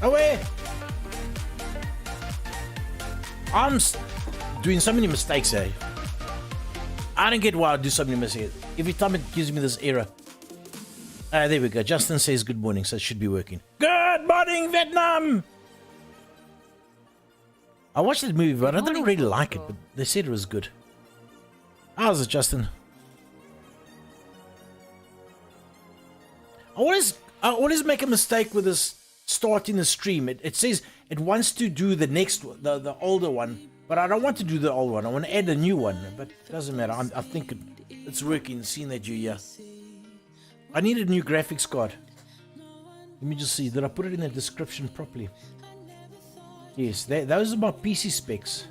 Away! I'm doing so many mistakes, eh? I don't get why I do so many mistakes. Every time it gives me this error. There we go. Justin says good morning, so it should be working. Good morning, Vietnam! I watched that movie, but I didn't really like it, but they said it was good. How's it, Justin? I always make a mistake with this starting the stream. It says it wants to do the next, the older one, but I don't want to do the old one. I want to add a new one, but it doesn't matter. I think it's working, seeing that you're here. I need a new graphics card. Let me just see. Did I put it in the description properly? Yes, those are my PC specs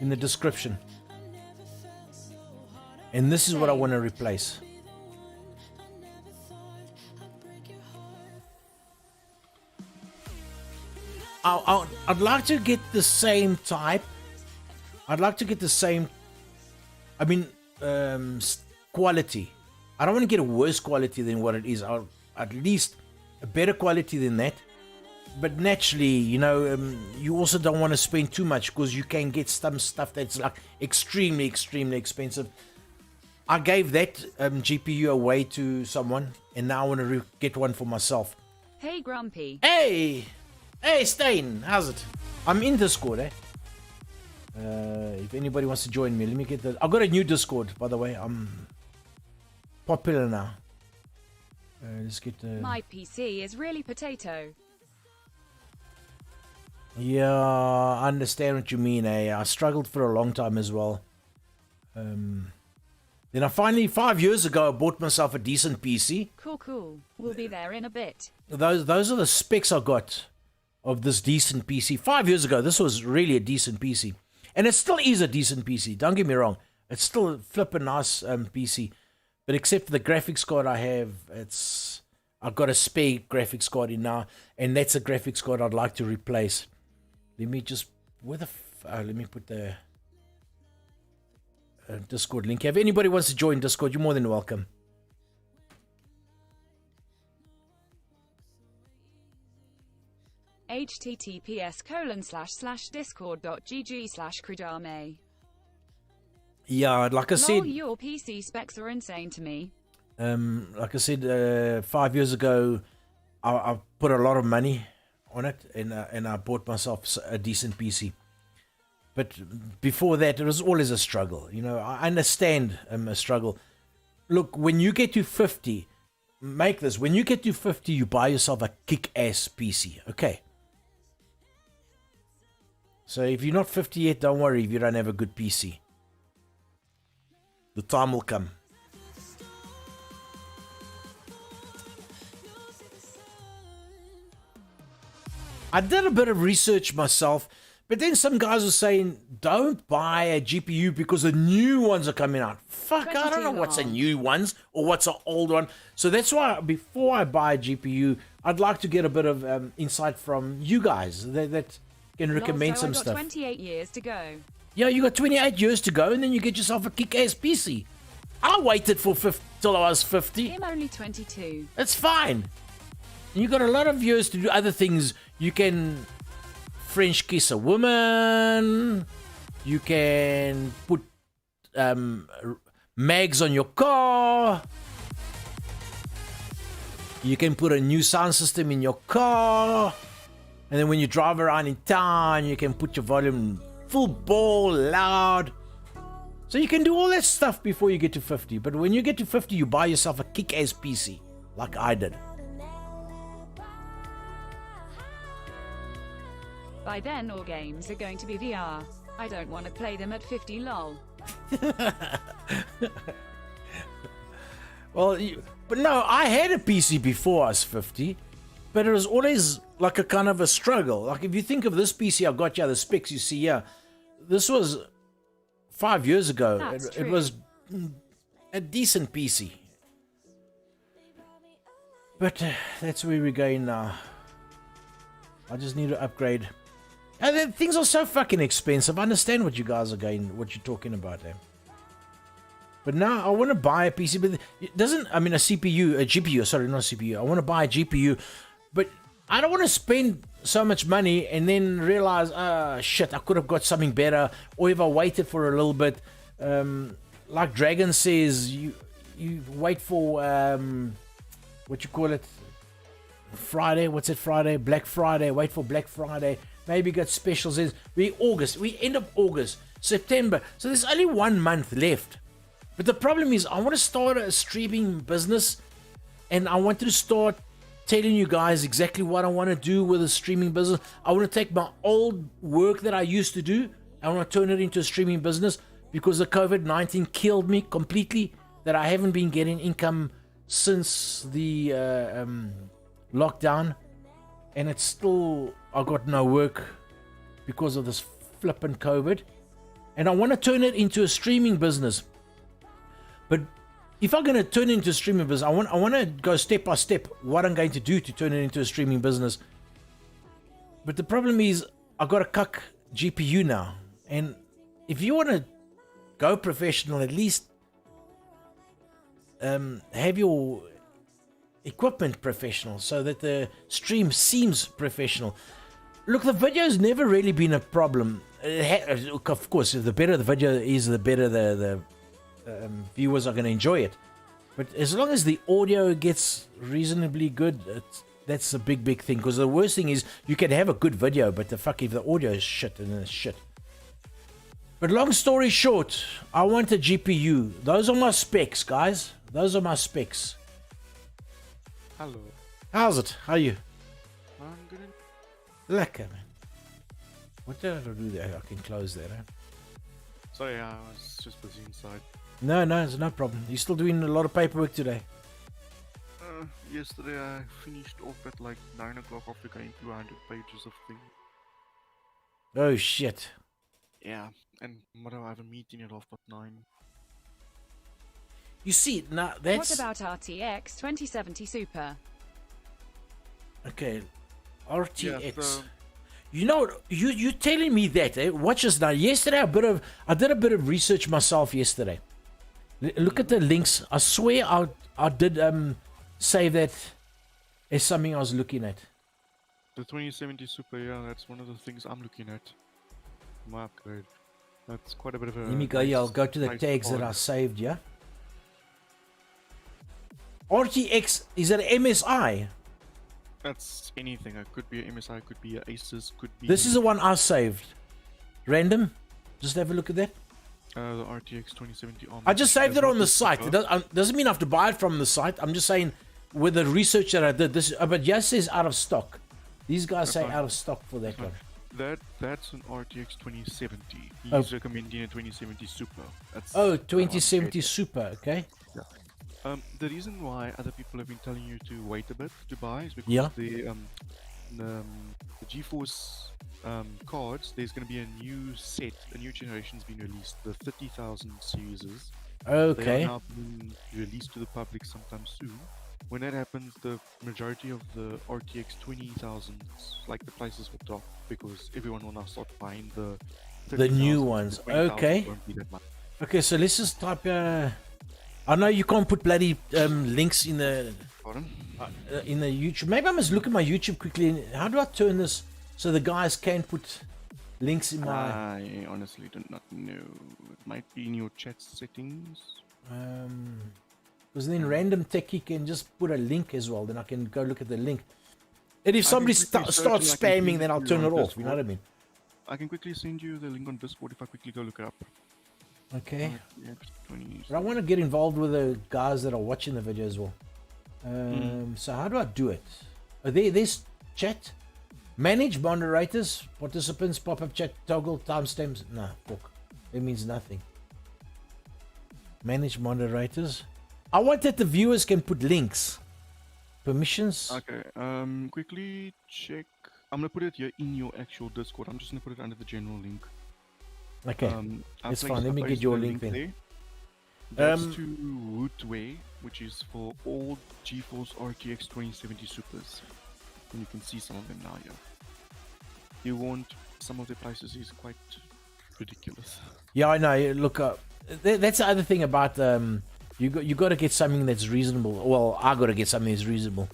in the description. And this is what I want to replace. I'd like to get the same type. I'd like to get the same, I mean, quality. I don't want to get a worse quality than what it is. At least a better quality than that. But naturally, you know, you also don't want to spend too much because you can get some stuff that's like extremely expensive. I gave that GPU away to someone, and now I want to get one for myself. Hey, Grumpy. Hey, Stain, how's it? I'm in Discord, eh? If anybody wants to join me, let me get the. I've got a new Discord, by the way. I'm popular now. Let's get the. My PC is really potato. Yeah, I understand what you mean, eh? I struggled for a long time as well. Then I finally, 5 years ago, I bought myself a decent PC. Cool. We'll be there in a bit. Those are the specs I got of this decent PC. 5 years ago, this was really a decent PC. And it still is a decent PC, don't get me wrong. It's still a flippin' nice PC. But except for the graphics card I have, I've got a spare graphics card in now. And that's a graphics card I'd like to replace. Let me just, let me put the Discord link. If anybody wants to join Discord, you're more than welcome. https://discord.gg/krudame. Yeah, like I said, your PC specs are insane to me. Like I said, 5 years ago, I put a lot of money on it, and I bought myself a decent PC. But before that, it was always a struggle. You know, I understand a struggle. Look, when you get to 50, make this. When you get to 50, you buy yourself a kick-ass PC. Okay. So if you're not 50 yet, don't worry if you don't have a good PC. The time will come. I did a bit of research myself, but then some guys were saying, don't buy a GPU because the new ones are coming out. Fuck, I don't know what's a new ones or what's an old one. So that's why before I buy a GPU, I'd like to get a bit of insight from you guys that can recommend some stuff. 28 years to go. Yeah, you got 28 years to go, and then you get yourself a kick-ass PC. I waited for till I was 50. I'm only 22. It's fine. You got a lot of years to do other things. You can French kiss a woman. You can put mags on your car. You can put a new sound system in your car. And then when you drive around in town, you can put your volume full ball, loud. So you can do all that stuff before you get to 50. But when you get to 50, you buy yourself a kick-ass PC, like I did. By then, all games are going to be VR. I don't want to play them at 50, lol. Well, but no, I had a PC before I was 50. But it was always like a kind of a struggle. Like if you think of this PC I got here, the specs you see here, this was 5 years ago. It was a decent PC. But that's where we're going now. I just need to upgrade. And then things are so fucking expensive. I understand what you guys are going, what you're talking about there. But now I want to buy a PC, but it doesn't, I mean a CPU, a GPU, sorry, not a CPU. I want to buy a GPU. But I don't want to spend so much money and then realize, shit, I could have got something better, or if I waited for a little bit, like Dragon says, you wait for what you call it, Friday. What's it? Friday, Black Friday. Wait for Black Friday. Maybe get specials. We end up August, September. So there's only 1 month left. But the problem is, I want to start a streaming business, and I want to start telling you guys exactly what I want to do with a streaming business. I want to take my old work that I used to do, I want to turn it into a streaming business, because the COVID-19 killed me completely, that I haven't been getting income since the lockdown, and it's still, I got no work because of this flippin' COVID, and I want to turn it into a streaming business. But if I'm going to turn it into a streaming business, I want to go step by step what I'm going to do to turn it into a streaming business. But the problem is, I got a cuck GPU now, and if you want to go professional, at least have your equipment professional, so that the stream seems professional. Look, the video's never really been a problem. Of course, the better the video is, the better the viewers are going to enjoy it. But as long as the audio gets reasonably good, that's a big thing. Because the worst thing is, you can have a good video, but the fuck if the audio is shit, and it's shit. But long story short, I want a GPU. Those are my specs, guys. Those are my specs. Hello. How's it? How are you? I'm good. Lekker, man. What did I do there? I can close that, eh? Sorry, I was just busy inside. No, it's no problem. You're still doing a lot of paperwork today. Yesterday I finished off at like 9 o'clock after going through 100 pages of things. Oh, shit. Yeah, and tomorrow I have a meeting at 9:30. You see, now that's... What about RTX 2070 Super? Okay, RTX. Yeah, so... You know, you telling me that, eh? Watch this now. Yesterday, I did a bit of research myself yesterday. Look at the links. I swear I did save that as something I was looking at. The 2070 Super, yeah, that's one of the things I'm looking at. My upgrade. That's quite a bit of a... Let me go, I'll go to the tags that I saved, yeah? RTX, is that MSI? That's anything. It could be a MSI, could be a ASUS, could be... This is the one I saved. Random? Just have a look at that. The RTX 2070 on... I just saved it on the site. It doesn't mean I have to buy it from the site. I'm just saying, with the research that I did, this... but yes, says out of stock. These guys say out of stock for that one. That's an RTX 2070. He's recommending a 2070 Super. That's 2070 Super, okay. Yeah. The reason why other people have been telling you to wait a bit to buy is because the GeForce cards, there's going to be a new set, a new generation's been released, the 30,000 series. Okay. They are now being released to the public sometime soon. When that happens, the majority of the RTX 20,000s, like the prices will drop, because everyone will now start buying the new ones. Okay. Okay, so let's just type. I know you can't put bloody links in the YouTube. Maybe I must look at my YouTube quickly. How do I turn this so the guys can put links in my... I honestly do not know. It might be in your chat settings. Because then Random Techie can just put a link as well. Then I can go look at the link. And if somebody starts spamming, then I'll turn it off. You know what I mean? I can quickly send you the link on Discord if I quickly go look it up. Okay. But I want to get involved with the guys that are watching the video as well. So how do I do it? There's chat. Manage moderators, participants, pop-up chat, toggle, timestamps. Nah, fuck. It means nothing. Manage moderators. I want that the viewers can put links. Permissions. Okay. Quickly check. I'm gonna put it here in your actual Discord. I'm just gonna put it under the general link. Okay, that's fine. Let me get your link then. That's to Woodway, which is for all GeForce RTX 2070 Supers. And you can see some of them now here. You want some of the prices is quite ridiculous. Yeah, I know. Look, that's the other thing about you got to get something that's reasonable. Well, I got to get something that's reasonable.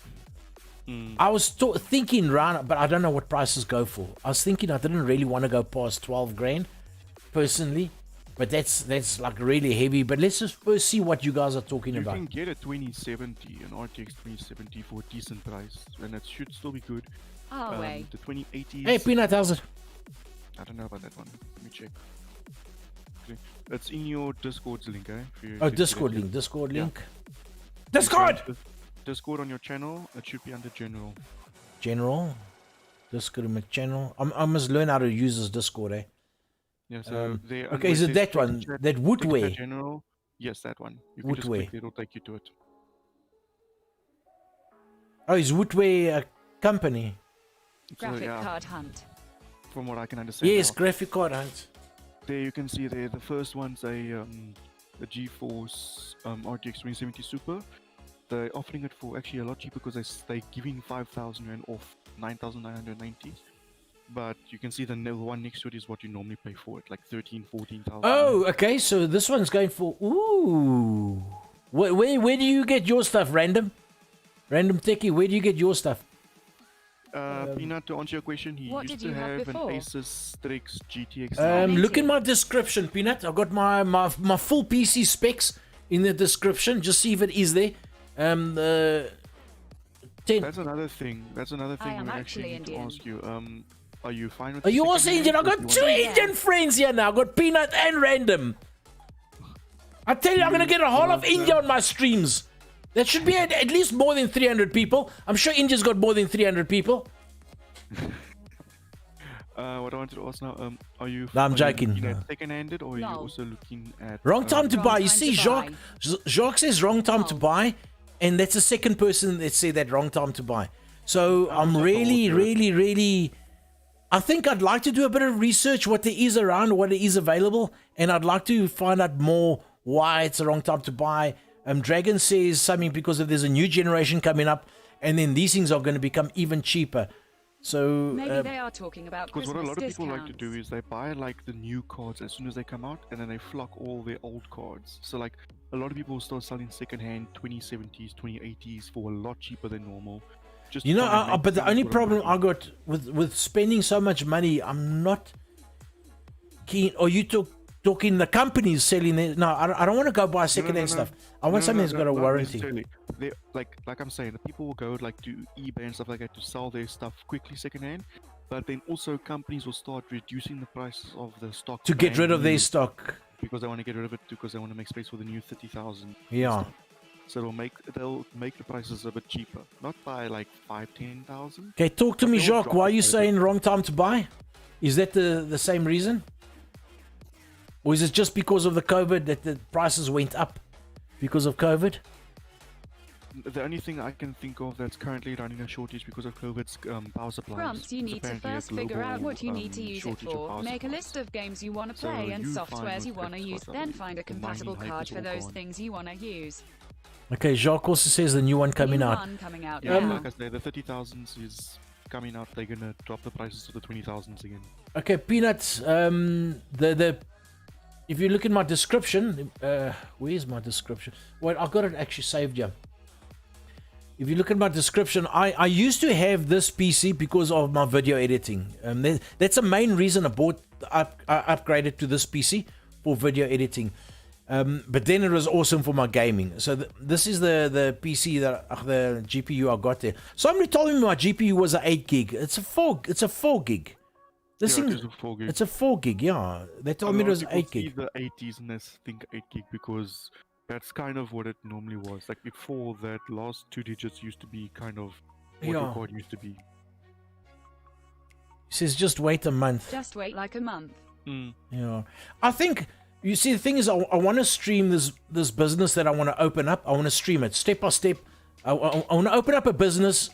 I was thinking round, but I don't know what prices go for. I was thinking I didn't really want to go past 12 grand, personally. But that's like really heavy. But let's just first see what you guys are talking about. You can get a 2070, an RTX 2070 for a decent price, and that should still be good. Oh, wait. The 2080s. Hey, Peanut, how's it? I don't know about that one. Let me check. Okay. It's in your Discord's link, eh? Oh, Discord link. Discord link. Discord! Discord on your channel. It should be under general. General. Discord in my channel. I must learn how to use this Discord, eh? Yeah, so okay, is it that one? That Woodway? General? Yes, that one. You can Woodway. just click, it'll take you to it. Oh, is Woodway a company? Graphic card hunt. From what I can understand. Yes, now. graphic card hunt. There you can see there, the first one's a GeForce RTX 2070 Super. They're offering it for actually a lot cheaper because they're giving 5,000 Rand off 9,990. But you can see the one next to it is what you normally pay for it, like 14,000. Oh, okay. So this one's going for ooh. Where do you get your stuff? Random Techie. Where do you get your stuff? Peanut, to answer your question, he used to have an ASUS STRIX GTX. Look in my description, Peanut. I've got my full PC specs in the description. Just see if it is there. 10. That's another thing. I actually need to ask you. Are you fine with? Are you also Indian? I've got 2 Indian friends here now. I've got Peanut and Random. I tell you, I'm gonna get a whole of India on my streams. That should be at least more than 300 people. I'm sure India's got more than 300 people. What I wanted to ask now, are you? No, I'm joking. Second-handed, or are you also looking at? Wrong time to buy. You see, Jacques says wrong time to buy, and that's the second person that said that wrong time to buy. So I'm really. I think I'd like to do a bit of research, what there is around, what is available, and I'd like to find out more why it's the wrong time to buy. Dragon says something because if there's a new generation coming up, and then these things are going to become even cheaper. So maybe they are talking about because Christmas what a lot of people discounts. like to do is they buy like the new cards as soon as they come out, and then they flock all their old cards. So like a lot of people start selling secondhand 2070s, 2080s for a lot cheaper than normal. Just you know, but the only problem I got with spending so much money, I'm not keen. Or you talking the companies selling it? No, I don't want to go buy secondhand stuff. I want something that's got a warranty. Like I'm saying, the people will go like to eBay and stuff like that to sell their stuff quickly secondhand. But then also companies will start reducing the prices of the stock to get rid of their stock because they want to get rid of it because they want to make space for the new 30,000. Yeah. So they'll make the prices a bit cheaper, not by like 5,000-10,000. Okay, talk to me, Jacques. Why are you saying wrong time to buy? Is that the same reason, or is it just because of the COVID that the prices went up because of COVID? The only thing I can think of that's currently running a shortage because of COVID's power supplies. Prompts you need to first figure out what you need to use it for. Make a list of games you want to play and softwares you want to use. Then find a compatible card for those things you want to use. Okay, Jacques also says the new one coming out. Yeah, like I say, the 30,000s is coming out. They're gonna drop the prices to the 20,000s again. Okay, Peanuts. If you look in my description, where's my description? Well, I got it actually saved here. If you look at my description, I used to have this PC because of my video editing. That's the main reason I upgraded to this PC for video editing. But then it was awesome for my gaming. So this is the PC the GPU I got there. Somebody told me my GPU was an 8 gig. It's a 4 gig. This thing, is a 4 gig. It's a 4 gig. Yeah, they told me it was 8 gig. The 80s and they think 8 gig because that's kind of what it normally was. Like before that, last 2 digits used to be kind of what your card used to be. He says just wait a month. Just wait like a month. Yeah, I think. You see, the thing is, I want to stream this business that I want to open up. I want to stream it step by step. I want to open up a business,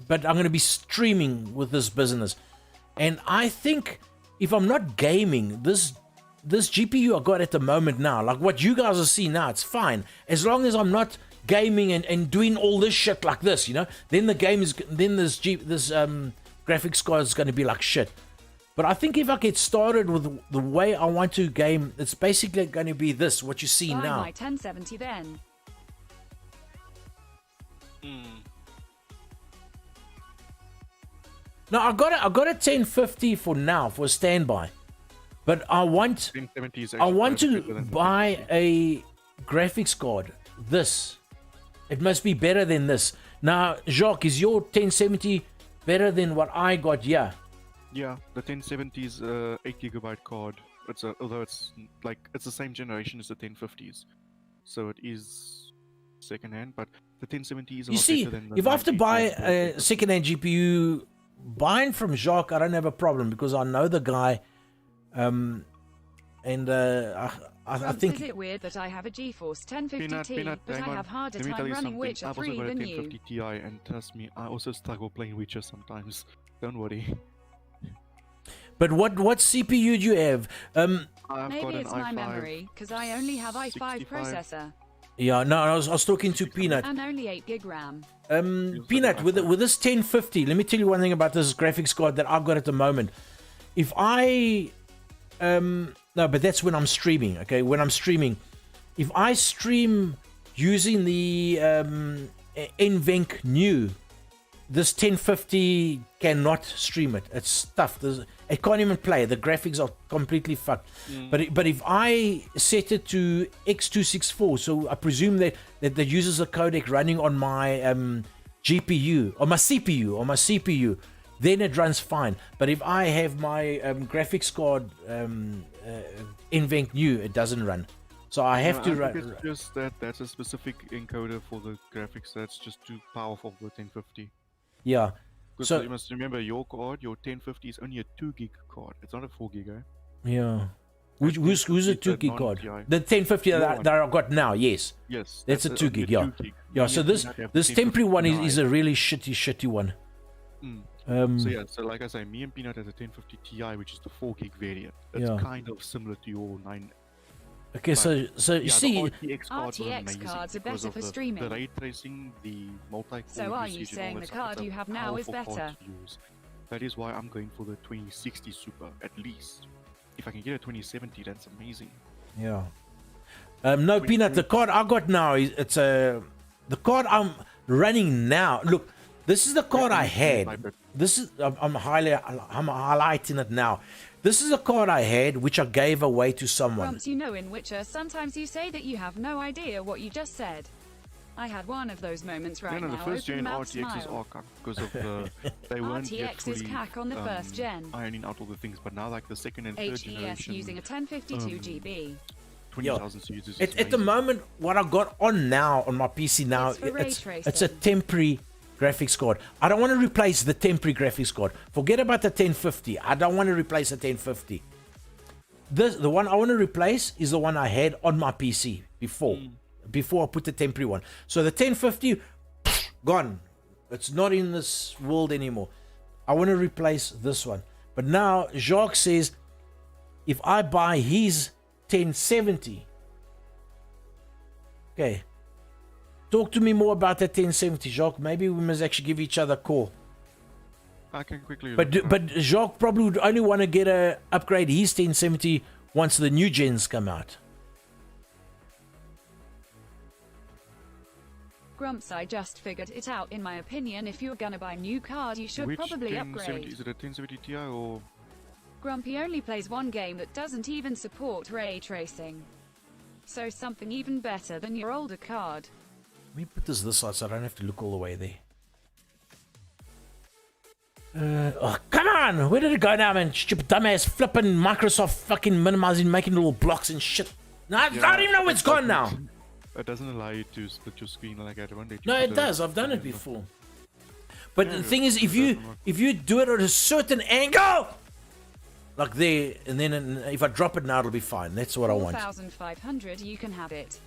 but I'm going to be streaming with this business. And I think if I'm not gaming, this GPU I got at the moment now, like what you guys are seeing now, it's fine. As long as I'm not gaming and doing all this shit like this, you know, then the game is, then this graphics card is going to be like shit. But I think if I get started with the way I want to game, it's basically going to be this, what you see now. My 1070 then. No, I got a 1050 for now for standby, but I want 1070 is I actually want quite a bit to better than the buy 1050. a graphics card. This, it must be better than this. Now, Jacques, is your 1070 better than what I got? Yeah. Yeah, the 1070 is 8 GB card. Although it's the same generation as the 1050s, so it is secondhand. But the 1070 is a You lot see, better than the if I have to 90 buy and the a 1050. second-hand GPU, buying from Jacques, I don't have a problem because I know the guy. And I Grumps, think is it weird that I have a GeForce 1050 Peanut, Ti, Peanut, but I hang on. have harder Let me tell time you running something. Witcher I've also 3 got a than 1050 you? Ti, and trust me, I also struggle playing Witcher sometimes. Don't worry. But what CPU do you have? I've Maybe got an it's my i5 memory, because I only have i5 65. processor Yeah, no, I was talking to Peanut. and only 8 gig RAM. Peanut, with i5. this 1050, let me tell you one thing about this graphics card that I've got at the moment. If I no, but that's when I'm streaming. Okay, when I'm streaming, if I stream using the NVENC new, this 1050 cannot stream it. It's stuffed. It can't even play. The graphics are completely fucked. But if I set it to X264, so I presume that uses a codec running on my GPU or my CPU, then it runs fine. But if I have my graphics card NVENC new, it doesn't run. So I have to I run. think it's just that's a specific encoder for the graphics that's just too powerful for the 1050. Yeah. Because So you must remember, your 1050 is only a 2 gig card. It's not a 4 gig, eh? yeah. Who's a 2 gig card? non-TI. The 1050 Your that one. I've got now, yes. Yes. That's a 2 only gig, yeah. 2 gig. Yeah, Me so and this Peanut have this the temporary one is 1050 a really shitty one. Ti. So yeah, so like I say, me and Peanut has a 1050 Ti, which is the 4 gig variant. It's Yeah. kind of similar to your 9. Okay, so you Yeah, see, the RTX cards are RTX amazing cards are because better of for the streaming. ray tracing, the multi-core So are you usage and all saying that the stuff. card It's a you have now is powerful card better? to use. That is why I'm going for the 2060 Super, at least. If I can get a 2070, that's amazing. yeah. No, Peanut, the card I got now is the card I'm running now. Look, this is the card I had. This is I'm highlighting it now. This is a card I had which I gave away to someone. Grumps, you know in Witcher, sometimes you say that you have no idea what you just said. I had one of those moments right No, the now. first Open gen mouth RTXs smile. are cucked because of the they weren't yet RTX is fully cack on the first gen. ironing out all the things. But now, like the second and third HES generation, using a 1052 GB. 20,000 series is At the moment, what I got on now on my PC now, It's for ray it's a tracing. temporary graphics card. I don't want to replace the temporary graphics card. Forget about the 1050. I don't want to replace the 1050. The one I want to replace is the one I had on my PC before I put the temporary one. So the 1050 gone. It's not in this world anymore. I want to replace this one. But now Jacques says if I buy his 1070, okay, talk to me more about that 1070, Jacques. Maybe we must actually give each other a call. I can quickly. But Jacques probably would only want to get a upgrade his 1070 once the new gens come out. Grumps, I just figured it out. In my opinion, if you're gonna buy a new card, you should Which probably 1070? upgrade. Is it a 1070 Ti or? Grumpy only plays one game that doesn't even support ray tracing. So something even better than your older card. Let me put this side so I don't have to look all the way there. Oh, come on! Where did it go now, man? Stupid dumbass flipping Microsoft fucking minimizing, making little blocks and shit. No, I don't even know where it's gone now. It doesn't allow you to split your screen like that. No, it does. I've done it before. But the thing is, if you do it at a certain angle, like there, and then if I drop it now, it'll be fine. That's what I want. 4,500, you can have it.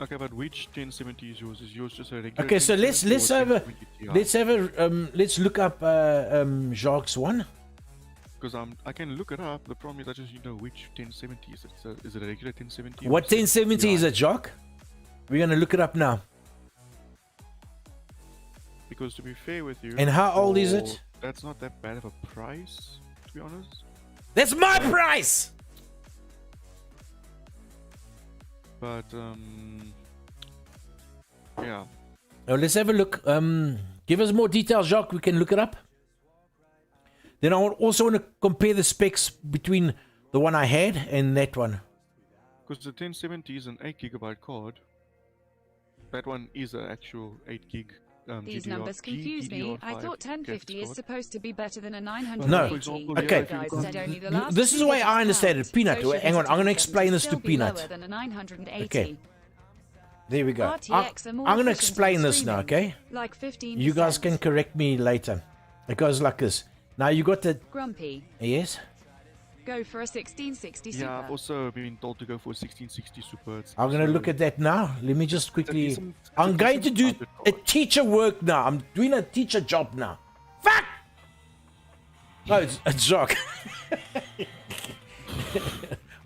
Okay, but which 1070 is yours? Is yours just a regular? Okay, so let's 1070 or 1070 Ti? let's look up Jacques one. Because I can look it up. The problem is I just need to know which 1070 is it. So is it a regular 1070? What 1070 is it, Jacques? We're gonna look it up now. Because to be fair with you, And how old is it? That's not that bad of a price, to be honest. That's my price. But yeah, Now let's have a look. Give us more details, Jacques. We can look it up. Then I also want to compare the specs between the one I had and that one. Because the 1070 is an 8GB card. That one is an actual 8 GB. These numbers confuse me. I thought 1050 is supposed to be better than a 980. No. example, Okay. Guys said only the last This is the way I understand it. Peanut, hang on. I'm going to explain this to Peanut. Than a 980. Okay. There we go. RTX are more I'm going to efficient explain in this now, streaming. okay? Like 15%. You guys can correct me later. It goes like this. Now you got the... Grumpy. Yes? Go for a 1660 super. Yeah, I've also been told to go for a 1660 Super. I'm going to look at that now. Let me just quickly... decent- I'm it's a going to do decent a budget teacher work now. I'm doing a teacher job now. Fuck! No, it's a joke.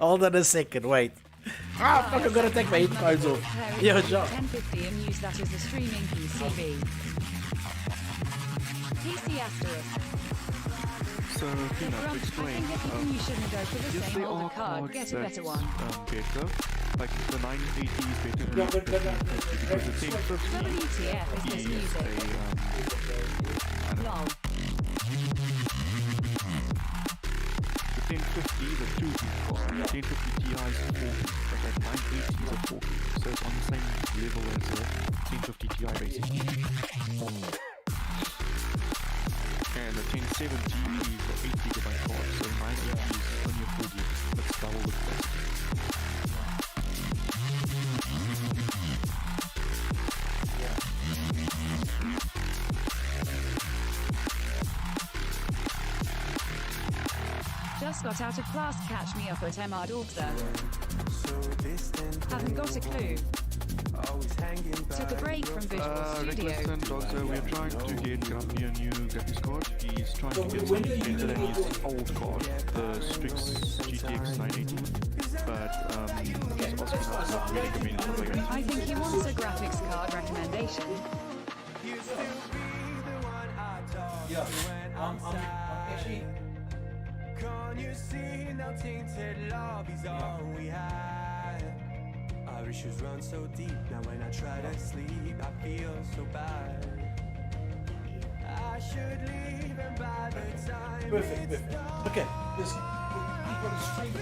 Hold on a second, wait. Ah, fuck, I'm going to take my headphones off. Yeah, joke. 1050 and use that as a streaming PCB. PC asterisk. So, Peanut, to explain, I think you shouldn't go for the if same there older are card. cards Get a that's better one. better, like the 980 is better than the 1050 because the 1050 WTF is this is music? Lol. the 1050 is a 2-gig card, the 1050 Ti is a 4-gig, but that 980 is a 4-gig, so it's on the same level as the 1050 Ti basically. And the 1070 is an 8 GB card, so 980 is only a 4 gig. That's double the cost. Just got out of class. Catch me up at MR Dorkser. Haven't got a clue. Took a break from Visual Studio. Reckless Dogzer, we're trying to get Grumpy a new graphics card. He's trying to get something better than his old card, the Strix GTX 980. But he's asking us not really convenient for the game. I think he wants a graphics card recommendation. Yeah, actually... Can't you see now tainted love is all we had? Our issues run so deep, now when I try to sleep I feel so bad. I should leave and by the time Perfect. it's done, Okay, let's keep on the stream.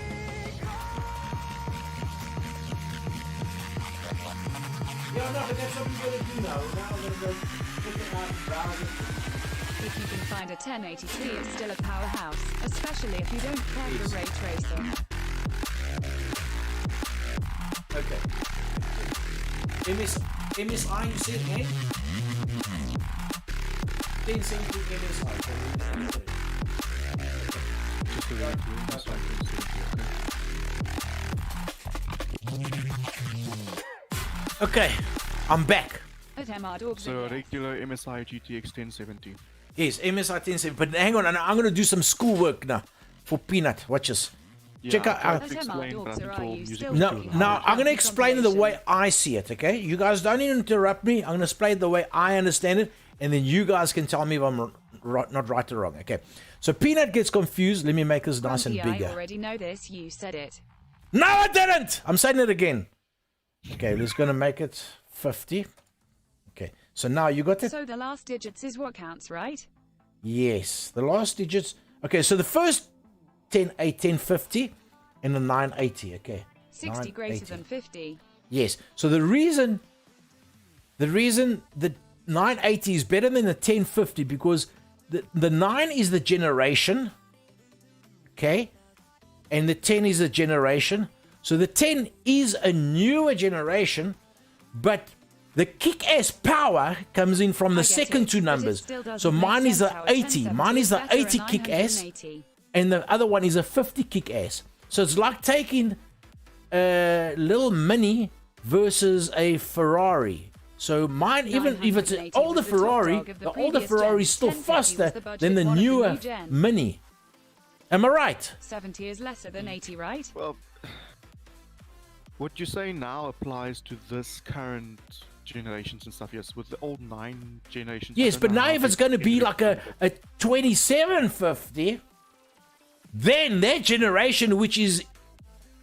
Yeah, no, but that's what we're going to do now. Now we're going to go check it out and browse it. If you can find a 1080p, it's still a powerhouse, especially if you don't care for ray tracing. Okay. MSI, you said, eh? 1070 MSI. Just a very clear, just like Okay, I'm back. At MR Dorkser. So a regular MSI GTX 1070. Yes, MSI 1070. But hang on, I'm going to do some schoolwork now for Peanut. Watch this. Check out. I That's tried to MR explain, but I've been Dorkser, are told you music still was No, too talking? loud. now I'm going to explain it the way I see it, okay? You guys don't interrupt me. I'm going to explain it the way I understand it, and then you guys can tell me if I'm right, not right or wrong, okay? So Peanut gets confused. Let me make this nice and Grumpy, I bigger. already know this, you said it. No, I didn't! I'm saying it again. Okay, let's going to make it 50. Okay, so now you got it? So the last digits is what counts, right? Yes, the last digits. Okay, so the first 1050 and the 980, okay. 60 greater 980. than 50. Yes. So the reason the 980 is better than the 1050 because the 9 is the generation, okay, and the 10 is a generation. So the 10 is a newer generation, but the kick-ass power comes in from the I get second it, two but it numbers. still doesn't So make mine is sense the how a 80. 1070 Mine is the better 80 than kick-ass, 980. and the other one is a 50 kick-ass. So it's like taking a little Mini versus a Ferrari. So mine, even if it's an 980 older was the top Ferrari, dog of the the older previous Ferrari gen. is still 1050 was faster the budget than the one of the newer new gen. Mini. Am I right? 70 is lesser than 80, right? Well, what you say now applies to this current generations and stuff, yes. With the old 9 generations. I Yes, don't but know now how if it's they going to be like a 2750, then that generation, which is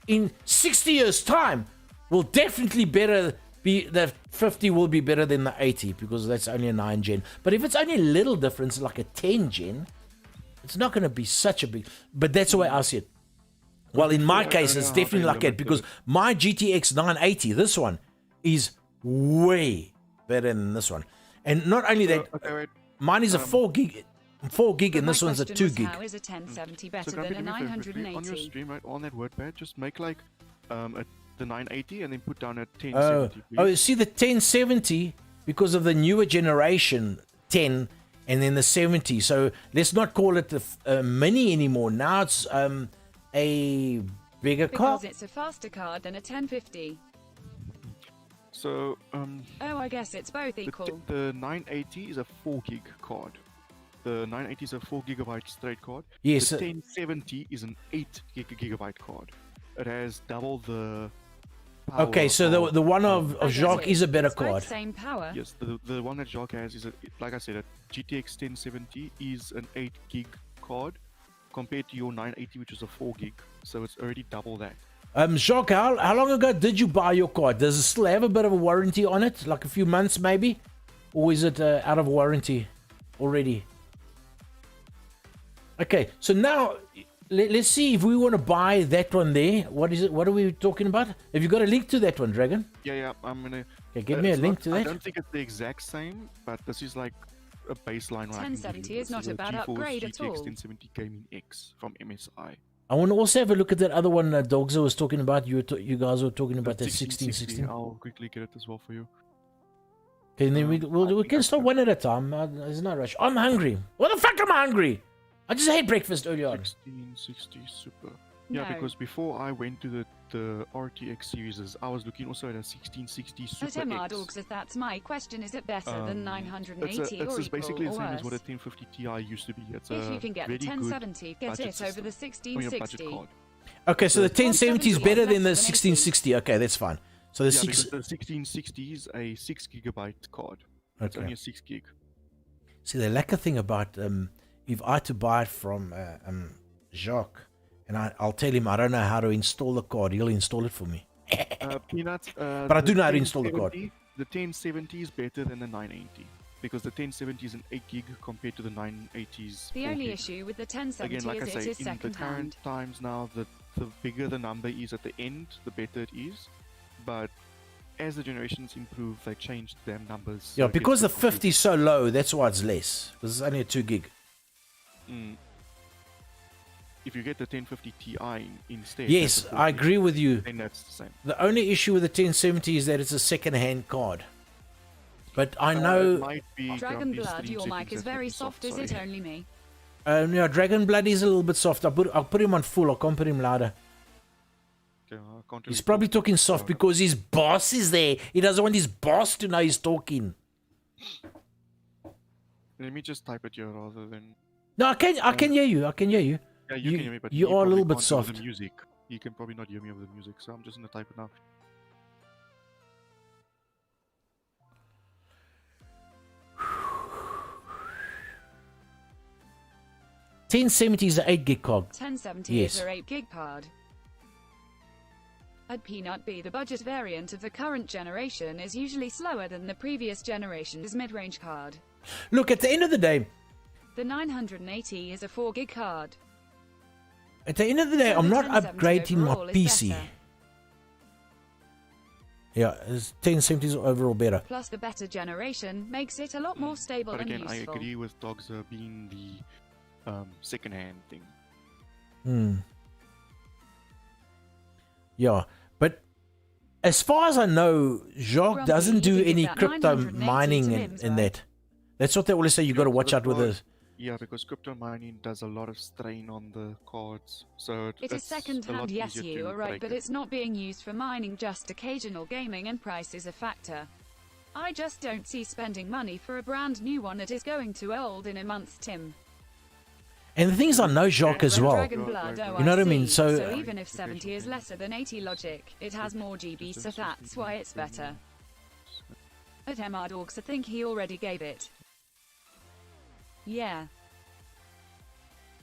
in 60 years' time, will definitely better the 50 will be better than the 80 because that's only a 9 gen. But if it's only a little difference, like a 10 gen, it's not going to be such a big. But that's the way I see it. Well, in my case, it's definitely like that because my GTX 980, this one, is way better than this one. And not only that, mine is a 4 gig, and this one's a 2 gig. How is a 1070 better than a 980? On your stream, right, on that WordPad, just make like the 980 and then put down a 1070. Oh, see the 1070 because of the newer generation 10 and then the 70. So let's not call it the mini anymore. Now it's a bigger card. Because it's a faster card than a 1050. So, oh, I guess it's both equal. The 980 is a 4 gig card. The 980 is a 4 gigabyte straight card. Yes. The 1070 is an 8 gigabyte card. It has double the power. Okay, so the one of Jacques is a better card. Same power. Yes, the one that Jacques has is, like I said, a GTX 1070 is an 8 gig card compared to your 980, which is a 4 gig. So it's already double that. Jacques, how long ago did you buy your card? Does it still have a bit of a warranty on it? Like a few months maybe? Or is it out of warranty already? Okay, so now let's see if we want to buy that one there. What is it? What are we talking about? Have you got a link to that one, Dragon? Yeah, I'm gonna... Okay, give me a link to that. I don't think it's the exact same, but this is like a baseline. 1070 is not a bad upgrade at all. GTX 1070 Gaming X from MSI. I want to also have a look at that other one Dogza was talking about. You guys were talking about that 1660. I'll quickly get it as well for you. Okay, and then we can start one at a time. There's no rush. I'm hungry. What the fuck am I hungry? I just had breakfast earlier on. 1660 Super. Yeah, because before I went to the RTX series, I was looking also at a 1660 Super But Dogs, if that's my question, is it better than 980 it's basically or the same worse? as what a 1050 Ti used to be. It's if you can get the 1070, get it over the 1660. Okay, so the 1070 is better than the 1660. Okay, that's fine. So the the 1660 is a 6 gigabyte card. It's only a 6 gig. See, the lacquer thing about if I had to buy it from Jacques, and I'll tell him I don't know how to install the card, he'll install it for me. Peanuts, but I do know how to install the card. The 1070 is better than the 980 because the 1070 is an 8 gig compared to the 980s. The only issue with the 1070 again, like is I say, it is in the current times now, the bigger the number is at the end, the better it is. But as the generations improve, they change them numbers. Yeah, because the 50 is so low, that's why it's less. Because it's only a 2 gig. If you get the 1050 Ti instead, yes, I agree with you. Then that's the same. The only issue with the 1070 is that it's a second-hand card. But I know... Dragon Blood, your mic is very soft, is it only me? Yeah, Dragon Blood is a little bit soft. I'll put him on full, I can't put him louder. He's probably talking soft because his boss is there. He doesn't want his boss to know he's talking. Let me just type it here rather than... No, I can hear you. I can hear you. Yeah, you can hear me, but you are a little bit soft. The music. You can probably not hear me over the music, so I'm just gonna type it now. $1070 is an 8 gig card. 1070 is an 8 gig card. At Peanut B, the budget variant of the current generation is usually slower than the previous generation's mid-range card. Look, at the end of the day, the 980 is a 4 gig card. At the end of the day, I'm not upgrading my PC. Better. Yeah, 1070 is overall better. Plus, the better generation makes it a lot more stable and useful. But again, I agree with Dogs being the second-hand thing. Yeah, but as far as I know, Jacques doesn't do any crypto mining in that. That's what they always say. You got to watch out with this. Yeah, because crypto mining does a lot of strain on the cards, so it is second-hand. Yes, you are right, but it's not being used for mining, just occasional gaming, and price is a factor. I just don't see spending money for a brand new one that is going too old in a month's Tim. And the things I know Jacques as well. Dragon Blood, you know what I mean? So even if 70 is lesser than 80 logic, it has more GB, so that's why it's better. At MR Dogs, I think he already gave it. Yeah.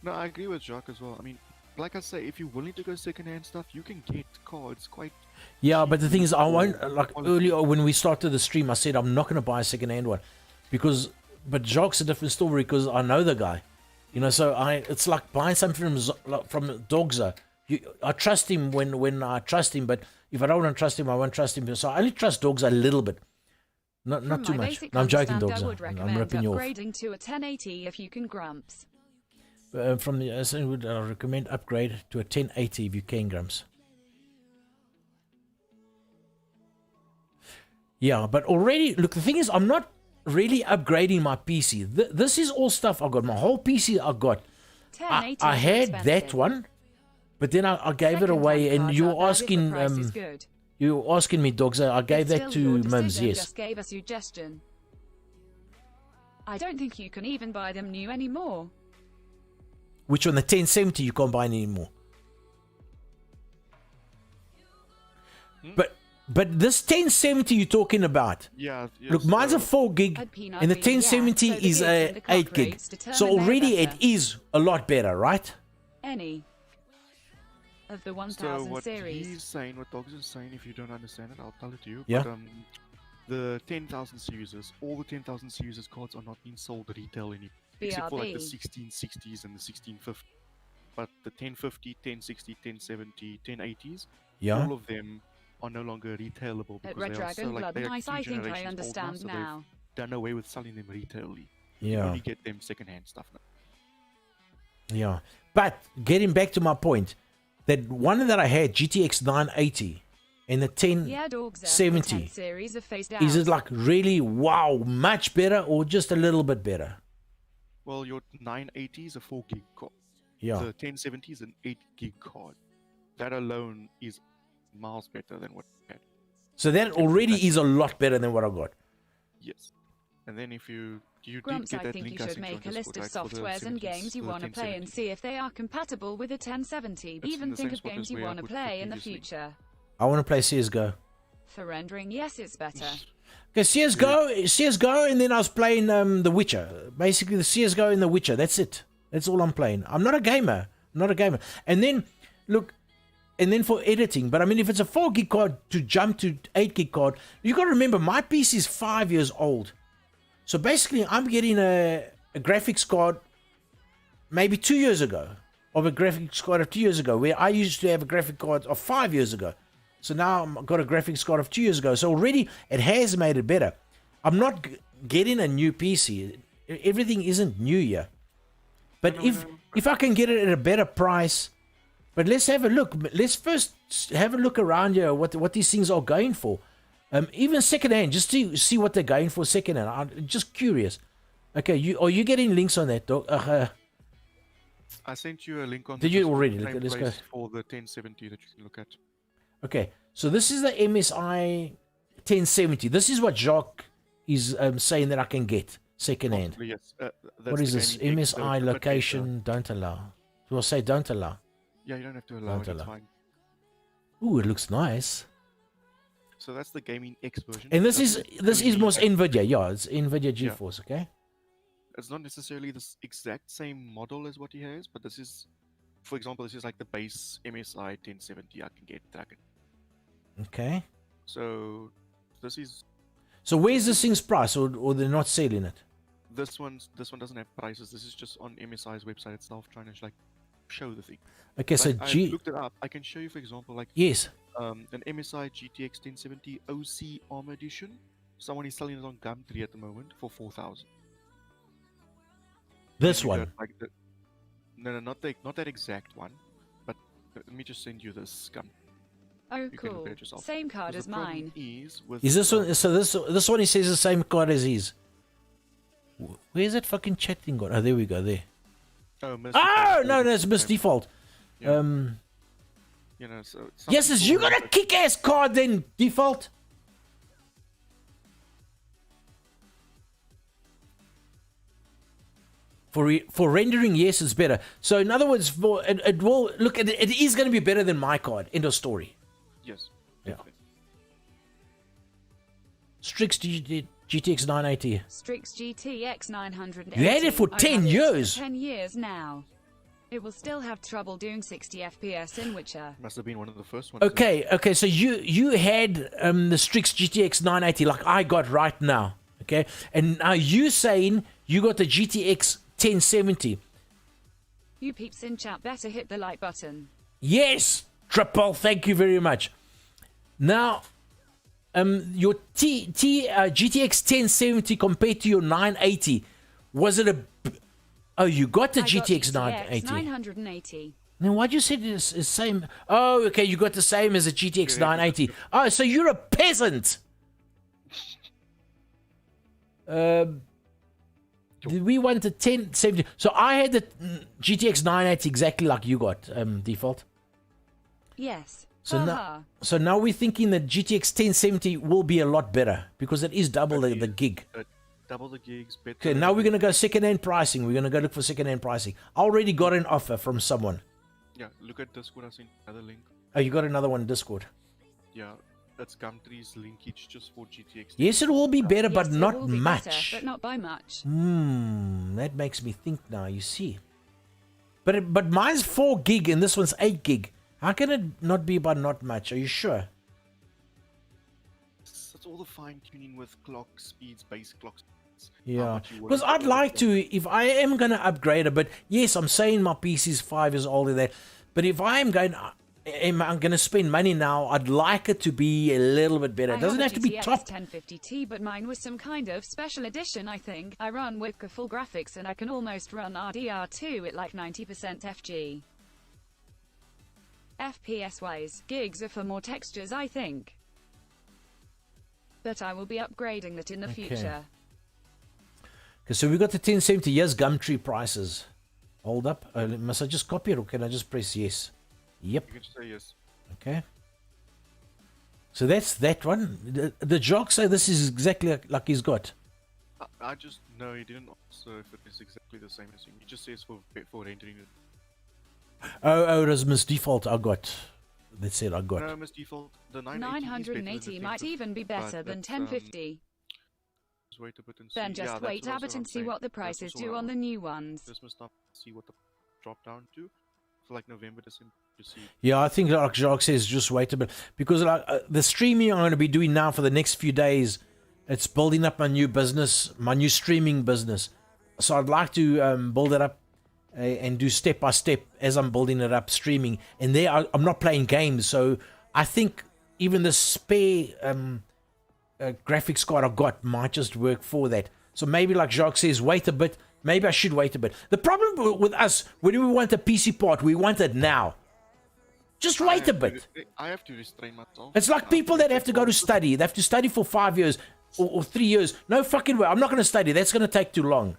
No, I agree with Jacques as well. I mean, like I say, if you're willing to go second-hand stuff, you can get cards quite. Yeah, but the thing is, I won't, like quality. earlier when we started the stream, I said I'm not going to buy a second-hand one because, but Jacques' a different story because I know the guy, you know, so it's like buying something from Dogza. I trust him when I trust him, but if I don't want to trust him, I won't trust him. So I only trust Dogza a little bit, not too much. No, I'm joking, Dogza. I'm ripping you off. Upgrading to a 1080 if you can, Grumps. From the I would recommend upgrade to a 1080 if you can, Grumps. Yeah, but already, look, the thing is, I'm not really upgrading my PC. This is all stuff I got. My whole PC I got. I had that one, but then I gave it away, and you were asking me, Dogs. I gave that to Mims. Yes. Just gave a suggestion. I don't think you can even buy them new anymore. Which on the 1070 you can't buy anymore. But this 1070 you're talking about. Yeah. Look, mine's a 4 gig, and the 1070 is a 8 gig. So already it is a lot better, right? Any of the 1000 so what series. he's saying, what Dogs is saying, if you don't understand it, I'll tell it to you. Yeah. But, the 10,000 series, all the 10,000 series cards are not being sold retail anymore. Except for like the 1660s and the 1650. But the 1050, 1060, 1070, 1080s, Yeah. all of them are no longer retailable At because Red they are Dragon so like Blood they are Nice, 2 I think I generations old understand so now. they've done away with selling them retailly. You Yeah. only get them second-hand stuff now. Yeah. But getting back to my point, that one that I had, GTX 980, and the 1070, series are phased out. is it like really, wow, much better or just a little bit better? Well, your 980 is a 4 gig card. Yeah. The 1070 is an 8 gig card. That alone is miles better than what you had. So that already is a lot better than what I got. Yes. And then if you Grumps, did get I that think you link I should sent you on make a list of Discord, right, for the softwares and 70s, games you for the want to play and 1070. see if they are compatible with a 1070. It's in Even the think same of spot games as you where I want to put play in the previously. future. I want to play CSGO. For rendering, yes, it's better. Okay, CSGO, and then I was playing The Witcher. Basically, the CSGO and The Witcher. That's it. That's all I'm playing. I'm not a gamer. And then, look, and then for editing. But I mean, if it's a 4 gig card to jump to 8 gig card, you got to remember my PC is 5 years old. So basically, I'm getting a graphics card maybe 2 years ago, of a graphics card of 2 years ago, where I used to have a graphic card of 5 years ago. So now I've got a graphics card of 2 years ago. So already it has made it better. I'm not getting a new PC. Everything isn't new yet. But if I can get it at a better price, but let's have a look. Let's first have a look around here what these things are going for. Even secondhand, just to see what they're going for secondhand. I'm just curious. Okay, are you getting links on that, Doc? I sent you a link on. Did the you Discord already? same Let's go. place for the 1070 that you can look at. Okay, so this is the MSI 1070. This is what Jacques is saying that I can get secondhand. Possibly, yes. What is this? MSI location don't allow. So I'll say don't allow. Yeah, you don't have to allow Don't it. It's allow. fine. Ooh, it looks nice. So that's the Gaming X version. And this is most Gaming X. NVIDIA. Yeah, it's NVIDIA GeForce. Okay. It's not necessarily the exact same model as what he has, but this is, for example, this is like the base MSI 1070 I can get Dragon. Okay. So this is So where's this thing's price, or they're not selling it? this one doesn't have prices. This is just on MSI's website itself, trying to like show the thing. Okay, so Like, I looked it up. I can show you, for example, like yes. an MSI GTX 1070 OC Armor Edition. Someone is selling it on Gumtree at the moment for 4,000. This You one. got, like, no, not that exact one. But let me just send you this gum. Oh, You can look cool. at it yourself. Same card Because as the problem mine. Is with Is this one? So this one he says the same card as his. Where's that fucking chat thing gone? Oh, there we go. There. Oh, miss Oh default, no, it's miss default. Yeah. You know, so some Yes, is people you got a like- kick-ass card then default. For rendering, yes, it's better. So in other words, it will look. It is going to be better than my card. End of story. Yes. Yeah. definitely. Strix GTX 980. Strix GTX 980. You had it for I 10 have it years. 10 years now. It will still have trouble doing 60 FPS in Witcher. Must have been one of the first ones. Okay, so you had the Strix GTX 980 like I got right now, okay? And now you saying you got the GTX 1070. You peeps in chat better hit the like button. Yes, Triple, thank you very much. Now, your GTX 1070 compared to your 980, was it a... Oh, you got the GTX 980. 980. Now, why'd you say it's the same? Oh, okay, you got the same as a GTX 980. Oh, so you're a peasant. Did we want the 1070? So I had the GTX 980 exactly like you got, default. Yes. So now we're thinking that GTX 1070 will be a lot better because it is double the gig. Double the gigs, better. Okay, now we're going to go second-hand pricing. We're going to go look for second-hand pricing. I already got an offer from someone. Yeah, look at Discord. I've seen another link. Oh, you got another one in Discord? Yeah, that's Gumtree's linkage just for GTX. Yes, it will be better, Yes, but it not will be much. better, but not by much. That makes me think now, you see. But mine's 4 gig and this one's 8 gig. How can it not be by not much? Are you sure? That's all the fine-tuning with clock speeds, base clock speeds. Yeah, because I'd like to, if I am going to upgrade it, but yes, I'm saying my PC's 5 years older than that, but if I'm going to spend money now, I'd like it to be a little bit better. It doesn't have to be top. 1050Ti, but mine was some kind of special edition, I think. I run with full graphics and I can almost run RDR2 at like 90% FG. FPS-wise, gigs are for more textures, I think. But I will be upgrading that in the future. Okay, so we got the 1070. Yes, Gumtree prices. Hold up. Must I just copy it or can I just press yes? Yep. You can just say yes. Okay. So that's that one. The jock say this is exactly like he's got. I just know he didn't answer if it is exactly the same as him. He just says for entering it. Oh, it was Miss Default I got. That's it, I got. No, Miss Default, the 980 might even be better than 1050. Just wait a bit and see. Then just wait a bit and see what the prices do on the new ones. Christmas stuff, see what the drop down to. For like November, December, to see. Yeah, I think like Jacques says, just wait a bit. Because like the streaming I'm going to be doing now for the next few days, it's building up my new business, my new streaming business. So I'd like to build it up and do step by step as I'm building it up, streaming. And there I'm not playing games, so I think even the spare graphics card I got might just work for that. So maybe like Jacques says, wait a bit. Maybe I should wait a bit. The problem with us, when we want a PC part, we want it now. Just wait a bit. I have to restrain myself. It's like people that have to go to study. They have to study for 5 years or 3 years. No fucking way. I'm not going to study. That's going to take too long.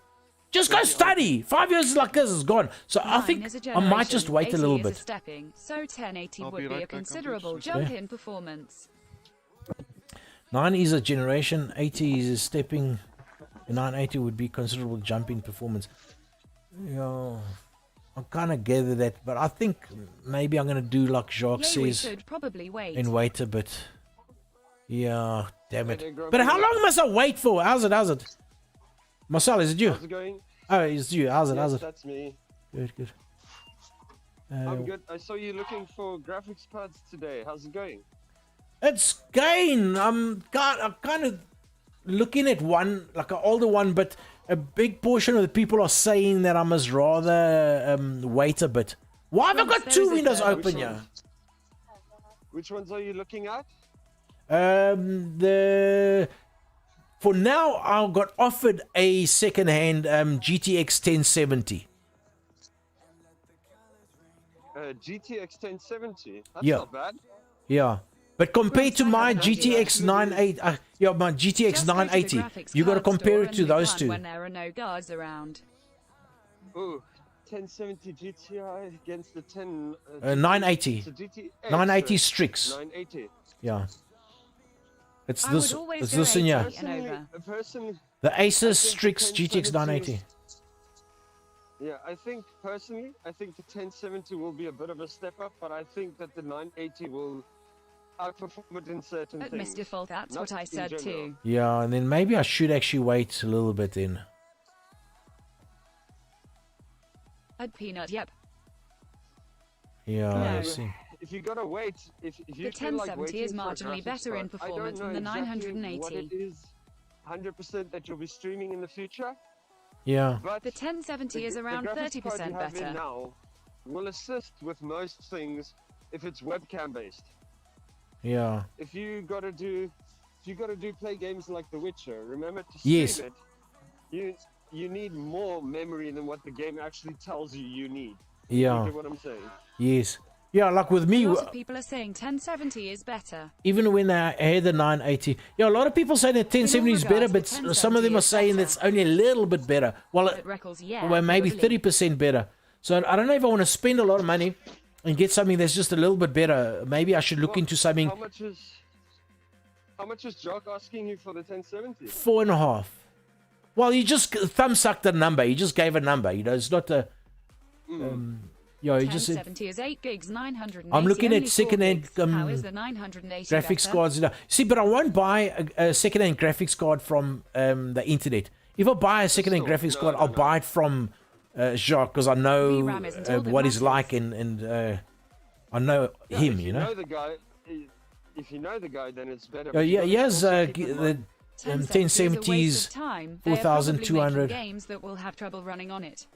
Just go study. 5 years like this is gone. So I think I might just wait a little bit. So 1080 would be a considerable jump in performance. 9 is a generation. 80 is a stepping. 980 would be considerable jump in performance. Yeah, I kind of gather that, but I think maybe I'm going to do like Jacques says probably wait. And wait a bit. Yeah, damn it. But how long must I wait for? How's it? Marcel, is it you? How's it going? Oh, it's you. How's it? That's me. Good. I'm good. I saw you looking for graphics cards today. How's it going? It's going. I'm kind of looking at one, like an older one, but a big portion of the people are saying that I must rather wait a bit. Why have I got 2 windows open here? Which ones are you looking at? For now, I got offered a second-hand GTX 1070. GTX 1070? That's Yeah. not bad. Yeah. But compared to my GTX 980, my GTX 980, you got to compare it to those two. When there are no guards around. Ooh, 1070 GTI against the 980. 980 Strix. 980. Yeah. It's this in here. The ASUS Strix GTX 980. Yeah, I think personally, the 1070 will be a bit of a step up, but I think that the 980 will outperform it in certain At things. Mr. That's what I said too. Yeah, and then maybe I should actually wait a little bit then. At Peanut, yep. Yeah, I No. see. If you gotta wait, if you The feel like 1070 is waiting for a marginally graphics better in card, I don't performance know than the exactly 980. what it is 100% that you'll be streaming in the future, Yeah. but The 1070 is around the graphics card you 30% have in better. now will assist with most things if it's webcam based. Yeah. If you gotta do play games like The Witcher, remember to Yes. stream it, you need more memory than what the game actually tells you need. You Yeah. get what I'm saying? Yes. Yeah, like with me, A lot of people are saying 1070 is better. even when I had the 980, yeah, a lot of people say that 1070 is better, regards, but the some of them 1070 are is saying better. it's only a little bit better. Well, At Reckles, yeah. well maybe probably. 30% better. So I don't know if I want to spend a lot of money and get something that's just a little bit better. Maybe I should look into something How much is Jock asking you for the 1070? 4.5. Well, he just thumb sucked a number. He just gave a number. You know, it's not a. Yeah, he just said. 1070 is 8 gigs, 980. I'm looking at only 4 second-hand, gigs. How is the 980 graphics better? cards. See, but I won't buy a second-hand graphics card from the internet. If I buy a second-hand graphics card, I'll buy it from Jacques because I know VRAM isn't all that what he's matters. like and I know him. If You know. the guy, if you know the guy, then it's better. Yeah, but you he gotta has also keep in the mind- 1070 is a waste 1070s. of time. They're probably 4200. making games that will have trouble running on it.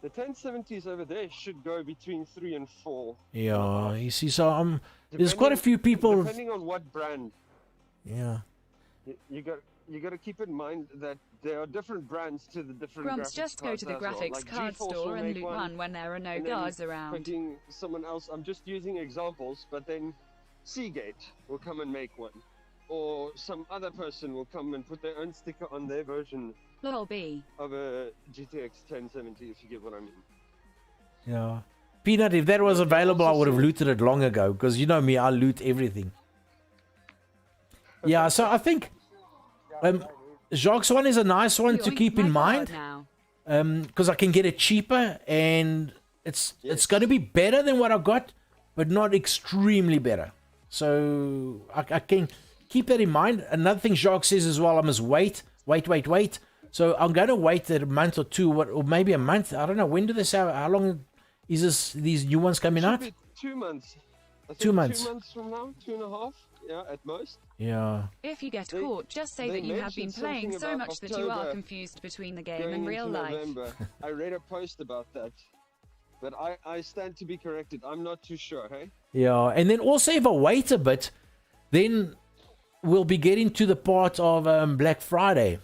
The 1070s over there should go between 3 and 4. Yeah, you see, so there's quite a few people. Depending on what brand, Yeah. you got to keep in mind that there are different brands to the different Grumps, graphics just go cards to the as well. graphics Like card GeForce will store and make loot one when there are no and then guards around. fucking someone else. I'm just using examples, but then Seagate will come and make one, or some other person will come and put their own sticker on their version Lol B. of a GTX 1070. If you get what I mean. Yeah. Peanut, if that was available, I would have looted it long ago because you know me, I loot everything. Yeah, so I think Jacques' one is a nice one to Yoink, keep in my mind God now. because I can get it cheaper and it's going to be better than what I got, but not extremely better. So I can keep that in mind. Another thing Jacques says as well, I must wait. So I'm going to wait a month or two, or maybe a month. I don't know. When do they say? How long is these new ones coming out? Should be 2 months. I think 2 months. 2 months from now, 2.5. Yeah, at most. Yeah. If you get They- caught, just say they that you have been mentioned playing something so about much that you are October confused between the game Going and real into life. November. I read a post about that, but I stand to be corrected. I'm not too sure. Hey. Yeah. And then also if I wait a bit, then we'll be getting to the part of Black Friday.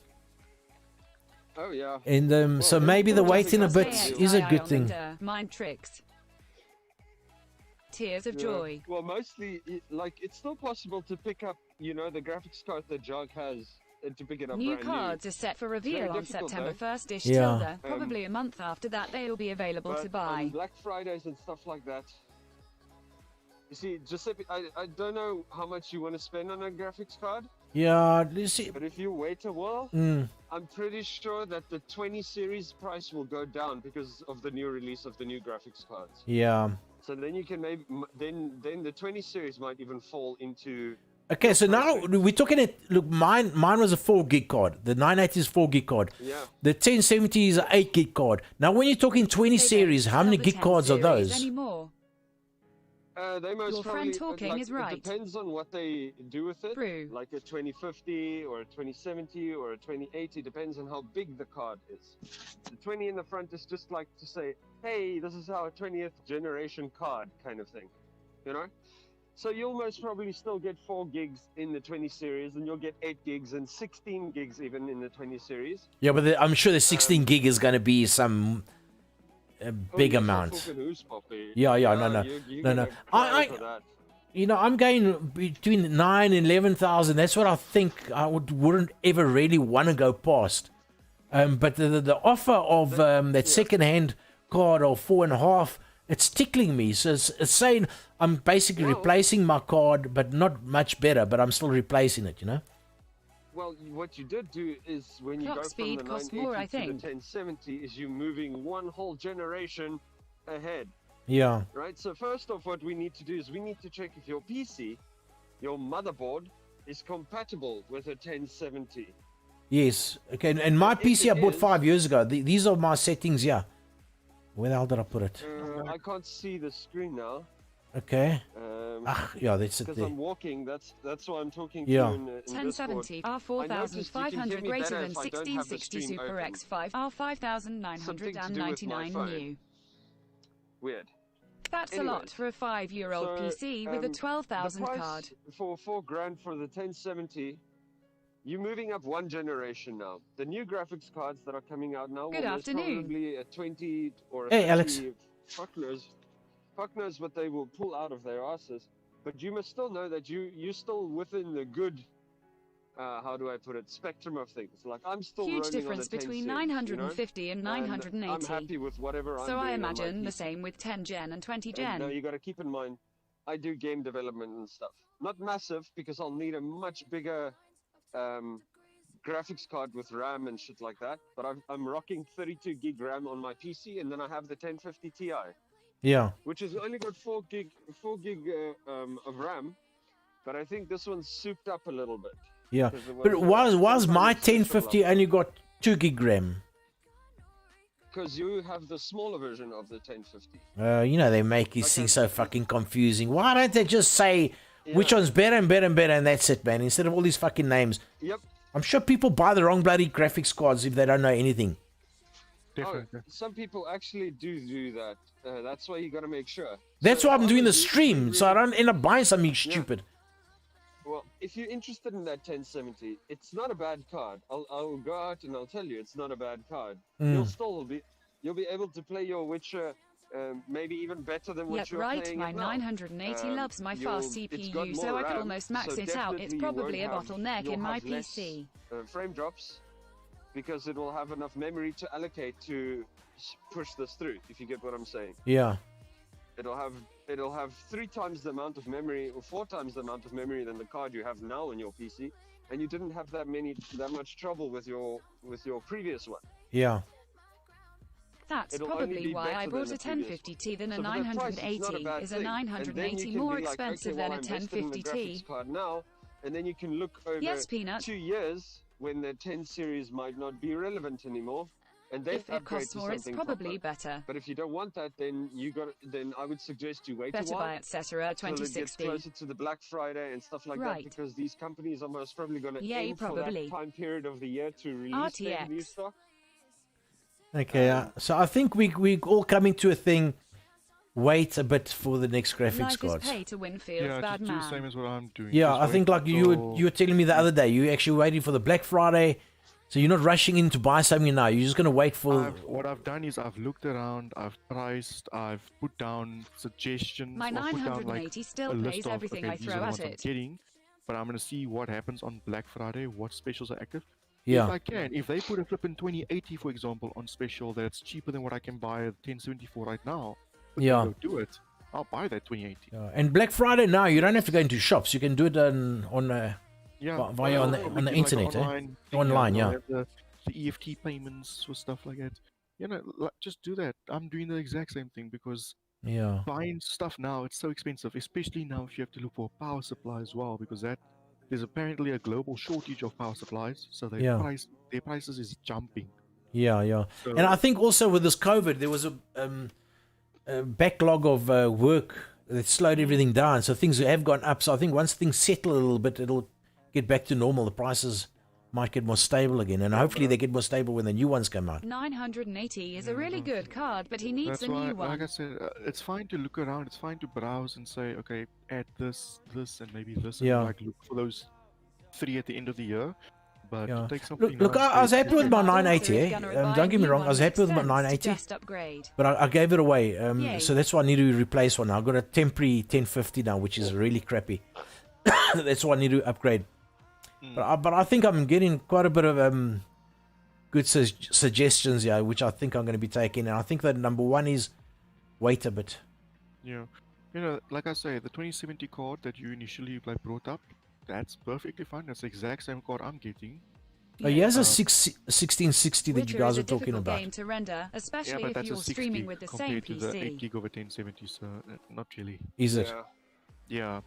Oh yeah. And so Well, maybe the we'll waiting a discuss bit that. is a good on thing. the Mind tricks. Tears of Yeah. joy. Well, mostly, like, it's still possible to pick up, the graphics card that Jog has, and to pick it up New brand cards are set for reveal on difficult, September though. 1st-ish Yeah. Tilda. Probably a month after that they'll be available But to buy. on Black Fridays and stuff like that. You see, Giuseppe, I don't know how much you want to spend on a graphics card, Yeah. You see. but if you wait a while, Mm, I'm pretty sure that the 20 series price will go down because of the new release of the new graphics cards. yeah. So then you can maybe then the 20 series might even fall into. Okay, so now we're talking at look. Mine was a 4 gig card. The 980 is 4 gig card. Yeah. The 1070 is an 8 gig card. Now, when you're talking 20 They series, don't how sell many the gig 10 cards are series those? Anymore. They most Your probably, friend talking is right. It depends on what they do with it. True. Like a 2050 or a 2070 or a 2080 depends on how big the card is. The 20 in the front is just like to say, hey, this is our 20th generation card kind of thing, you know? So you'll most probably still get 4 gigs in the 20 series, and you'll get 8 gigs and 16 gigs even in the 20 series. Yeah, but I'm sure the 16 gig is going to be some big amount. Yeah, no. No. I'm going between 9 and 11,000. That's what I think I wouldn't ever really want to go past. But the offer of that second-hand card of 4.5, it's tickling me. So it's saying I'm basically replacing my card, but not much better. But I'm still replacing it, Well, what you did do is when you Clock go from speed the costs 980 more, I to the think. 1070 is you moving one whole generation ahead, Yeah. right? So first off, what we need to do is we need to check if your PC, your motherboard, is compatible with a 1070. Yes. Okay. And my If PC I it bought is- 5 years ago. These are my settings. Yeah. Where the hell did I put it? I can't see the screen now. Okay. Yeah, that's it Because there. I'm walking. That's why I'm talking Yeah. to you in Discord. 1070 R4500 greater than 1660 Super X5 R5999 Something to do with my phone. new. Weird. That's a Anyways, lot for a 5-year-old so, PC with a 12,000 the price card. for $4,000 for the 1070. You're moving up one generation now. The new graphics cards that are coming out now Good will most afternoon. probably a 20 or a Hey, 30. Alex. Fuck knows what they will pull out of their asses. But you must still know that you're still within the good. How do I put it? Spectrum of things. Like I'm still Huge rolling difference on the 10 between series, 950 and And 980. I'm happy with whatever I'm So doing I on my imagine the PC. same with 10 gen and 20 And gen. now you got to keep in mind, I do game development and stuff. Not massive because I'll need a much bigger graphics card with RAM and shit like that. But I'm rocking 32 gig RAM on my PC, and then I have the 1050 Ti, Yeah. which has only got 4 gig of RAM. But I think this one's souped up a little bit. Yeah. 'Cause it But was some my kind of special 1050 level. only got 2 gig RAM? Because you have the smaller version of the 1050. You know, they make these things so fucking confusing. Why don't they just say which Yeah. one's better and better and better, and that's it, man, instead of all these fucking names? Yep. I'm sure people buy the wrong bloody graphics cards if they don't know anything. Definitely. Oh, some people actually do that. That's why you got to make sure. That's So why I'm doing the honestly, stream, so I don't end up buying something stupid. Well, if you're interested in that 1070, it's not a bad card. I'll go out and I'll tell you, it's not a bad card. You'll be able to play your Witcher maybe even better than what Yep, you're right, playing my it now. 980 loves my fast It's got CPU, more so I could RAM, almost max so it out. It's definitely you probably a won't have- bottleneck you'll in my have less, PC. Frame drops, because it will have enough memory to allocate to push this through. If you get what I'm saying. Yeah. It'll have 3 times the amount of memory or 4 times the amount of memory than the card you have now on your PC, and you didn't have that much trouble with your previous one. Yeah. That's It'll only probably be why I better bought than a the previous 1050T than a So for that price, it's 980. not a bad Is a thing. And then 980 you can more be like, expensive okay, well, than a I invested in the 1050T? graphics card now, and then you can look over Yes, Peanut. 2 years when the 10 series might not be relevant anymore, and then If it upgrade costs to more, it's something probably proper. better. But if you don't want that, then I would suggest you wait Better a while. buy Etc. Till it gets 2060. closer to the Black Friday and stuff like Right. that, because these companies are most probably going to Yay, aim for probably. that time period of the year to release their new RTX. stock. Okay, so I think we all coming to a thing. Wait a bit for the next graphics Life is cards. pay to win feels Yeah, bad just do the same man. as what I'm doing. Yeah, Just I wait think like you until- were telling me the other day, you actually waiting for the Black Friday, so you're not rushing in to buy something now. You're just gonna wait for. What I've done is I've looked around, I've priced, I've put down suggestions. My or put down, 980 like, still a plays list of, everything okay, I these are throw the at ones I'm it. getting, but I'm gonna see what happens on Black Friday, what specials are active. Yeah. If I can, if they put a flippin' 2080, for example, on special that's cheaper than what I can buy a 1070 for right now, but Yeah. they'll do it. I'll buy that 2080. Yeah, and Black Friday now, you don't have to go into shops. You can do it on Yeah, via on the we on can the like internet, eh? online thing, Online, they'll yeah. have the EFT payments or stuff like that. You know, just do that. I'm doing the exact same thing because Yeah. buying stuff now, it's so expensive, especially now if you have to look for a power supply as well, because there's apparently a global shortage of power supplies, so Yeah. their prices is jumping. Yeah. So, And I think also with this COVID, there was a backlog of work that slowed everything down. So things have gone up. So I think once things settle a little bit, it'll get back to normal. The prices might get more stable again, and hopefully they get more stable when the new ones come out. 980 is a really good card, but he needs that's a why, new one. like I said, it's fine to look around, it's fine to browse and say, okay, add this, and maybe this, and Yeah. like look for those 3 at the end of the year. But Yeah. take something Look, nice, I was take happy with something- my My daughter 980. is gonna buy Don't a get me new wrong, I one was with happy with my sense to 980, Just upgrade. but I gave it away. Yay. So that's why I need to replace one. I've got a temporary 1050 now, which is really crappy. That's why I need to upgrade. But I think I'm getting quite a bit of good suggestions here, which I think I'm going to be taking. And I think that number one is wait a bit. Yeah. You know, like I say, the 2070 card that you initially like brought up, that's perfectly fine. That's the exact same card I'm getting. Oh, he has a 1660 that you Witcher guys is are a talking difficult about. game to render, Yeah, especially but if that's a you're 6 streaming gig with the same compared to the 8 PC. gig of a 1070, so not really. Is it? Yeah. Yeah.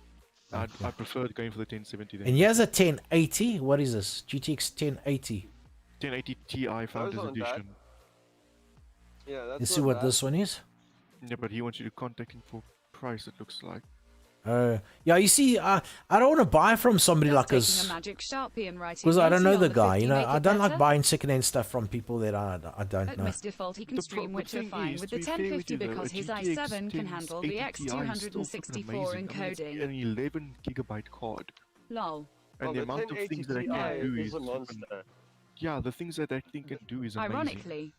Okay. I prefer going for the 1070 then. And he has a 1080. What is this? GTX 1080. 1080 Ti Founders aren't bad. Edition. Yeah, that's Let's see not what bad. this one is. Yeah, but he wants you to contact him for price, it looks like. Yeah, you see, I don't want to buy from somebody Just like taking us a magic Sharpie and writing because I don't know 80 on the guy. 50 You know, make I it don't like better? buying secondhand stuff from people that I don't At know. most default, he can stream the Witcher thing fine is, with to the be fair with 1050 you though, because a his GTX i7 can handle the 1080 Ti is still fucking X264 amazing. I mean, encoding. it's an 11 gigabyte card. Lol. And Well, the the amount of 1080 things that I Ti can do is is a fucking- monster. yeah, the things that that thing can do is amazing. Ironically,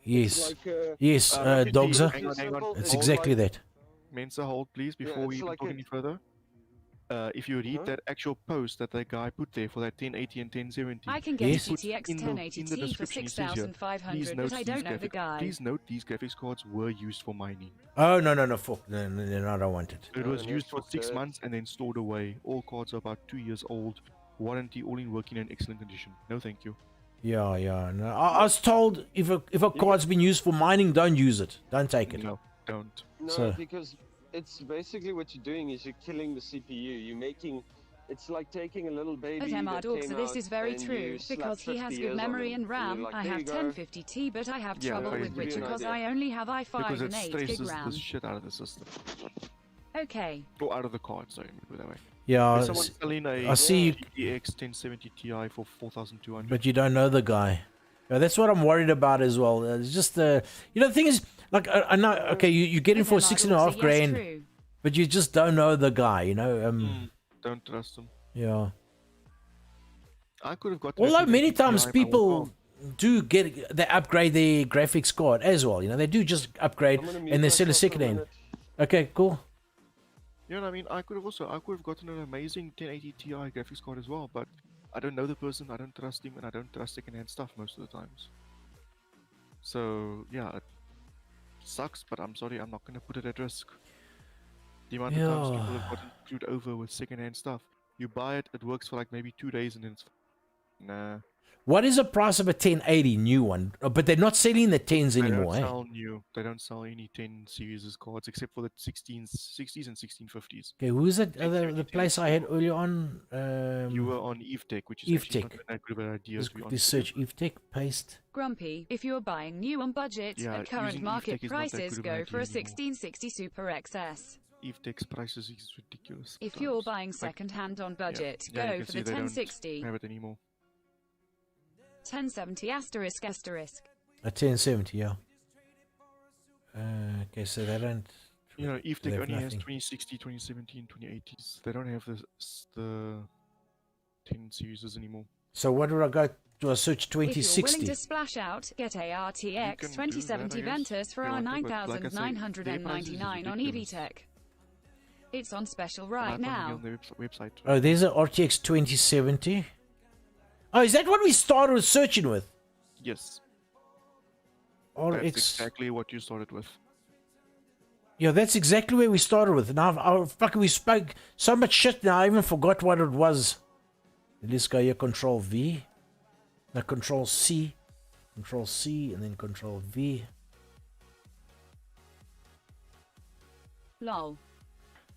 Yes, Like, yes, actually, Dogza. hang on. It's Hold exactly like- that. Mensa, hold please before we it's even like talk a- any further. If you read that actual post that the guy put there for that 1080 and 1070, I can get Yes. a GTX in the 1080 Ti for description, it says here, 6,500, but I don't know the guy. Please note these graphics cards were used for mining. Oh no, fuck, no, I don't want it. It Oh, was no, used for fuck 6 that. months and then stored away. All cards are about 2 years old. Warranty, all in working and excellent condition. No, thank you. Yeah. No, I was told if a card's been used for mining, don't use it. Don't take it. No, don't. No, So- because it's basically what you're doing is you're killing the CPU. You're making, it's like taking a little baby. At that MRDorg, came so this out is very and true, you slap because he has 50 good years on memory him, and RAM. you're like, I "There have you go." 1050T, but I have Yeah, trouble but with it's Witcher an because idea. I only have i5 Because it and 8 stresses gig the RAM. shit out of the system. Okay. Or out of the card, sorry, put it that way. Yeah, There's someone selling a I see you- GTX 1070 Ti for 4,200. but you don't know the guy. Yeah, that's what I'm worried about as well. It's just the thing is, like, I know, okay, you get in At for MRDorg, 6.5 so grand, yes, true. but you just don't know the guy. Don't trust them. Yeah. I could have got. to a Although 1080 many times Ti, but I people won't. do they upgrade their graphics card as well. They do just upgrade I'm gonna mute and they sell a myself for a second hand. minute. Okay, cool. You know what I mean? I could have gotten an amazing 1080 Ti graphics card as well, but I don't know the person, I don't trust him, and I don't trust secondhand stuff most of the times. So yeah, it sucks, but I'm sorry, I'm not gonna put it at risk. The amount of times people have gotten screwed over with secondhand stuff. You buy it, it works for like maybe 2 days, and then it's nah. What is the price of a 1080 new one? But they're not selling the 10s They anymore, don't eh? sell new. They don't sell any 10 series cards except for the 60s and 1650s. Okay, who's it? The place I had earlier on. You were on EveTech, which is Eve actually Tech. not that good of an idea. Let's To be quickly honest with search Eve Tech, paste. Grumpy, if you're buying new on budget, Yeah, at current using market EveTech is not that prices, good of an go for a idea anymore. 1660 Super XS. you. EveTech's prices is ridiculous. If you're sometimes. buying second-hand on budget, yeah, you go can for see the they don't 1060. have it anymore. 1070 asterisk asterisk. A 1070, yeah. Okay, so they don't. You know, they EveTech have only has nothing. 2060, 2017, 2080s. They don't have the 10 series anymore. So what do I go to? I search If you're willing 2060. to splash out, get a You RTX can do that, 2070 I guess, Ventus for if you our want to, but like I say, their prices is 9,999 on ridiculous. EVTech. It's on special And right I found it now. on their website. Oh, there's a RTX 2070. Oh, is that what we started searching with? Yes, RX. that's exactly what you started with. Yeah, that's exactly where we started with. Now, fucking, we spoke so much shit now, I even forgot what it was. Let's go here, Control V. Now, Control C. Control C, and then Control V. Lol.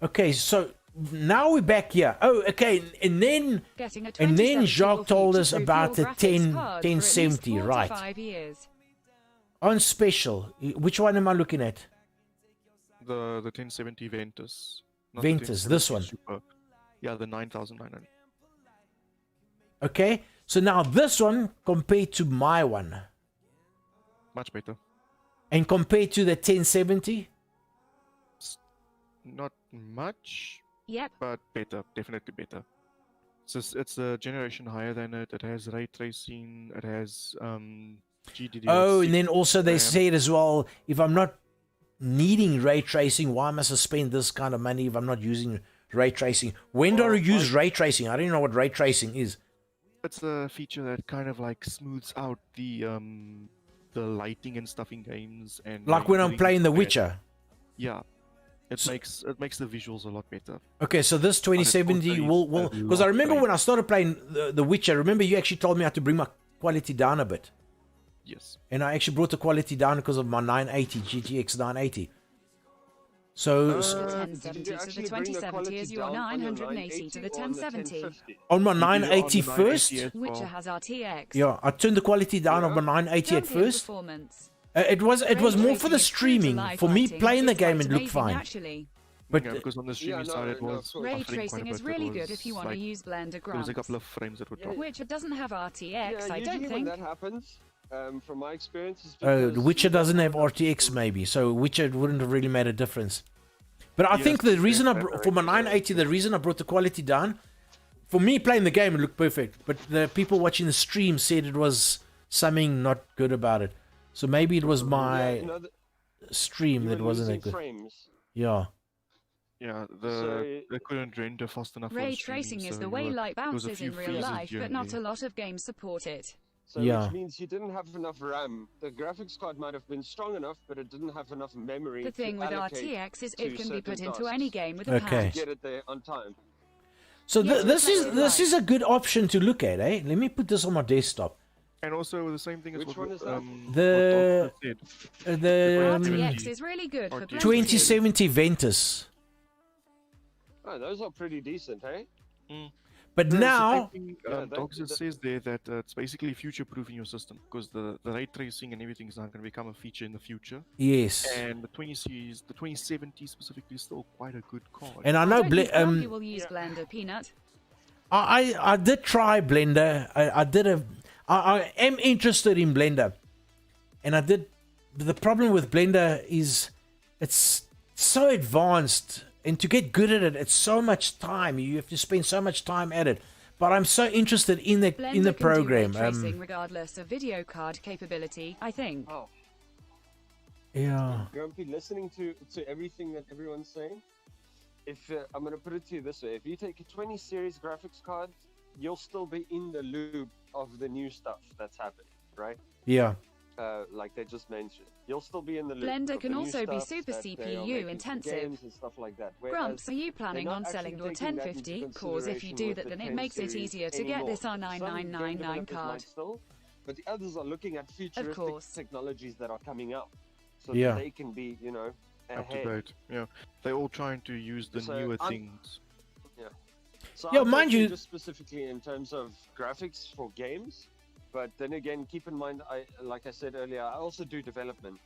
Okay, so now we're back here. Oh, okay, and then Getting a And then 2070 Jacques will told us future-proof about your the graphics 10 card for at least 1070, 4 to right. 5 years. on special, which one am I looking at? The 1070 Ventus. not the Ventus, this 1070 one. Super. Yeah, the 9900. Okay, so now this one compared to my one, Much better. and compared to the 1070. Not much, Yep. but better. Definitely better. It's a generation higher than it. It has ray tracing. It has GDDR6. Oh, and then also they RAM. said as well, if I'm not needing ray tracing, why must I spend this kind of money if I'm not using ray tracing? When do I Well, use ray tracing? I don't even know what ray tracing is. It's a feature that kind of like smooths out the lighting and stuff in games and Like when I'm rendering playing The and- Witcher. Yeah, it So- makes the visuals a lot better. Okay, so this 2070 will because I remember when I started playing the Witcher. Remember you actually told me I had to bring my quality down a bit, Yes. and I actually brought the quality down because of my 980 GTX 980. So The Did 1070 you to the actually bring the 2070 quality is your down on your 980 to the 980 or on 1070. 1050? on my You do it on the 980 first, 980 as Witcher well. has RTX. yeah, I turned the quality down on my 980 at Champion first. performance. It was more for the streaming. For me playing the game, it looked fine. Actually. But yeah, because on the streaming side it was Ray buffering quite tracing a is bit. really It good if you was, want to like, use Blender there was grumps. a couple of frames that would drop. Which it doesn't have RTX, Yeah, I don't usually think. when that happens, from my experience, is The because Witcher you don't doesn't have enough- RTX maybe, so Witcher wouldn't have really made a difference. But I Yes, think the reason I yeah, for my 980, the reason I brought the quality down, for me playing the game, it looked perfect. But the people watching the stream said it was something not good about it. So maybe it was my you know, stream you that were wasn't losing that good. frames. Yeah. Yeah, So- they couldn't render fast enough. Ray for streaming, tracing is so the you way were- light there was a bounces few in real freezes life, but during not the- a lot of games support it. So Yeah. which means you didn't have enough RAM. The graphics card might have been strong enough, but it didn't have enough memory. The thing to with allocate RTX is to it can be put certain into tasks any game with a Okay. patch. to get it there on time. So Yeah, this is that's this right. is a good option to look at, eh? Let me put this on my desktop. And also the same thing as Which what, one is that? The- what Doctor said. The RTX is really good for RTX. Blender. 2070 Ventus. Oh, those are pretty decent, hey? But No, it's the now, same thing, Yeah, Dogs that- says there that it's basically future-proofing your system because the ray tracing and everything is not going to become a feature in the future. yes. And the 20 series, the 2070 specifically, is still quite a good card. And I I know don't think Grumpy will use Blender, Peanut. I did try Blender. I am interested in Blender, and I did. The problem with Blender is it's so advanced, and to get good at it, it's so much time. You have to spend so much time at it. But I'm so interested in the Blender program. can do ray tracing regardless of video card capability, I think. Oh, Yeah. Grumpy, listening to everything that everyone's saying, if I'm going to put it to you this way, if you take a 20 series graphics card, you'll still be in the loop of the new stuff that's happening, right? Yeah. Like they just mentioned. You'll still be in the loop. Blender of can the new also be stuff super that they are CPU making for intensive. games and stuff like that. Whereas Grumps, are you planning they're on not selling your actually taking that into 1050? Cause if you do consideration that, with then the it 10 makes it series easier to get anymore. this Some game R999 developers card. might still, but the others are looking at futuristic course. technologies that are coming out, so Yeah. that they can be, you know, Up to ahead. date. Yeah, they're all trying to use the So newer I'm- things. So Yeah, I'm mind talking you- just specifically in terms of graphics for games, but then again, keep in mind, like I said earlier, I also do development,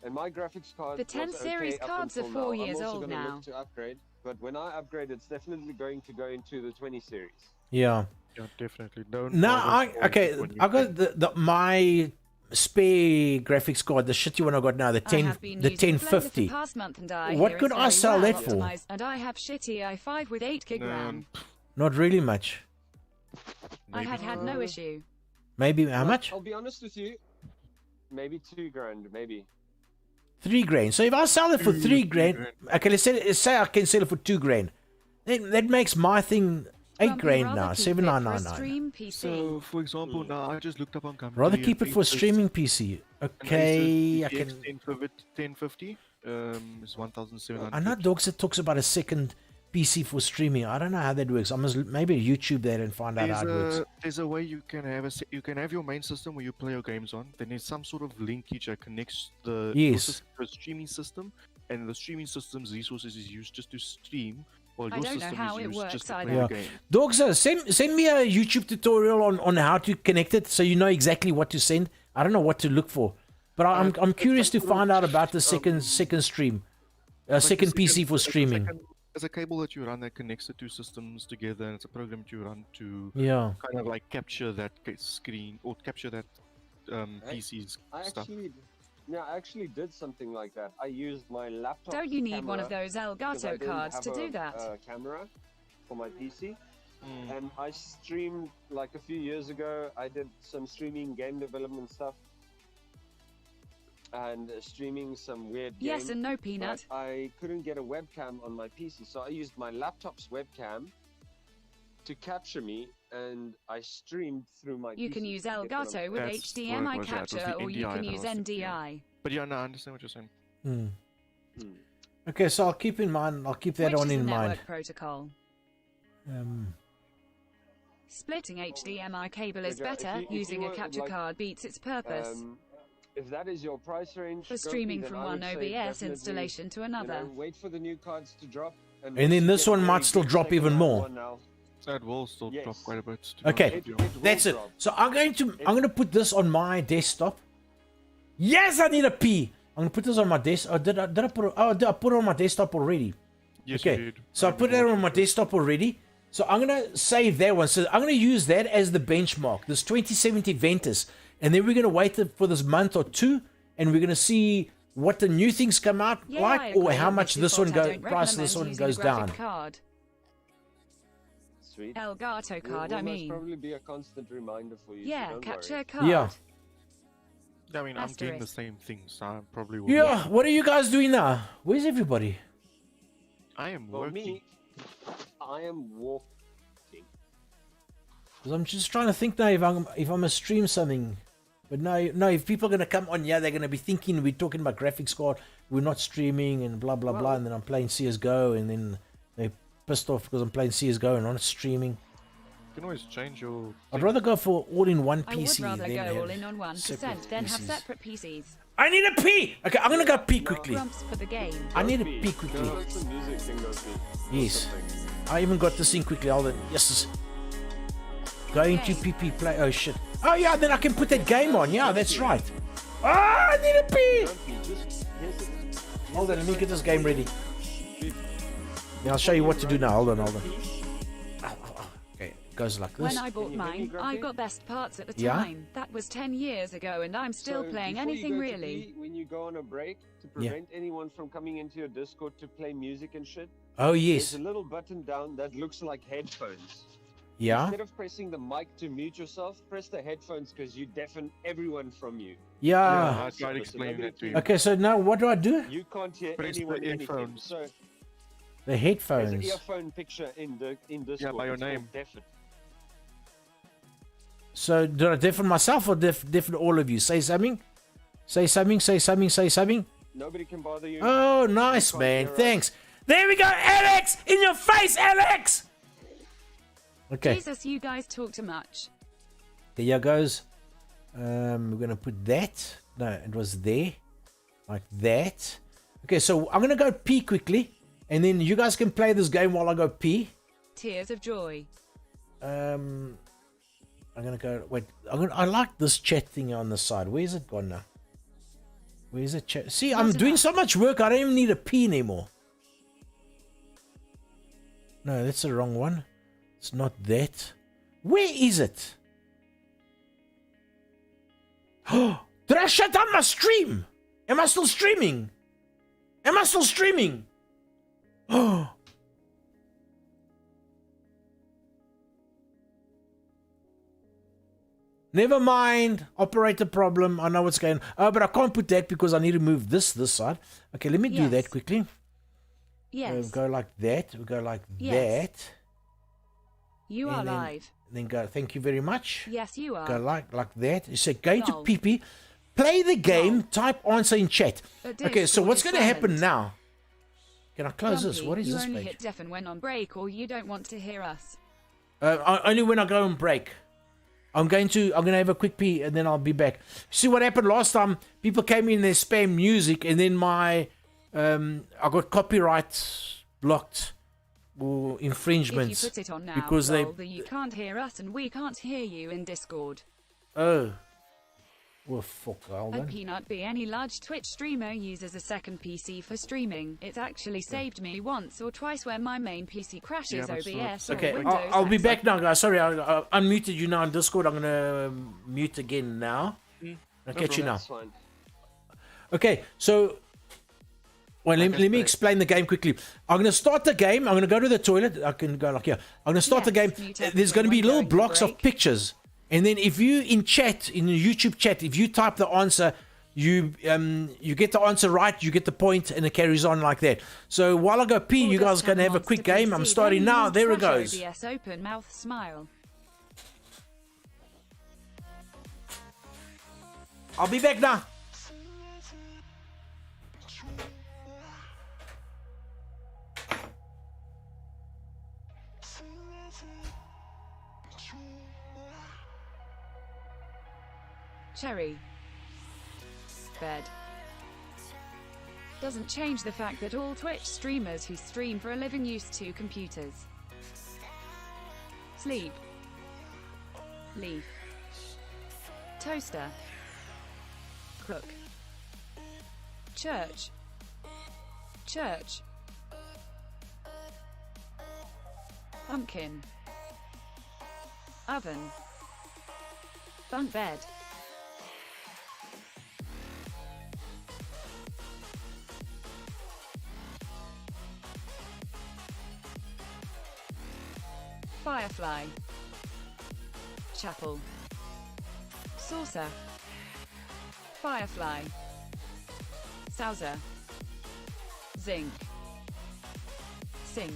and my graphics card. The 10 was series okay up cards are until 4 now. years I'm also old gonna now. Look to upgrade, but when I upgrade, it's definitely going to go into the 20 series. Yeah. Yeah, definitely. Don't. No, bother okay. when you I got can. my spare graphics card, the shitty one I got now, the I have been the using Blender for 1050. past month and I What hear could it's I very sell well that for? optimized, and I have shitty i5 with 8 gig RAM. Not really much. I had no issue. Maybe how much? I'll be honest with you, maybe $2,000, maybe. $3,000. So if I sell it for Two, $3,000, $3,000. okay, let's say I can sell it for $2,000. That makes my thing Grumpy, $8,000 rather now, keep it for a $7,999. stream PC. So, for example, now I just looked up on Gumtree. Rather keep and it for a Asus- streaming PC. an Okay, Asus I can. GTX 1050 is 1,700. I know Dogs that talks about a second PC for streaming. I don't know how that works. I must maybe YouTube that and find out how it works. There's a way you can have you can have your main system where you play your games on. Then there's some sort of linkage that connects your Yes. system to a streaming system, and the streaming system's resources is used just to stream, while I your don't know system how is it used works just to either. play Yeah. the game. Dogs, send me a YouTube tutorial on how to connect it, so you know exactly what to send. I don't know what to look for, but I'm curious to find out about the second stream, Like second the PC for it's a streaming. There's a cable that you run that connects the two systems together, and it's a program that you run to Yeah. kind of like capture that screen or capture that PC's I stuff. actually did something like that. I used my laptop. Don't you need one of camera those 'cause I Elgato didn't cards have to do a that? camera for my PC, Mm. and I streamed like a few years ago. I did some streaming game development stuff, and streaming some weird Yes game, and no, but Peanut. I couldn't get a webcam on my PC, so I used my laptop's webcam to capture me, and I streamed through my You PC can use to get what I'm Elgato with That's what it HDMI was, yeah, it was the capture, or you NDI can that I use was thinking of. NDI. But yeah, no, I understand what you're saying. Hmm. Hmm. Okay, so I'll keep in mind. I'll keep that Which on is a in network mind. protocol. Um, Splitting HDMI cable is Yeah, if better. you- if Using you a were, capture like, card beats its purpose. If that is your price range For Grumpy, streaming then from I one would say OBS definitely, installation to you another. know, wait for the new cards to drop, And once then you this get a one very might still good drop even second-hand more. one now, That will still drop Yes. quite a bit. to be Okay. honest with you. will that's it. drop. So I'm going to put this on my desktop. Yes, I need a pee. I'm gonna put this on my desk. Oh, did I put it? Oh, I put it on my desktop already. Yes, Okay, you did. so I put that on my desktop already. So I'm gonna save that one. So I'm gonna use that as the benchmark. This 2070 Ventus, and then we're gonna wait for this month or two, and we're gonna see what the new things come out Yeah, I like, or agree how with much Mrs. this one Bot. I goes. don't Price of this recommend one using goes a graphic down. Card. Sweet. Elgato card, Will I most mean. probably be a constant reminder for you. Yeah, so don't capture worry. card. Yeah. I mean, I'm getting the Asterisk. same thing, so I probably will. Yeah. What are you guys doing now? Where's everybody? I am For working. me, I am walking. 'Cause I'm just trying to think now if I'm gonna stream something. But no, if people are gonna come on, yeah, they're gonna be thinking we're talking about graphics card, we're not streaming and blah blah blah, and then I'm playing CS:GO, and then they pissed off because I'm playing CS:GO and I'm not streaming. You can always change your. I'd rather go for all-in-one I would PC rather than go have all in on 1%, separate then have PCs. separate PCs. I need a pee. Okay, I'm gonna go pee quickly. Grumps for the game. I need a Go pee quickly. Go put some music in, go pee. Yes. I even got this in quickly. Hold on. Yes. Going to PP play. Oh shit. Oh yeah, then I can put that game on. Yeah, that's right. Ah, I need a pee. Don't pee, just here's Hold on, let me get this game ready. Then I'll show you what to do now. Hold on. Ow, ow, ow. Okay, it goes like this. When I bought Can you mine, grab I it? got best parts at the Yeah? time. That was 10 years ago, and I'm still So playing before you anything go to really. pee, when you go on a break, to prevent anyone from coming into your Discord to play music and shit, Oh there's yes. a little button down that looks like headphones. Yeah. Instead of pressing the mic to mute yourself, press the headphones because you deafen everyone from you. Yeah. I tried explaining that to you. Okay, so now what do I do? You can't hear Press the anyone anything. earphones. So The there's an headphones. earphone picture in Discord. by your It's called name. Deafen. So do I deafen myself or deafen all of you? Say something. Say something. Say something. Say something. Nobody can bother you. Oh, nice, man. Thanks. There we go, Alex! In your face, Alex! Okay, Jesus, you guys talk too much. here goes. We're going to put that. No, it was there. Like that. Okay, so I'm going to go pee quickly. And then you guys can play this game while I go pee. Tears of joy. I'm going to go... Wait, I like this chat thing on the side. Where's it gone now? Where's the chat? See, I'm doing so much work, I don't even need a pee anymore. No, that's the wrong one. It's not that. Where is it? Oh, did I shut down my stream? Am I still streaming? Am I still streaming? Oh. Never mind. Operator problem. I know what's going on. Oh, but I can't put that because I need to move this side. Okay, let me do Yes. that quickly. Yes. We'll go like that. We'll go like Yes. that. You are and then- live. Then go, thank you very much. Yes, you Go are. like that. You say, going to Lol. PP. Play the game. Type answer in chat. But Okay, so Discord what's is going to happen silent. now? Can I close this? Grumpy, What is you this only page? hit deafen when on break, or you don't want to hear us. Only when I go on break. I'm gonna have a quick pee and then I'll be back. See what happened last time? People came in, they spam music, and then I got copyright blocked or If you infringements put it on now, because lol, you can't hear us and we can't hear you in Discord. oh, well, fuck, hold A on. peanut be any large Twitch streamer uses a second PC for streaming. It's actually saved me once or twice when my main PC crashes Yeah, but OBS so- or Okay, Windows. I'll be access. back now, guys. Sorry, I unmuted you now on Discord. I'm gonna mute again now. I'll catch you now. That's fine. Okay, so well, let me explain the game quickly. I'm going to start the game. I'm going to go to the toilet. I can go like here. I'm going to start the Yes, game. mute There's going to be everyone little going to blocks of break. pictures. And then if you in chat, in the YouTube chat, if you type the answer, you get the answer right, you get the point, and it carries on like that. So while I go pee, you guys are going to have a quick game. I'm starting now. There it goes. OBS open mouth smile. I'll be back now. Cherry. Bed. Doesn't change the fact that all Twitch streamers who stream for a living use two computers. Sleep. Leaf. Toaster. Crook. Church. Church. Pumpkin. Oven. Bunk bed. Firefly. Chapel. Saucer. Firefly. Saucer. Zinc. Sink.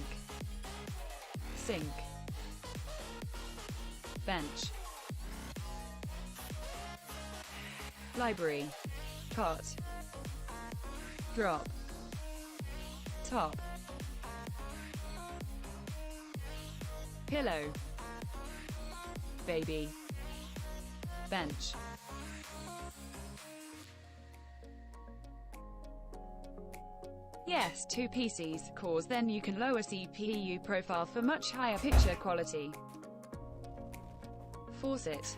Sink. Bench. Library. Cot. Drop. Top. Pillow. Baby. Bench. Yes, 2 PCs, cause then you can lower CPU profile for much higher picture quality. Faucet.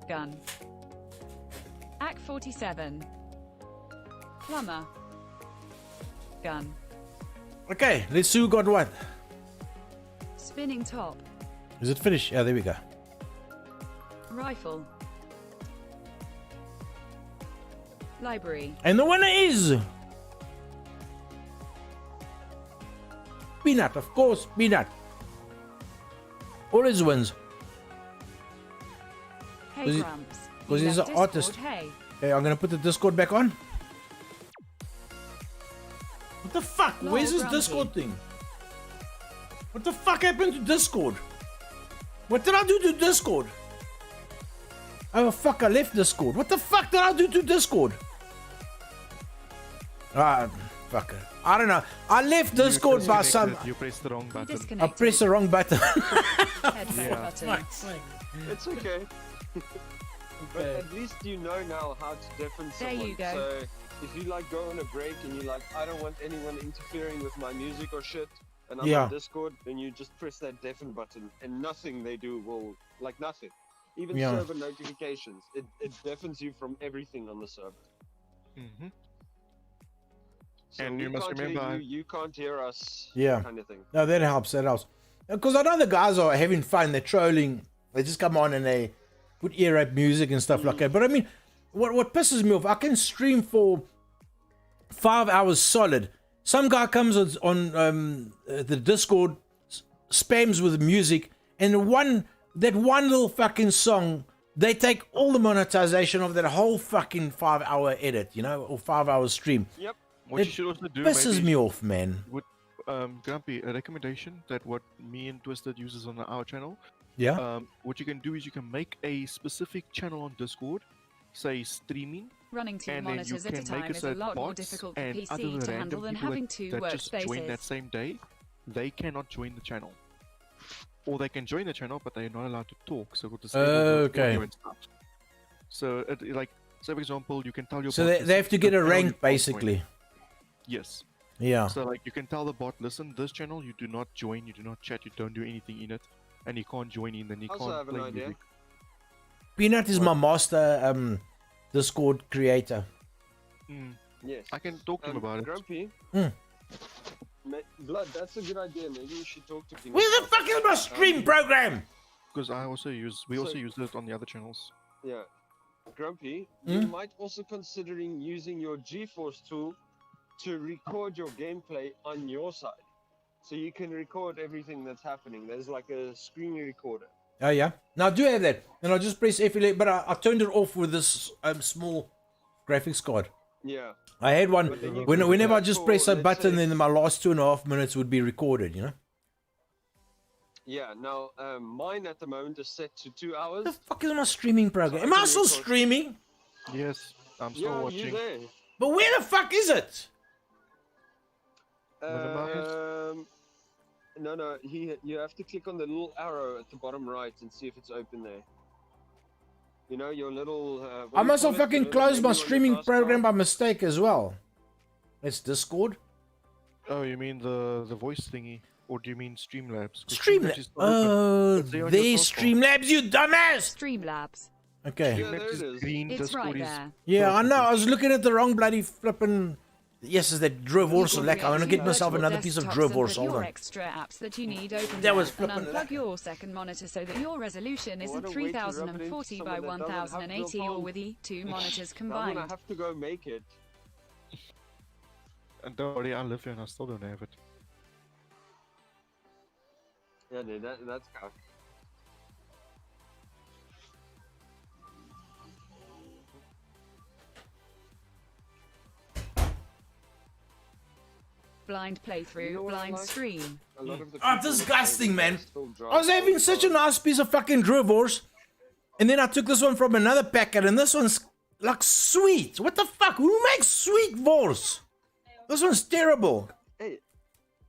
Gun. AK-47. Plumber. Gun. Okay, let's see who got what. Spinning top. Is it finished? Yeah, there we go. Rifle. Library. And the winner is Peanut, of course, Peanut. Always wins. Hey Was he- Grumps. was You he left an artist? Discord, Hey. Okay, I'm gonna put the Discord back on. What the fuck? Lol, Where's this Grumpy. Discord thing? What the fuck happened to Discord? What did I do to Discord? Oh fuck, I left Discord. What the fuck did I do to Discord? Ah, fucker. I don't know. I left Discord by some... You pressed the wrong button. I Disconnected. pressed the wrong button. Headset Yeah. button. It's okay. But at least you know now how to deafen There someone. you go. So if you like go on a break and you're like, I don't want anyone interfering with my music or shit, and I'm Yeah. on Discord, then you just press that deafen button, and nothing they do will, like nothing. Even Yeah. server notifications, it deafens you from everything on the server. Mm-hmm. So And we you must can't hear remember- you can't hear us. Yeah. Kind of thing. No, that helps. That helps. Because I know the guys are having fun. They're trolling. They just come on and they put ear rape music and stuff like that. But I mean, what pisses me off, I can stream for 5 hours solid. Some guy comes on the Discord, spams with music, and that one little fucking song, they take all the monetization of that whole fucking 5 hour edit, you know, or 5 hour stream. Yep. What It you should also do Pisses maybe me off, man. would Grumpy, a recommendation that what me and Twisted uses on our channel. Yeah. What you can do is you can make a specific channel on Discord, say streaming, Running 2 and then you monitors at a can time make a is a certain lot more bots, difficult for and other PC to random handle than people having 2 that just join that workspaces. same day, they cannot join the channel. Or they can join the channel, but they're not allowed to talk, so we'll disable the Okay. audio and stuff. So, like, say for example, you can tell your So bot, they have to get a channel you rank, can't join. basically. Yes. Yeah. So like you can tell the bot, listen, this channel you do not join, you do not chat, you don't do anything in it, and you can't join in, then you Also, I can't have an play idea. music. Peanut is my master Discord creator. Yes. I can talk to him about it. Grumpy. Hmm. Blood, that's a good idea. Maybe you should talk to King. Where the fuck is my stream program? Because we also use it on the other channels. Yeah. Grumpy, you might also considering using your GeForce tool to record your gameplay on your side. So you can record everything that's happening. There's like a screen recorder. Oh yeah. Now I do have that, and I just press F11, but I turned it off with this small graphics card. Yeah. I had one. But then you Whenever can I do just that press for, a let's button, say- then my last 2.5 minutes would be recorded. You know. Yeah. Now, mine at the moment is set to 2 hours. What the fuck is my streaming program? So I Am I can still record- streaming? Yes, I'm still Yeah, watching. you there. But where the fuck is it? Minimize? No. You have to click on the little arrow at the bottom right and see if it's open there. You know your little. I must have fucking closed my streaming program by. by mistake as well. It's Discord. Oh, you mean the voice thingy? Or do you mean Streamlabs? 'Cause Streamlabs. is not open. Oh, It's there on your they taskbar. Streamlabs, you dumbass! Streamlabs. Okay. Yeah, there it is. Green It's Discord right is there. Yeah, I know. I was looking at the wrong bloody flipping. Yes, is that Drivors You Select? can I want to create get myself virtual another piece of desktops and Drivors. put Hold your on. extra apps that you need open That was there, and flipping unplug your second monitor so that your resolution isn't What a way to rub it into 3040 by someone that doesn't have 1080 no or phone. with the two monitors I'm gonna combined. have to go make it. And don't worry, I live here and I still don't have it. Yeah, no, that's cock. Blind playthrough, You know what I blind like? stream. A lot of the Oh, people disgusting, man. still drive I was having old such a cars. nice piece of fucking Drivors, and then I took this one from another packet, and this one's like sweet. What the fuck? Who makes sweet Vors? This one's terrible. Hey,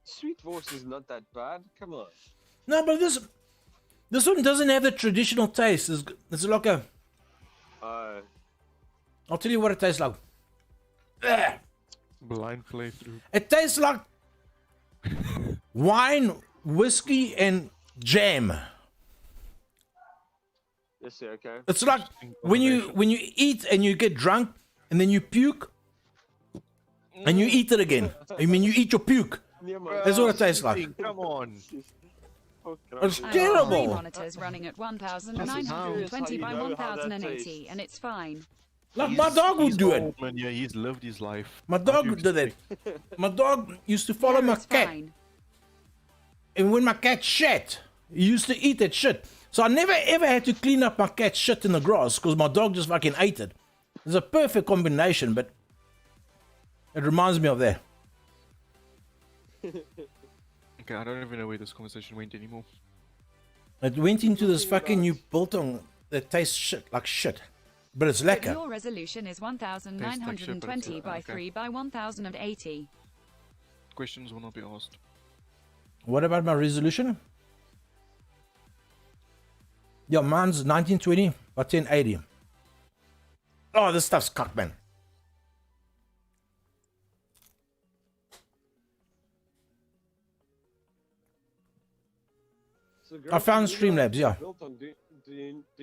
Sweet Vorse is not that bad. Come on. No, but this one doesn't have the traditional taste. It's like a. I'll tell you what it tastes like. Ugh. Blind playthrough. It tastes like wine, whiskey, and jam. Yes, sir, okay. It's like when you eat and you get drunk, and then you puke, and you eat it again. I mean, you eat your puke. Yeah, man. That's what it tastes like. Come on. It's I have three terrible. monitors running at 1920 by How you know how that 1080, tastes. and it's fine. Like my dog would do it. Old man, yeah, he's lived his life. My dog did it. My dog used to follow Yeah, my it's cat, fine. and when my cat shat, he used to eat that shit. So I never ever had to clean up my cat's shit in the grass because my dog just fucking ate it. It's a perfect combination, but it reminds me of that. Okay, I don't even know where this conversation went anymore. It went into this fucking new biltong that tastes shit like shit, but it's But lekker. your resolution is 1920 by okay. 3 by 1080. Questions will not be asked. What about my resolution? Yeah, mine's 1920 by 1080. Oh, this stuff's cocked, man. So, I found Grant, you know Streamlabs, yeah. built on- do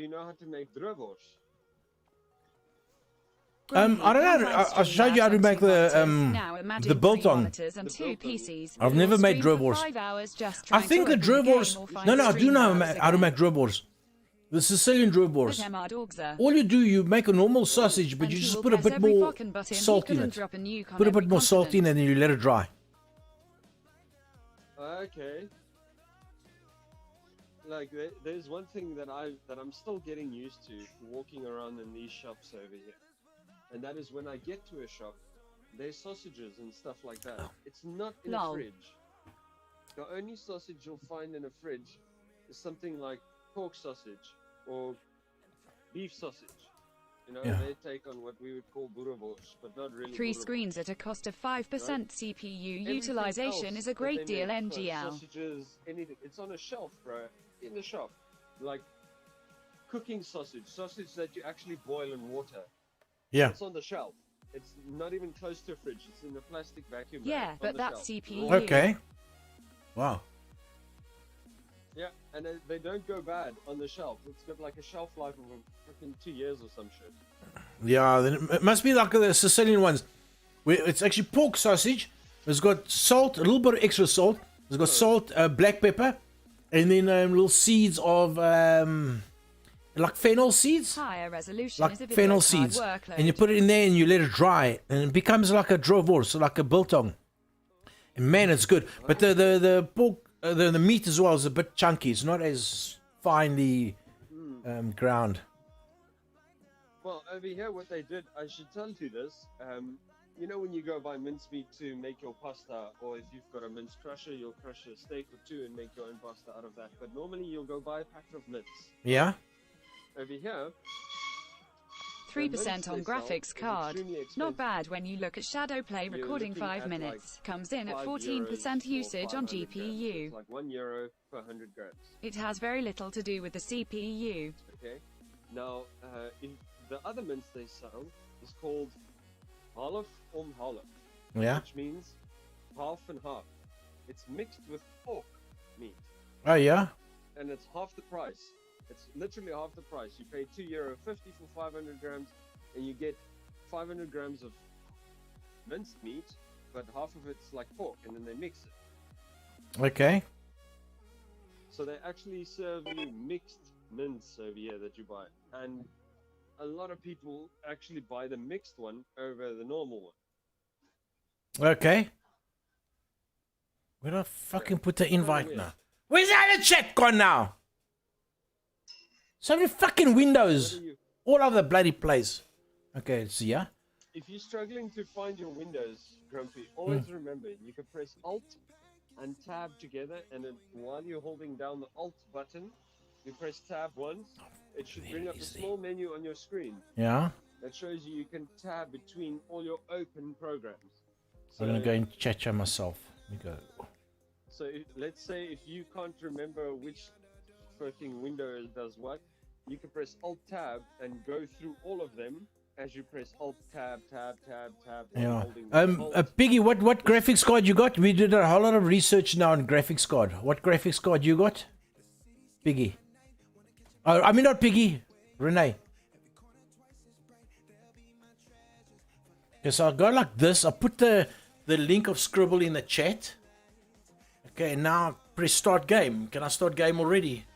you know how to make Drivors? I don't know. I'll show you how to make the biltong. And two PCs. I've never made Stream for Drivors. 5 hours just I trying think to the open game Drivors. or find No, a I do stream know hours how to again. make Drivors. The Sicilian Drivors. But Emma Dorgza. All you do, you make a normal sausage, but And you he just will put a press bit every more fucking button he salt in couldn't it. drop a nuke on Put a every bit more salt in continent. it, and then you let it dry. Okay. Like there's one thing that I'm still getting used to walking around in these shops over here, and that is when I get to a shop, there's sausages and stuff like that. It's not in a Lol. fridge. The only sausage you'll find in a fridge is something like pork sausage or beef sausage. You know, Yeah. they take on what we would call boerewors, but not really. 3 boerewors. screens at a cost of 5% CPU Everything utilization else is a that great they deal make, so NGL. Sausages, anything. It's on a shelf, bro. In the shop. Like cooking sausage that you actually boil in water. Yeah. It's on the shelf. It's not even close to a fridge. It's in a plastic vacuum bag Yeah, on but the that's shelf. CPU. Okay. Wow. Yeah, and they don't go bad on the shelf. It's got like a shelf life of freaking 2 years or some shit. Yeah, then it must be like the Sicilian ones, where it's actually pork sausage. It's got salt, a little bit of extra salt. It's got salt, black pepper, and then little seeds of like fennel seeds, Higher resolution like is a video fennel card seeds, workload. and you put it in there and you let it dry, and it becomes like a drovor, so like a biltong. And man, it's good. But the pork, the meat as well is a bit chunky. It's not as finely ground. Well, over here, what they did, I should tell you this. You know, when you go buy mincemeat to make your pasta, or if you've got a mince crusher, you'll crush a steak or two and make your own pasta out of that. But normally, you'll go buy a pack of mince. Yeah. Over here, 3% on graphics card. extremely Not expensive. bad when you look at Shadowplay You're recording looking 5 at, minutes. like, Comes in at 5 14% euros usage for on 500 grams. GPU. It's like €1 per 100 grams. It has very little to do with the CPU. Okay. Now, the other mince they sell is called half half, Yeah. which means half and half. It's mixed with pork meat, Oh yeah. and it's half the price. It's literally half the price. You pay €2.50 for 500 grams, and you get 500 grams of minced meat, but half of it's like pork, and then they mix it. Okay. So they actually serve you mixed mince over here that you buy, and a lot of people actually buy the mixed one over the normal one. Okay. Where do I fucking put the invite now? Where's the other chat gone now? So many fucking windows all over the bloody place. Okay, so yeah. If you're struggling to find your windows, Grumpy, always remember you can press Alt and Tab together, and then while you're holding down the Alt button, you press Tab once. It should bring up a small menu on your screen. Yeah. That shows you can tab between all your open programs. So, I'm gonna go and chat myself. Let me go. So let's say if you can't remember which fucking window does what, you can press Alt Tab and go through all of them as you press Alt Tab, Tab, Tab, Tab. Yeah. Piggy, what graphics card you got? We did a whole lot of research now on graphics card. What graphics card you got? Piggy. Oh, I mean not Piggy. Renee. Okay, so I'll go like this. I'll put the link of Scribble in the chat. Okay, now press start game. Can I start game already?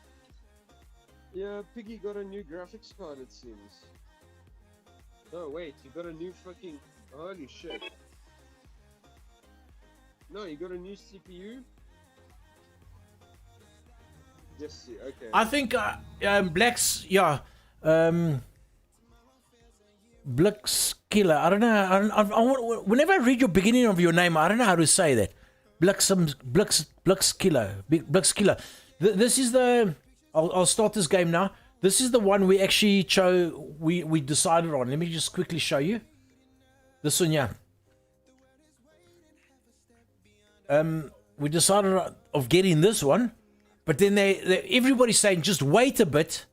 Yeah, Piggy got a new graphics card, it seems. No, wait, you got a new fucking... Holy shit. No, you got a new CPU? Yes, okay. I think Black's, yeah, Black's Killer. I don't know. Whenever I read your beginning of your name, I don't know how to say that. Black's Killer. Black's Killer. This is the. I'll start this game now. This is the one we actually we decided on. Let me just quickly show you. This one, yeah. We decided of getting this one. But then everybody's saying just wait a bit.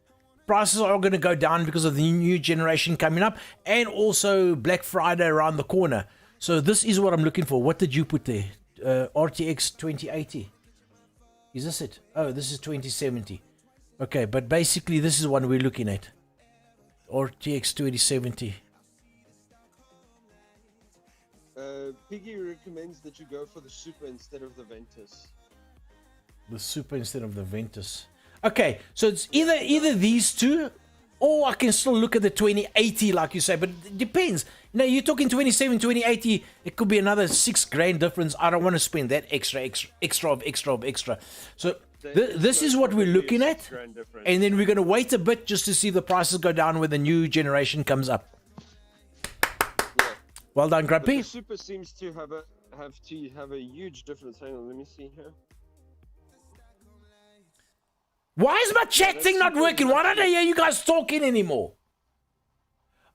Prices are going to go down because of the new generation coming up, and also Black Friday around the corner. So this is what I'm looking for. What did you put there? RTX 2080. Is this it? Oh, this is 2070. Okay, but basically this is what we're looking at. RTX 2070. Piggy recommends that you go for the Super instead of the Ventus. The Super instead of the Ventus. Okay, so it's either these two, or I can still look at the 2080 like you say, but it depends. You know, you're talking 27, 2080, it could be another $6,000 difference. I don't want to spend that extra. So this is what we're looking at, and then we're going to wait a bit just to see the prices go down when the new generation comes up. Yeah. Well done, Grumpy. The Super seems to have a huge difference. Hang on, let me see here. Why is my chat thing not working? Why don't I hear you guys talking anymore?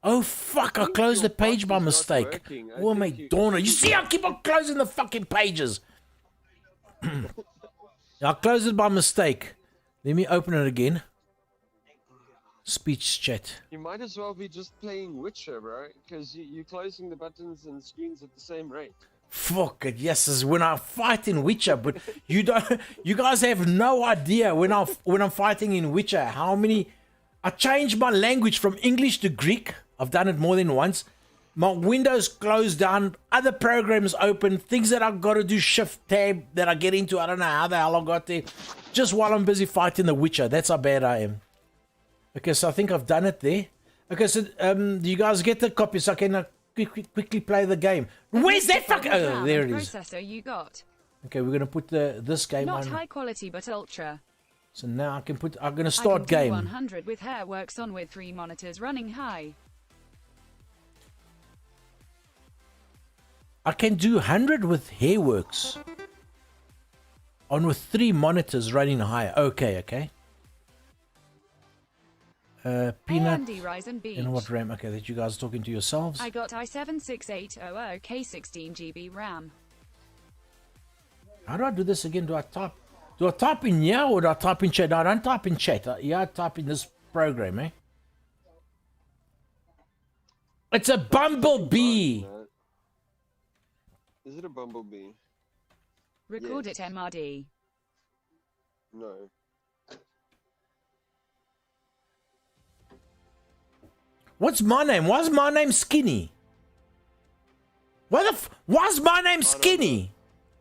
Oh, fuck, I closed the page by mistake. Oh, my Donna. You see, I keep on closing the fucking pages. I closed it by mistake. Let me open it again. Speech chat. You might as well be just playing Witcher, bro, because you're closing the buttons and screens at the same rate. Fuck it, yes, is when I fight in Witcher, but you guys have no idea when I'm fighting in Witcher how many. I changed my language from English to Greek. I've done it more than once. My windows closed down, other programs open, things that I've got to do shift tab that I get into. I don't know how the hell I got there. Just while I'm busy fighting the Witcher. That's how bad I am. Okay, so I think I've done it there. Okay, so do you guys get the copy so I can quickly play the game? Where's that fucking... Oh, there it is. Processor you got. Okay, we're gonna put this game on. Not high quality, but ultra. So now I can put. I'm gonna start game. 100 with Hairworks on with 3 monitors running high. I can do 100 with Hairworks on with 3 monitors running high. Okay. Peanut AMD Ryzen Beach. and what RAM? Okay, that you guys are talking to yourselves. I got i7-6800K 16GB RAM. How do I do this again? Do I type in here or do I type in chat? No, I don't type in chat. I type in this program, eh? It's a bumblebee. Is it a bumblebee? Record it MRD. No. What's my name? Why's my name Skinny? Why's my name Skinny?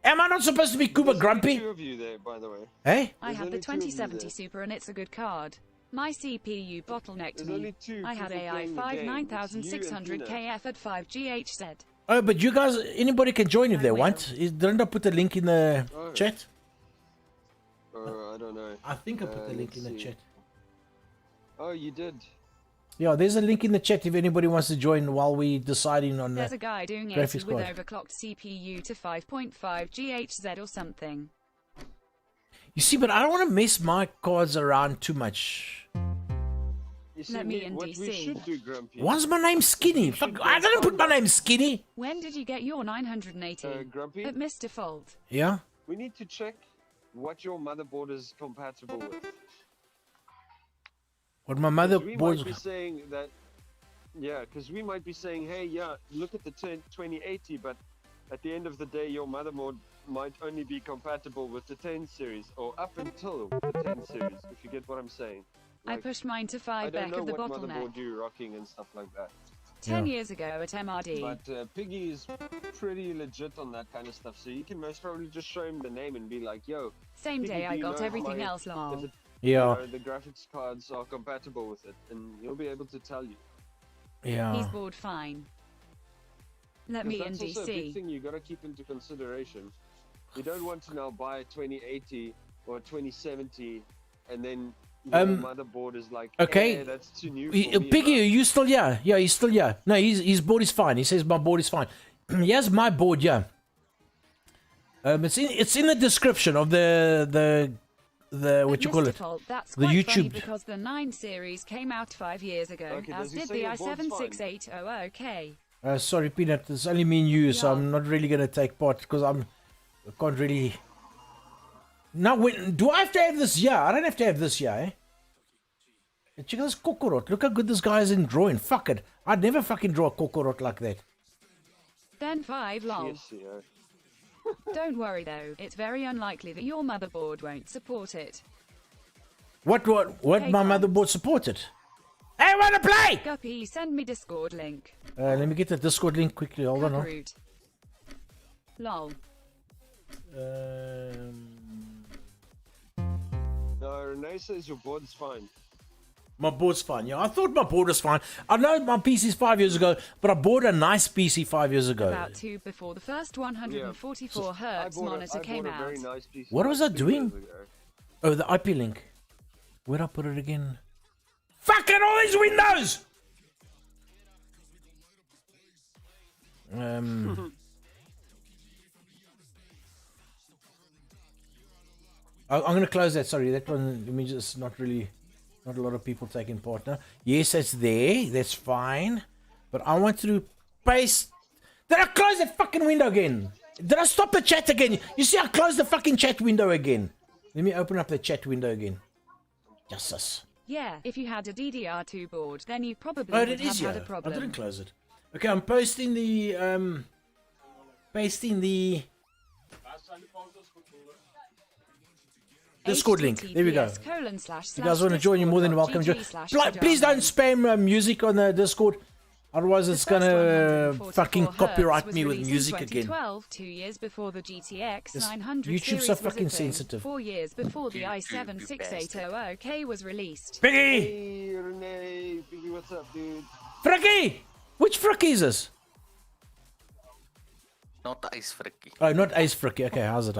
Am I not supposed to be Kuba There's Grumpy? two of you there, by the way. Hey? I There's had the only two of you 2070 there. Super and it's a good card. My CPU bottlenecked There's me. only two I had people AI playing the 5 game. It's you and 9600 Peanut. KF at 5 GHZ. Oh, but you guys, anybody can join if I they will. want. Didn't I put the link in the Oh. chat? I don't know. I think I put the link let's in the see. chat. Oh, you did. Yeah, there's a link in the chat if anybody wants to join while we deciding on There's a that. guy doing graphics 80 with card. overclocked CPU to 5.5 GHZ or something. You see, but I don't want to mess my cards around too much. You see, Let me in what we DC. should do, Grumpy. Why's my name Skinny? Fuck, I didn't put my name Skinny. When did you get your 980? Grumpy, At misdefault. Yeah? we need to check what your motherboard is compatible with. What my 'Cause we motherboard... might be saying that, yeah, because we might be saying, hey, yeah, look at the 2080, but at the end of the day, your motherboard might only be compatible with the 10 series, or up until the 10 series, if you get what I'm saying. I Like, pushed mine to I 5 don't back know of the what bottleneck. motherboard you're rocking and stuff like that. 10 Yeah. years ago at MRD. But Piggy is pretty legit on that kind of stuff, so you can most probably just show him the name and be like, yo, Same Piggy, day do I you got know everything my- else long. if it, Yeah, the graphics cards are compatible with it, and he'll be able to tell you. He's yeah. bored fine. Let 'Cause me in that's also a big DC. thing you got to keep into consideration. You don't want to now buy a 2080 or a 2070, and then your motherboard is like, okay. that's too new for me, Piggy, bro." are you still here? Yeah, he's still here. No, his board is fine. He says my board is fine. Here's my board, yeah. It's in the description of the what At you call it? misdefault, that's The quite funny YouTube. because the 9 series came out 5 years ago, Okay, as does he did say the your board's fine? i7-6800K. Sorry, Peanut. It's only me and you, so Yeah. I'm not really gonna take part because I can't really. Now, do I have to have this? Yeah, I don't have to have this. Yeah, eh? Check out this kokorot. Look how good this guy is in drawing. Fuck it. I'd never fucking draw a kokorot like that. Then 5 lol. Yes, yeah. Don't worry though, it's very unlikely that your motherboard won't support it. What Hey, my guys. motherboard supported? Hey, wanna play? Guppy, send me Discord link. Let me get the Discord link quickly. Hold on. Uproot. Lol. No, Renee says your board's fine. My board's fine. Yeah, I thought my board was fine. I know my PC's 5 years ago, but I bought a nice PC 5 years ago. About 2 before the first 144 hertz monitor came a out. very nice PC What was I 2 doing? years ago. Oh, the IP link. Where'd I put it again? Fucking all these windows! I'm gonna close that. Sorry, that one. Let me just not a lot of people taking part now. Yes, that's there. That's fine. But I want to paste. Did I close that fucking window again? Did I stop the chat again? You see, I closed the fucking chat window again. Let me open up the chat window again. Justice. Yeah, if you had a DDR2 board, then you probably Oh, would it have is, had yeah. a I problem. didn't close it. Okay, I'm posting the Discord link. There we go. HTTPS:// You guys want to join? You're more than welcome to join. Please don't spam music on the Discord. Otherwise, it's gonna fucking copyright me with music again. 2012, 2 years before the GTX This 900 YouTube's series so was a fucking thing, sensitive. 4 years before the i7-6800K was released. Piggy! Hey, Renee, Piggy, what's up, dude? Fricky! Which Fricky is this? Not Ice Fricky. Oh, not Ace Fricky. Okay, how's it?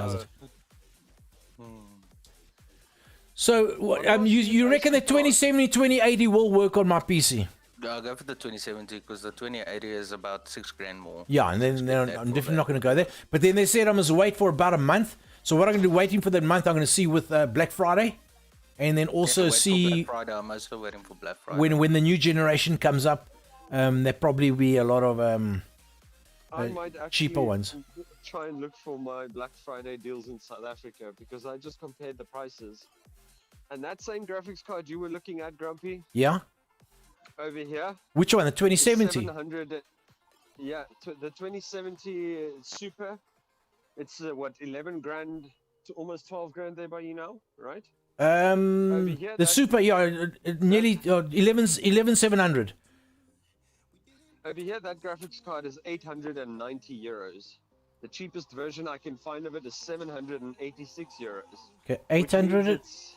So, you reckon the 2070, 2080 will work on my PC? I'll go for the 2070 because the 2080 is about $6,000 more. Yeah, and then I'm definitely not going to go there. But then they said I must wait for about a month. So what I'm going to do, waiting for that month, I'm going to see with Black Friday. And then also Wait for see Black Friday. I'm also waiting for Black Friday. when the new generation comes up, there probably be a lot of I might actually cheaper ones. try and look for my Black Friday deals in South Africa because I just compared the prices. And that same graphics card you were looking at, Grumpy, Yeah? over here, Which one? The is 2070? 700. Yeah, the 2070 Super. It's what, 11 grand to almost 12 grand there by you now, right? The here, Super, that- yeah, nearly 11,700. Over here, that graphics card is 890 euros. The cheapest version I can find of it is 786 euros. Okay, which means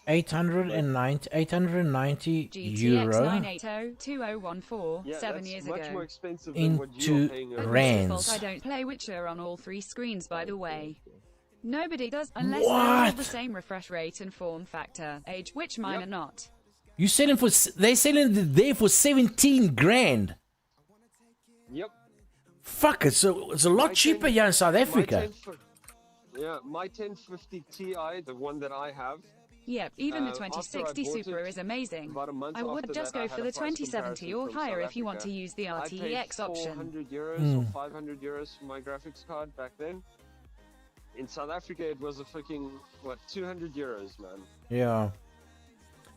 890 GTX euro 980-2014, yeah, 7 that's years much ago. more expensive than what you're into paying But over by here. default, I rands. don't play Witcher on all 3 screens, by the way. Nobody does unless they're all What? the same refresh rate and form factor, age, which mine are not. You selling for? They selling it there for 17 grand. Yep. Fuck it. So it's a lot My cheaper 10 here in South my Africa. 10 my 1050 Ti, the one that I have, Yep, even the After I 2060 bought Super it, is amazing. about a month I would after just that, go I for had the a price 2070 or comparison from higher South if you want to Africa. use the I paid RTX option. 400 euros or 500 euros for my graphics card back then. In South Africa, it was a freaking, what, 200 euros, man. Yeah.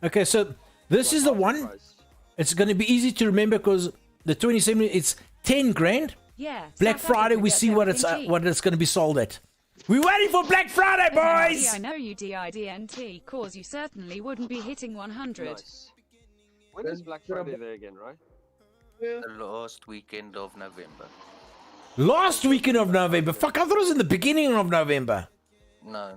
Okay, so this Like is the half the one. price. It's going to be easy to remember because the 2070 it's 10 grand. Yeah. Black South Friday, Africa we gets see what it's everything cheap. what it's going to be sold at. We're waiting for Black Friday, boys. I know you DIDNT, cause you certainly wouldn't be hitting 100. Nice. When is Black Friday there again, right? The last weekend of November. Last weekend of November. Fuck, I thought it was in the beginning of November. No.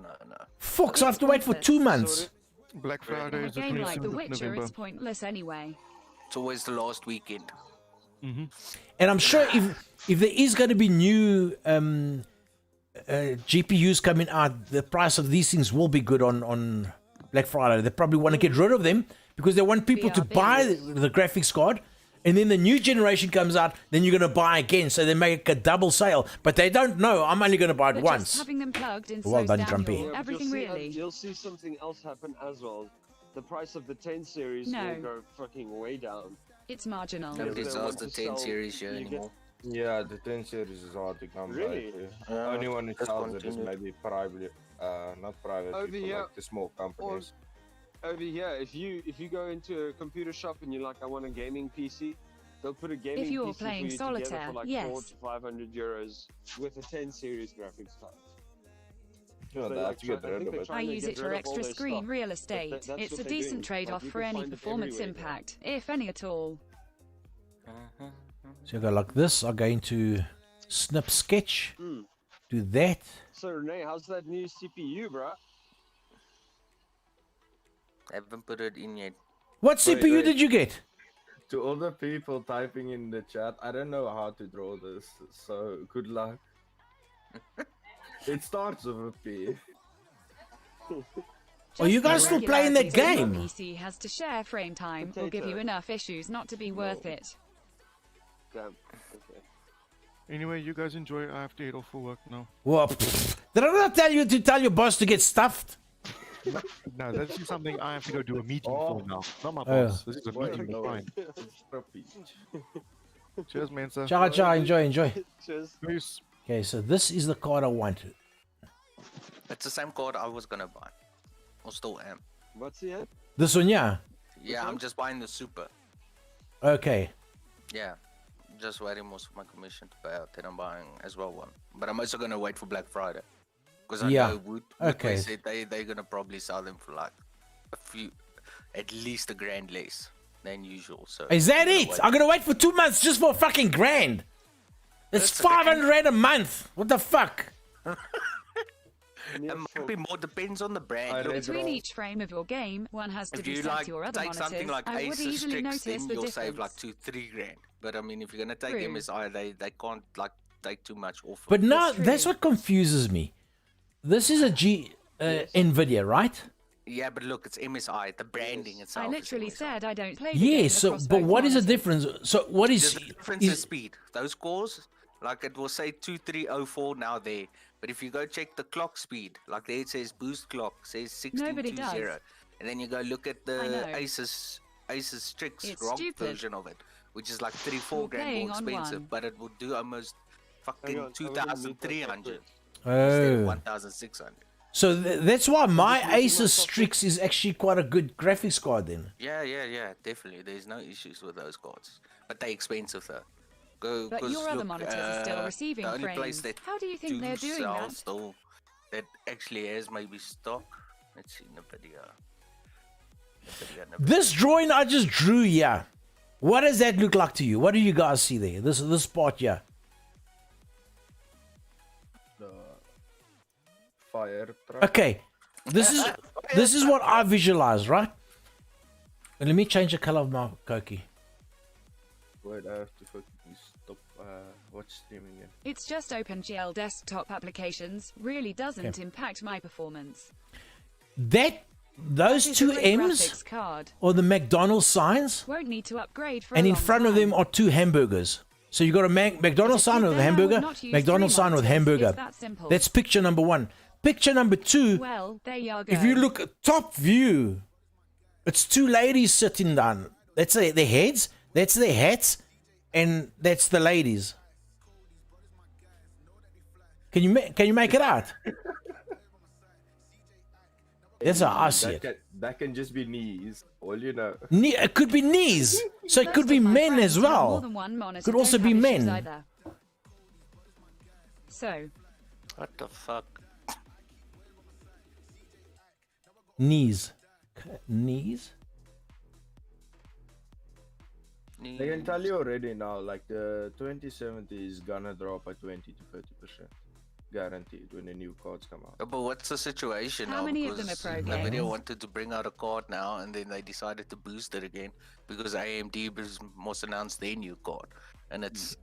Fuck, so I have to wait for 2 months. Black In Friday a is the game like The 27th of Witcher, November. it's pointless anyway. It's always the last weekend. And I'm sure if there is going to be new GPUs coming out, the price of these things will be good on Black Friday. They probably want to get rid of them because they want people to BRB. buy the graphics card. And then the new generation comes out, then you're going to buy again. So they make a double sale. But they don't know. I'm only going to buy it But once. just having them plugged in Well slows done, down Grumpy. your but everything really. You'll see something else happen as well. The price of the 10 series No. will go fucking way down. It's marginal. Nobody they sells want the to 10 sell- series here you get- anymore. Yeah, the 10 series is hard to come Really? by. The only one who just sells it is continue. maybe private, not private Over people, here, like the small companies. Over here, if you go into a computer shop and you're like, I want a gaming PC, they'll put a gaming If you're PC playing for you together solitaire, for like yes. 400 to 500 euros with a 10 series graphics card. Yeah, They they like have to get try- I rid think of they're it. trying I to use get it for rid of all extra their screen stock. real estate. that's It's what a they're decent doing. trade-off Like, you for can any find it performance everywhere now. impact, if any at all. So you go like this. I go into Snip Sketch. Do that. So Renee, how's that new CPU, bruh? Haven't put it in yet. What Wait, CPU wait. did you get? To all the people typing in the chat, I don't know how to draw this, so good luck. It starts with a P. Are you Just the guys still playing that regularities game? your PC has to share frame time will give you Potato. enough issues not to be worth it. Damn. Okay. Anyway, you guys enjoy. I have to head off for work now. Well, pfft. Did I not tell you to tell your boss to get stuffed? No, this is something I have to go do a meeting Oh. for now. Not my Oh. boss. This is a Wait, meeting no. with Brian. Scrappy. Cheers, Mensa. Ciao, ciao. Enjoy. Cheers. Peace. Okay, so this is the card I wanted. It's the same card I was gonna buy. Or still am. What's he at? This one, yeah. Yeah, I'm just buying the super. Okay. Yeah. Just waiting most of my commission to pay out, then I'm buying as well one. But I'm also gonna wait for Black Friday. Because I Yeah. know Wood Okay. said they're gonna probably sell them for like a few, at least a grand less than usual. So Is that I'm gonna it? wait. I'm gonna wait for 2 months just for a fucking grand. It's That's a 500 rand a month. What the fuck? It might be more, depends on the brand. I Look, read- Between each frame of your game, one has to if be you set like to your other take monitors. something like I would ASUS easily STRIX, notice then the you'll difference. save like 2-3 grand. But I mean, if you're gonna take True. MSI, they can't like take too much off. But it. no, true. that's what confuses me. This is a Nvidia, right? Yeah, but look, it's MSI. The branding itself. I is literally MSI. said I don't play the game Yeah, so across but both what is the monitors. difference? So what is The difference is speed. Those cores, like it will say 2304 now there. But if you go check the clock speed, like there it says boost clock, says Nobody 1620. does. And then you go look at I the know. ASUS STRIX It's ROG stupid. version of it, which is like 3-4 You're grand playing more on expensive, one. but it will do almost fucking Hang on, I'm gonna mute that real 2,300 quick. instead of Oh, 1,600. so that's why my This is my ASUS software. Strix is actually quite a good graphics card. Then Yeah, definitely. There's no issues with those cards, but they're expensive though. Go, But 'cause your other look, monitors are still receiving the only place frames. that How do you think they're do doing sell that? still that actually has maybe stock. Let's see in the video. this drawing I just drew, yeah, What does that look like to you? What do you guys see there? This part here. The fire truck. Okay, this is what I visualize, right? And let me change the color of my Koki. Wait, I have to fucking stop watch streaming again. It's just OpenGL desktop applications. Really doesn't impact my performance. Those It's two a great M's graphics card. are the McDonald's signs, Won't need to upgrade for and a in long front of time. them are two hamburgers. So you got a McDonald's sign with a Then I would hamburger, not use McDonald's three sign with monitors. hamburger. It's that simple. That's picture number one. Picture number two, Well, there you go. if you look at top view, it's two ladies sitting down. That's their heads, that's their hats, and that's the ladies. Can you make it out? That's how I see it. That can just be knees. All you know. It could be knees, so it could be Most of my men friends as who have well. More than one monitor Could also don't be have issues men. either. So, What the fuck? Knees. Knees? They can tell you already now, like the 2070 is gonna drop by 20 to 30%. Guaranteed when the new cards come out. But what's the situation How now? many of them Because are pro the video games? wanted to bring out a card now, and then they decided to boost it again because AMD must announce their new card, and it's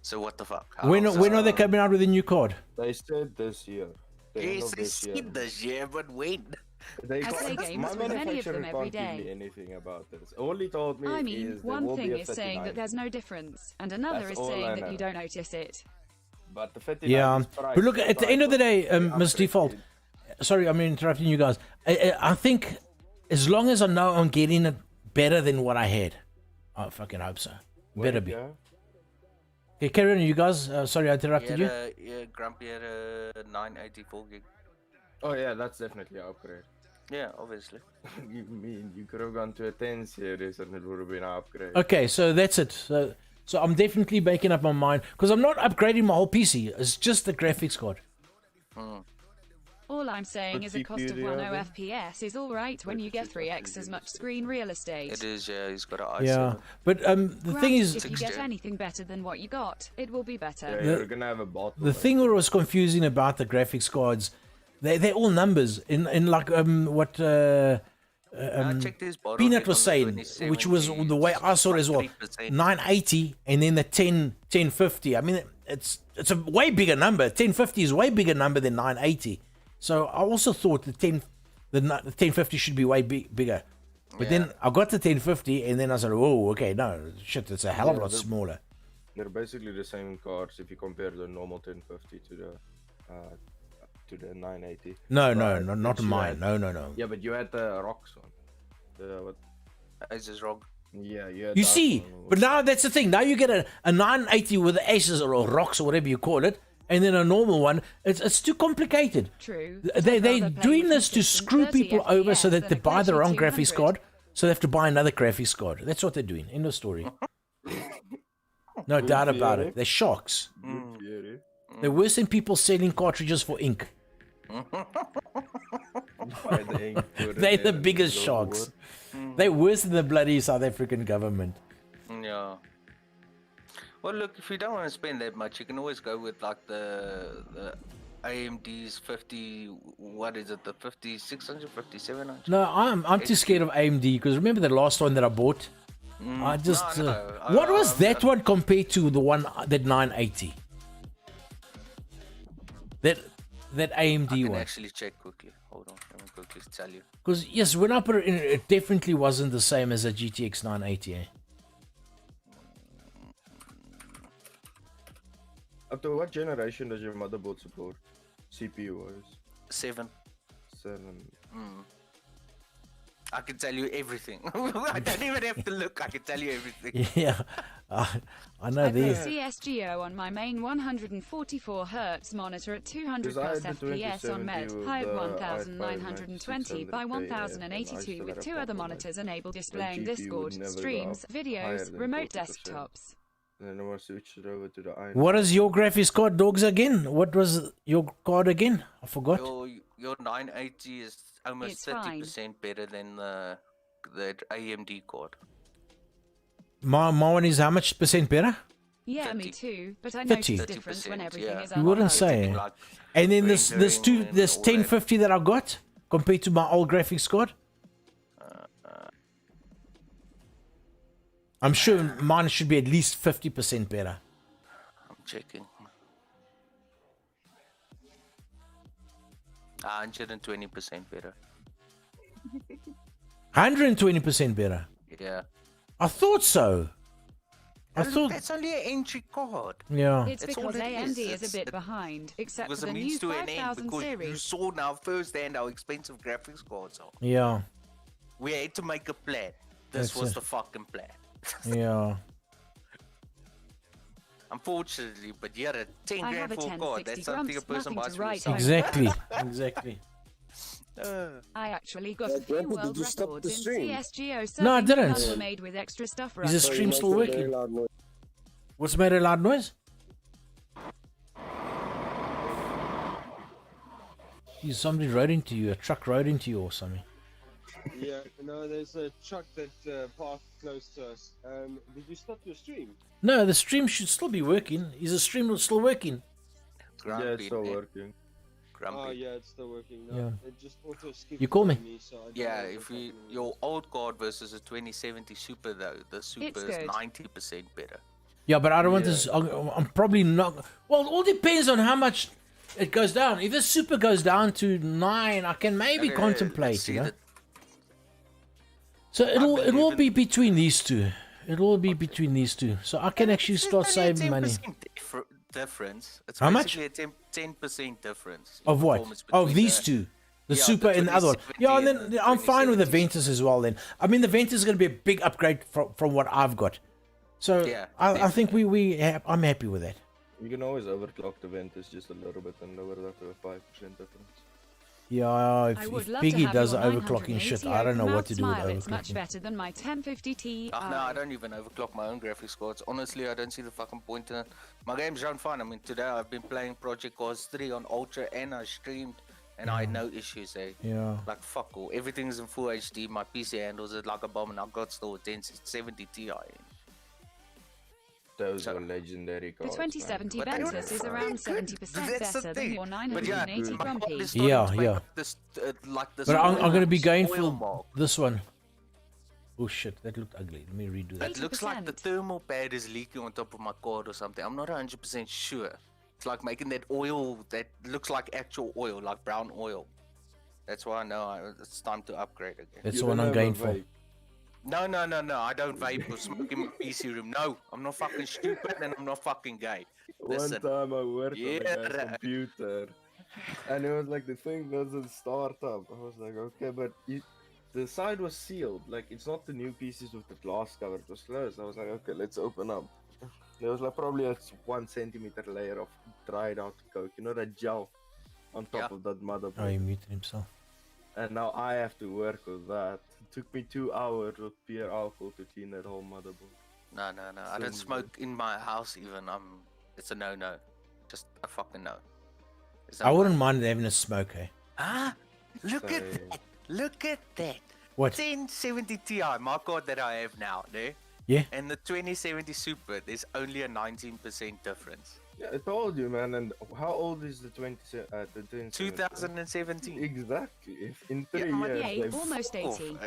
so what the fuck? When are they coming out with a new card? They said this year. The end Yes, of I this year. seen this year, but when? They I play games my with many of manufacturer them every can't give day. me anything about this. All he told me I mean, is there one will thing be a is saying that 39. there's no difference, and another That's is all I saying that know. you don't notice it. But the 59 Yeah, is priced but look, at the end of the day, Ms. upgrade Default, it. sorry, I'm interrupting you guys. I think as long as I know I'm getting it better than what I had, I fucking hope so. Better be. Yeah. Okay, carry on, you guys. Sorry, I interrupted you. Yeah, Grumpy had a 984 gig. Oh yeah, that's definitely an upgrade. Yeah, obviously. You mean you could have gone to a 10 series and it would have been an upgrade. Okay, so that's it. So I'm definitely making up my mind because I'm not upgrading my whole PC. It's just the graphics card. All I'm saying But is a cost of CPU 10 then? FPS is alright when you get 3x as much screen real estate. It is, yeah, he's got an i7. Yeah, but the thing is, If you get 6Gen. anything better than what you got, it will be better. Yeah, you're gonna have a bottle. the thing that was confusing about the graphics cards, they're all numbers in like what I checked his bottle Peanut rate was on the saying, which was 2070, the way I saw it as well. 3%. 980 and then the 1050. I mean, it's a way bigger number. 1050 is a way bigger number than 980. So I also thought the 1050 should be way bigger. But then I got the 1050 and then I said, oh, okay, no, shit, it's a hell of a lot smaller. They're basically the same cards if you compare the normal 1050 to the 980. No, But not you mine. had- No. Yeah, but you had the rocks one. The what? Asus ROG. Yeah, you had You that see, one. but now that's the thing. Now you get a 980 with the aces or rocks or whatever you call it, and then a normal one. It's too complicated. True. They're I'd rather play doing with this to consistent screw 30 people over so FPS that than they a buy the glitchy wrong graphics 200. card, so they have to buy another graphics card. That's what they're doing. End of story. No doubt about it. They're sharks. Fury. They're worse than people selling cartridges for ink. Buy the ink, put it They're in, the and biggest it'll sharks. work. They're worse than the bloody South African government. Yeah. Well, look, if you don't want to spend that much, you can always go with like the AMD's 50. What is it? The 5600, 5700. No, I'm too scared of AMD because remember the last one that I bought? I just no, what was that one compared to the one that 980? That AMD I can one. actually check quickly. Hold on, let me quickly tell you. Because yes, when I put it in, it definitely wasn't the same as a GTX 980. Eh? Up to what generation does your motherboard support? CPU wise? 7. 7. I can tell you everything. I don't even have to look. I can tell you everything. Yeah, I know I play these. CSGO on my main 144 Hz monitor at 200 Because I plus had the FPS on 2070 med, with high at the 1920 by 9600K, and I still 1082 with had a 2 other problem. monitors enabled displaying GPU would Discord, never go streams, up higher videos, than remote 40%. desktops. And then I switched it over to the i9. What is your graphics card, dogs? Again, what was your card again? I forgot. Your 980 is almost It's fine. 30% better than the AMD card. My one is how much percent better? Yeah, me 30. too, but I 30. notice difference when 30%, everything yeah. is You wouldn't unlocked. say. Like And then this rendering and this all that. 1050 that I got compared to my old graphics card. I'm sure mine should be at least 50% better. I'm checking. 120% better. 120% better. Yeah. I thought so. I thought, That's only an entry card. yeah. It's That's because all it AMD is. is a bit behind, except Was for a the new means to an end 5000 because you series. saw now firsthand how expensive graphics cards are. Yeah. We had to make a plan. This That's was it. the fucking plan. Yeah. Unfortunately, but yeah, a 10 I have grand a for a card. 1060 That's something a grumps, person nothing buys to for write himself. Exactly. Exactly. I actually got a Grandpa, few world did you stop records the in stream? CSGO. No, I serving didn't. none were made with extra stuff Is the running. stream still Very working? loud noise. What's made a loud noise? Geez, somebody rode into you. A truck rode into you or something. Yeah, no, there's a truck that parked close to us. Did you stop your stream? No, the stream should still be working. Is the stream still working? Yeah, it's still working. Grumpy. Oh, yeah, it's still working. No, Yeah. it just auto skipped You call me. so I don't Yeah, know if what you happened. your old card versus a 2070 Super though, the Super is good. 90% better. Yeah, but I don't want this. I'm probably not. Well, it all depends on how much it goes down. If the super goes down to 9, I can maybe Okay, contemplate, let's see you know. the- So it believe will in- be between these two. It will be between these two. So I can actually It's start only a saving money. 10% difference. It's How much? basically a 10% difference. in Of what? performance Of between these the- two. The yeah, super the and the other one. 2070 Yeah, and and then the I'm fine with the 2070 Ventus as well then. I mean, the Ventus is going to be a big upgrade from what I've got. So Yeah, I think I'm happy with that. You can always overclock the Ventus just a little bit and lower that to a 5% difference. Yeah, I if would love Piggy to have does your the overclocking shit, I don't know what to do with smile. It's much overclocking. better than my 1050 Ti. Oh, no, I don't even overclock my own graphics cards. Honestly, I don't see the fucking point in it. My games run fine. I mean, today I've been playing Project Cars 3 on Ultra and I streamed and I had no issues, eh? Yeah. Like, fuck all. Everything's in full HD. My PC handles it like a bomb and I've got still a 1070 Ti. Those are legendary The cards. 2070 But they Ventus were is around 70% That's the better than thing. your But yeah, 980 my Grumpy. card is starting Yeah, to make yeah. up this, like this But I'm going to be going oil for mark. this one. Oh shit, that looked ugly. Let me redo that. It looks like the 80%. thermal pad is leaking on top of my card or something. I'm not 100% sure. It's like making that oil that looks like actual oil, like brown oil. That's why I know it's time to upgrade again. That's the one I'm going for. No. I don't vape or smoke in my PC room. No, I'm not fucking stupid and I'm not fucking gay. One Listen. time I worked on a Yeah, guy's right. computer, and it was like the thing doesn't start up. I was like, okay, but the side was sealed. Like it's not the new pieces with the glass cover. It was closed. I was like, okay, let's open up. There was like probably a 1 centimeter layer of dried out coke. You know that gel on top Yeah. of that motherboard. Oh, he muted himself. And now I have to work with that. It took me 2 hours with pure alcohol to clean that whole motherboard. No. I don't smoke in my house even. It's a no. Just a fucking no. It's I not- wouldn't mind having a smoke, eh? Ah, look at Say- that. Look at that. What? 1070 Ti, my card that I have now, there. Yeah? And the 2070 Super, there's only a 19% difference. Yeah, I told you, man. And how old is the 2070? 2017. Exactly. In Yeah, 3 I'm like, years, Yay, they've almost 80.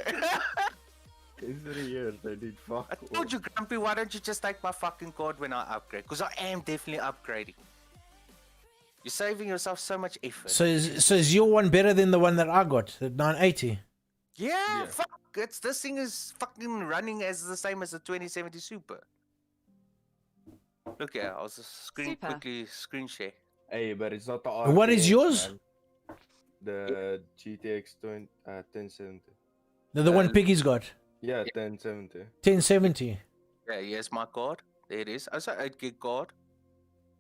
In 3 years, they did fuck I all. told you, Grumpy, why don't you just take my fucking card when I upgrade? Because I am definitely upgrading. You're saving yourself so much effort. So is your one better than the one that I got, the 980? Yeah, fuck. This thing is fucking running as the same as the 2070 Super. Look here, I'll just Super. quickly screen share. Hey, but it's not the And what is RTX, yours? man. The GTX 1070. The one Piggy's got, Yeah, 1070. 1070. Yeah, here's my card. There it is. Also 8 gig card.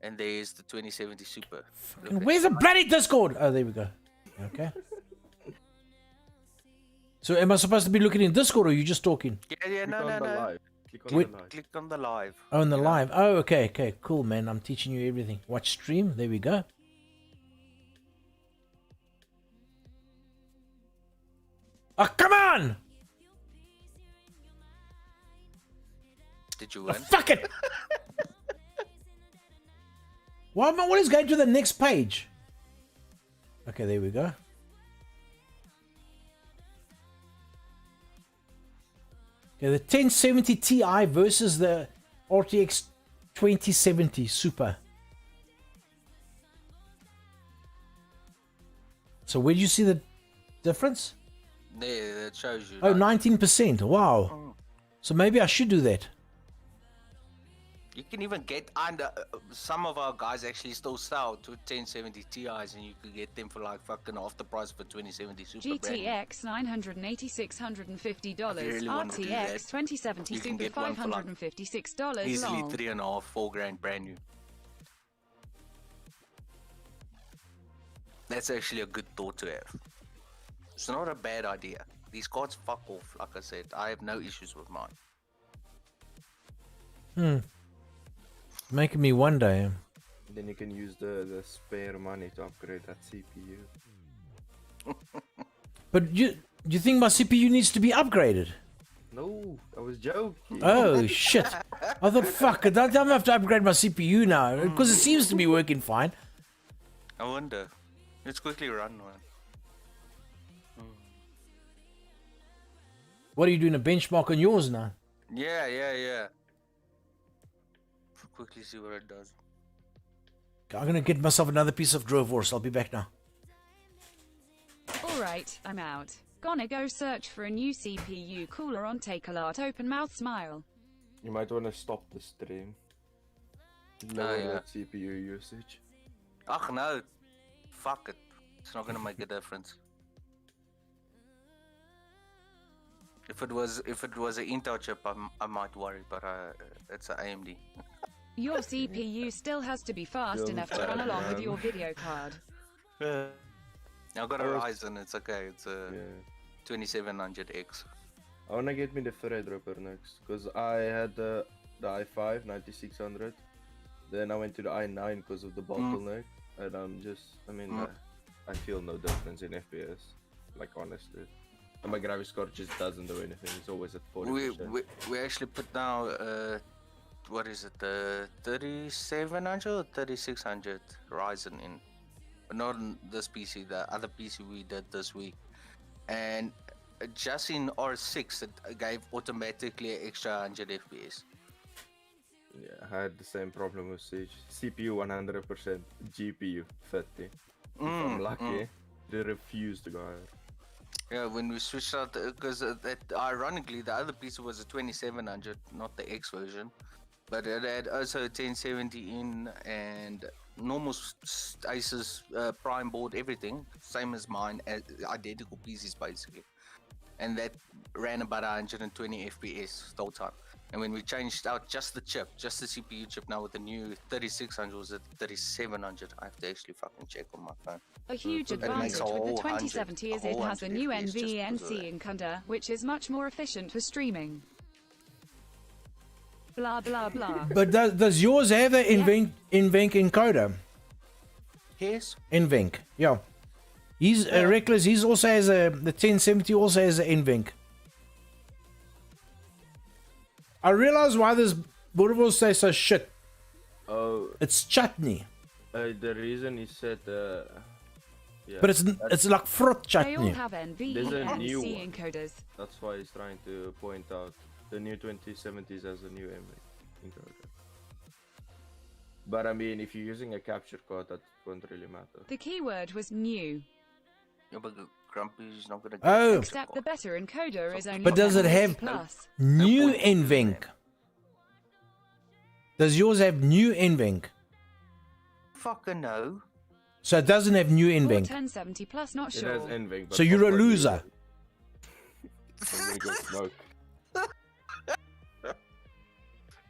And there's the 2070 Super. Look at- Where's the bloody Discord? Oh, there we go. Okay. So am I supposed to be looking in Discord or are you just talking? Yeah, Click no. on the live. Click on Wait. the live. Click on the live. Oh, in the You know? live. Oh, okay. Cool, man. I'm teaching you everything. Watch stream. There we go. Oh, come on! Did you Oh, win? fuck it! Why am I always going to the next page? Okay, there we go. Okay, the 1070 Ti versus the RTX 2070 Super. So where do you see the difference? There, that shows you. Oh, like, 19%. Wow. Oh. So maybe I should do that. You can even get under. Some of our guys actually still sell to 1070 Ti's, and you could get them for like fucking half the price for 2070 Super. GTX $980-$650, really wanna do that, RTX 2070 you can Super get one for, like, $556. Easily lol. 3.5, 4 grand brand new. That's actually a good thought to have. It's not a bad idea. These cards fuck off. Like I said, I have no issues with mine. Making me wonder. Then you can use the spare money to upgrade that CPU. But you think my CPU needs to be upgraded? No, I was joking. Oh shit! I thought, fuck, I don't have to upgrade my CPU now because it seems to be working fine. I wonder. Let's quickly run one. What are you doing, a benchmark on yours now? Yeah. Quickly see what it does. I'm gonna get myself another piece of Drove Horse. I'll be back now. Alright, I'm out. Gonna go search for a new CPU cooler on Takealot. Open mouth smile. You might want to stop the stream. Lower that CPU usage. Ach no. Fuck it. It's not gonna make a difference. If it was an Intel chip, I might worry, but it's an AMD. Your CPU still has to be fast enough to run along with your video card. I've got a Ryzen, it's okay. It's a 2700X. I wanna get me the Threadripper next, because I had the i5 9600, then I went to the i9 because of the bottleneck, and I feel no difference in FPS, like honestly. And my graphics card just doesn't do anything, it's always at 40%. We actually put now, what is it, the 3700 or 3600 Ryzen in. But not in this PC, the other PC we did this week. And just in R6, it gave automatically an extra 100 FPS. Yeah, I had the same problem with Siege. CPU 100%, GPU 50. If I'm lucky, they refuse to go higher. Yeah, when we switched out, because ironically the other PC was a 2700, not the X version, but it had also 1070 in and normal ASUS prime board, everything same as mine, identical PCs basically, and that ran about 120 FPS the whole time. And when we changed out just the chip, just the CPU chip now with the new 3600 was at 3700, I have to actually fucking check on my phone. A huge advantage with the 2070 is it has a new NVENC encoder, which is much more efficient for streaming. Blah blah blah. But does yours have the NVENC encoder? Yes. NVENC, yeah. He's Reckless. He's also has the 1070 also has an NVENC. I realize why this Boerewors say so shit. Oh, It's chutney, the reason he said, yeah. but it's like fruit They all chutney. have There's a new NVENC one. encoders. That's why he's trying to point out the new 2070s as a new encoder. But I mean, if you're using a capture card, that won't really matter. The keyword was new. Yeah, but Grumpy's not gonna. Oh, Except the better encoder is only but does it 10 have plus. new point in doing NVENC? Does yours have new NVENC? Fucking no. So it doesn't have new Or NVENC. 1070 plus, not It sure. has NVENC, but So you're a fuck what loser. I'm gonna go smoke.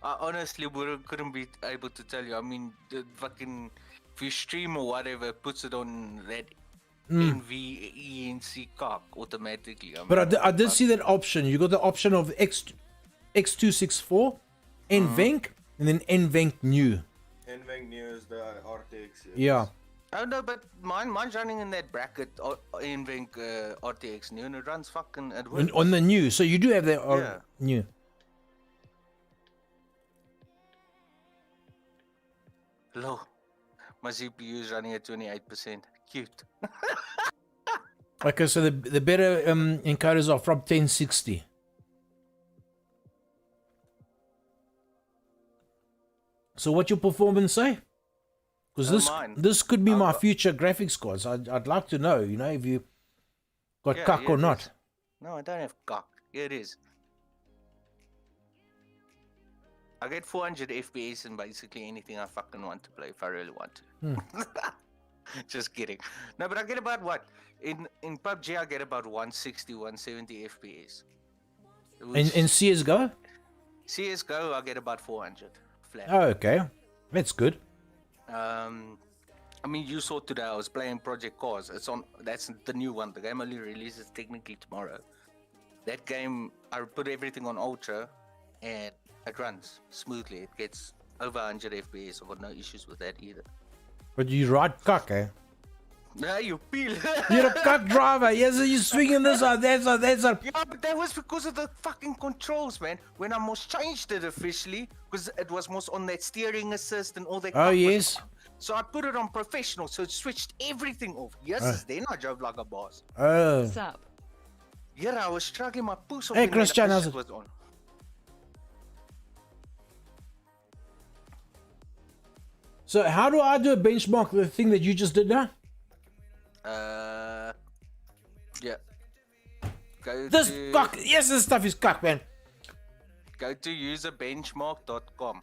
I honestly couldn't be able to tell you. I mean, the fucking if you stream or whatever, it puts it on that NVENC cock automatically. But I did see that option. You got the option of X264, NVENC, and then NVENC new. NVENC new is the RTX. Yeah. Oh no, but mine's running in that bracket NVENC RTX new, and it runs fucking. It works. On the new. So you do have that Yeah. new. Low. My CPU is running at 28%. Cute. Okay, so the better encoders are from 1060. So what your performance say? Because this could be my future graphics cards. I'd like to know, you know, if you got cuck or not. No, I don't have cock. Here it is. I get 400 FPS in basically anything I fucking want to play if I really want to. Just kidding. No, but I get about what? In PUBG, I get about 160, 170 FPS. In CSGO? CSGO, I get about 400 flat. Oh, okay. That's good. I mean, you saw today I was playing Project Cars. That's the new one. The game only releases technically tomorrow. That game, I put everything on Ultra, and it runs smoothly. It gets over 100 FPS. I've got no issues with that either. But you ride cuck, eh? No, you peel. You're a cuck driver. Yes, you're swinging this out, that's out. Yeah, but that was because of the fucking controls, man. When I most changed it officially, because it was most on that steering assist and all that. Oh, yes. So I put it on professional, so it switched everything off. Yes, then I drove like a boss. Oh. What's up? Yeah, I was struggling my puss off. Hey, when the Christian, how's assist it? was on. So how do I do a benchmark, the thing that you just did now? Yeah. Go This to, cuck, yes, this stuff is cuck, man. Go to userbenchmark.com.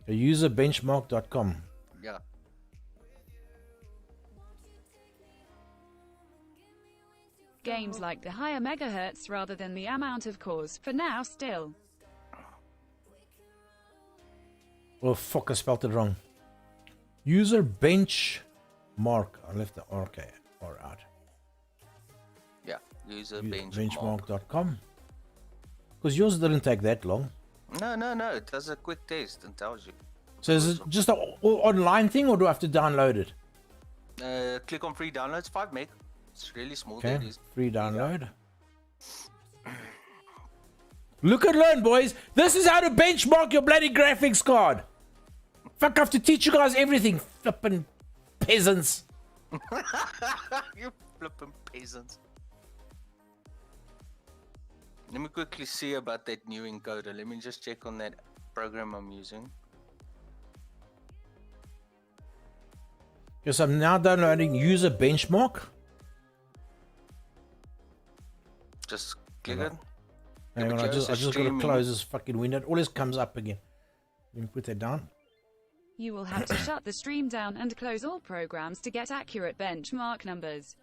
Userbenchmark.com. Yeah. Games like the higher megahertz rather than the amount of cores, for now still. Oh, fuck, I spelled it wrong. User benchmark. I left the R out. Yeah. Userbenchmark. Benchmark.com. Because yours didn't take that long. No. It does a quick test and tells you. So is it just an online thing, or do I have to download it? Click on free downloads, 5 meg. It's really small. Okay, That is. free download. Look and learn, boys. This is how to benchmark your bloody graphics card. Fuck, I have to teach you guys everything. Flippin' peasants. You flippin' peasants. Let me quickly see about that new encoder. Let me just check on that program I'm using. Yes, I'm now downloading user benchmark. Just click it. Hang on, I just gotta close this fucking window. It always comes up again. Let me put that down. You will have to shut the stream down and close all programs to get accurate benchmark numbers.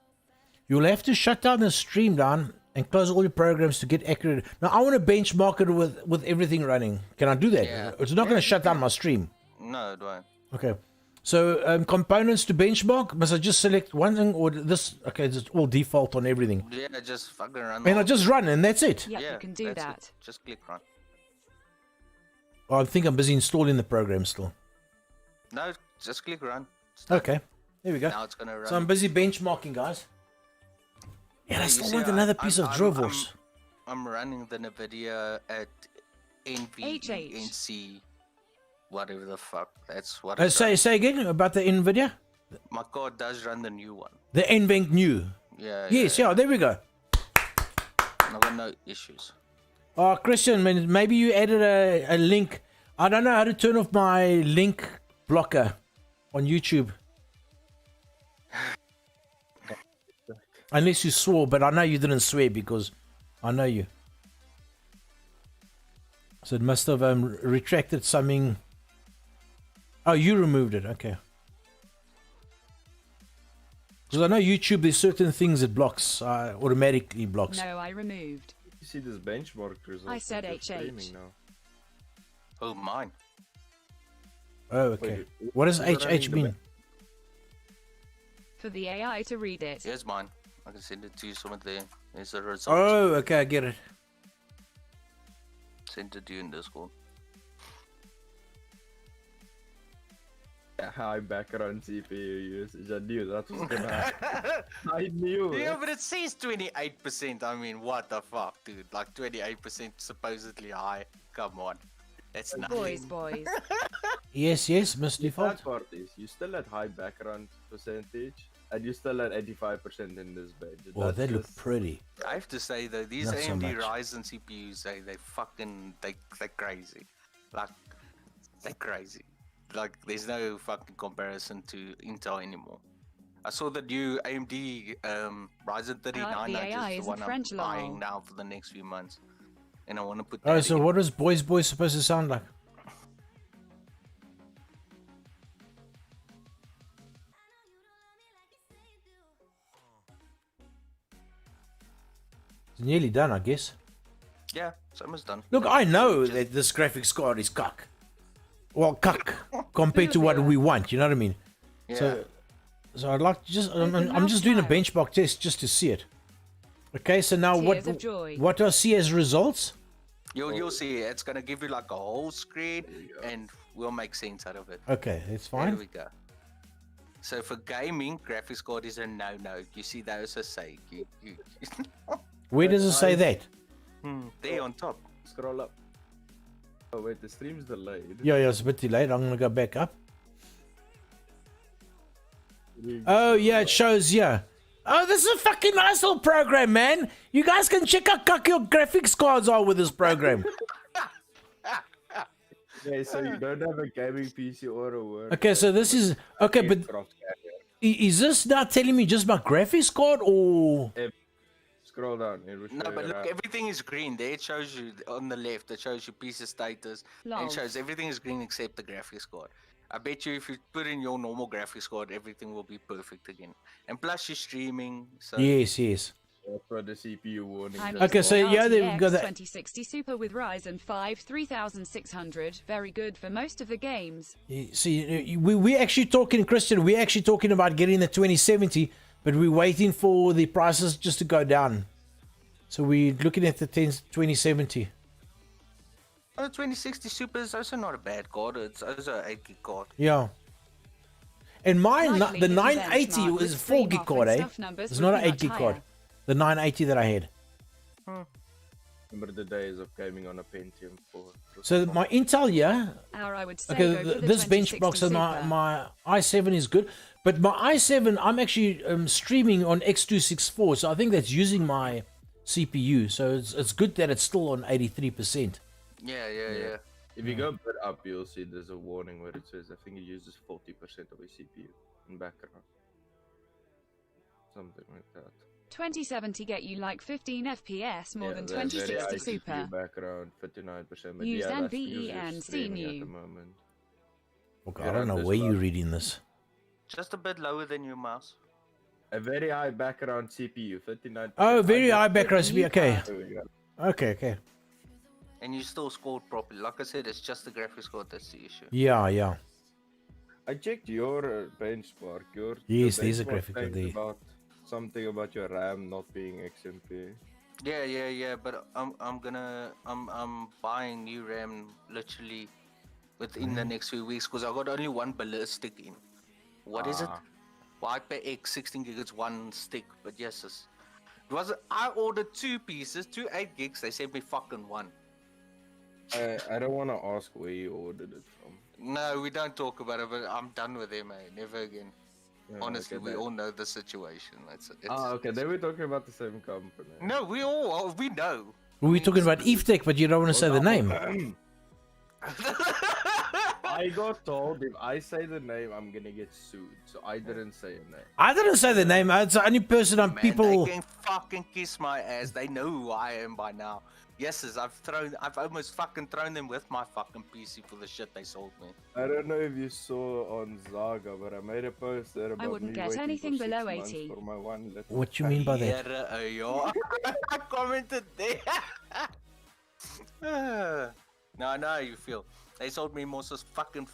You'll have to shut down the stream down and close all your programs to get accurate. Now, I want to benchmark it with everything running. Can I do that? Yeah. It's not going to shut down my stream. No, it won't. Okay. So, components to benchmark, must I just select one thing or this? Okay, it's all default on everything. Yeah, just fucking run. And I just run and that's it. Yep, you can do that's that. it. Just click run. Oh, I think I'm busy installing the program still. No, just click run. Okay, there we go. Now it's gonna run. So I'm busy benchmarking, guys. And I you still see, want another piece of drill force. I'm running the NVIDIA at NVNC, whatever the fuck. That's what. Say again about the NVIDIA? My card does run the new one. The NVENC new. Yeah. Yes, yeah, there we go. I've got no issues. Oh, Christian, man, maybe you added a link. I don't know how to turn off my link blocker on YouTube. Unless you swore, but I know you didn't swear because I know you. So it must have retracted something. Oh, you removed it. Okay. Because I know YouTube, there's certain things it blocks, automatically blocks. No, I removed. You see this benchmark results. I said that you're HH. streaming now. Oh, mine. Oh, okay. Wait, What does you're running HH the mean? For the AI to read it. Here's mine. I can send it to you somewhere there. There's the results. Oh, okay, I get it. Send it to you in Discord. High background CPU usage. I knew that was gonna happen. I knew Yeah, it. but it says 28%. I mean, what the fuck, dude? Like 28% supposedly high. Come on. That's Boys, nothing. boys. Yes, yes, Miss The Default. bad part is you still at high background percentage, and you still at 85% in this bench. Oh, That's they look just- pretty. I have to say though, these Not so AMD much. Ryzen CPUs, they're crazy. Like, they're crazy. Like, there's no fucking comparison to Intel anymore. I saw the new AMD Ryzen 39 the AI is the isn't one French, I'm lol. buying now for the next few months, and I want to put. Oh, that so in. what was Boys Boys supposed to sound like? It's nearly done, I guess. Yeah, it's almost done. Look, I know that this graphics card is cuck. Well, cuck compared to what we want. You know what I mean? Yeah. So I'd like to just. I'm mouth just doing a smile. benchmark test just to see it. Okay, so now Tears of joy. what do I see as results? You'll see. It's gonna give you like a whole screen, and we'll make sense out of it. Okay, it's There fine. we go. So for gaming, graphics card is a no-no. You see those are say you Where does it say that? there on top. Scroll up. Oh wait, the stream's delayed. Yeah, it's a bit delayed. I'm gonna go back up. Oh yeah, it shows. Yeah. Oh, this is a fucking nice little program, man. You guys can check out how your graphics cards are with this program. Okay, so you don't have a gaming PC or a work. Okay, so this is okay, but Aircraft carrier. is this now telling me just my graphics card or? Scroll down. It will No, show but you look, around. everything is green. There it shows you on the left. It shows you piece of status. And Lol. it shows everything is green except the graphics card. I bet you if you put in your normal graphics card, everything will be perfect again. And plus you're streaming. So Yes, yes. That's what the CPU warning. I'm does. Okay, so using yeah, they've RTX got that. 2060 Super with Ryzen 5 3600. Very good for most of the games. See, we're actually talking, Christian. We're actually talking about getting the 2070, but we're waiting for the prices just to go down. So we're looking at the 2070. the 2060 Super is also not a bad card. It's also an 8 gig card. Yeah. And mine, Likely the hidden 980 benchmark is with 4 stream gig offering card, eh? stuff numbers It's would not be an 8 much gig card. higher. The 980 that I had. Remember the days of gaming on a Pentium 4. So my Intel, yeah. Or I would say Okay, go for the this 2060 benchbox of Super. my i7 is good, but my i7 I'm actually streaming on X264, so I think that's using my CPU. So it's good that it's still on 83%. Yeah. If you go a bit up, you'll see there's a warning where it says I think it uses 40% of a CPU in background. Something like that. 2070 get you like 15 FPS more than there's very 2060 high Super. CPU background, 59%. But Used yeah, and that's usually BE and streaming at CNU. the moment. Okay, Yeah, I don't know this where you're one. reading this. Just a bit lower than your mouse. A very high background CPU, 59%. Oh, very high Good background new speed. Okay, card. There we go. okay. And you still scored properly. Like I said, it's just the graphics card that's the issue. Yeah. I checked your benchmark. Your Yes, your there's a benchmark graphic card claims there. about something about your RAM not being XMP. Yeah. But I'm buying new RAM literally within the next few weeks because I got only one ballistic in. What is it? Viper X 16 gigs, one stick. But yes, I ordered 2 pieces, 2 8 gigs. They sent me fucking 1. I don't want to ask where you ordered it from. No, we don't talk about it. But I'm done with them, eh? Never again. Yeah, Honestly, okay, we then. all know the situation. It's Okay, then we're talking about the same company. No, we know. We were talking about EveTech, but you don't want to say the name. I got told if I say the name, I'm gonna get sued, so I didn't say a name. I didn't say the name. It's the only person Man, people. they can fucking kiss my ass. They know who I am by now. Yes, I've almost fucking thrown them with my fucking PC for the shit they sold me. I don't know if you saw on Zaga, but I made a post there about wouldn't me get waiting anything for 6 below months 80. for my one little What you mean by that? Yeah, yo. I commented there. No, I know how you feel. They sold me more so fucking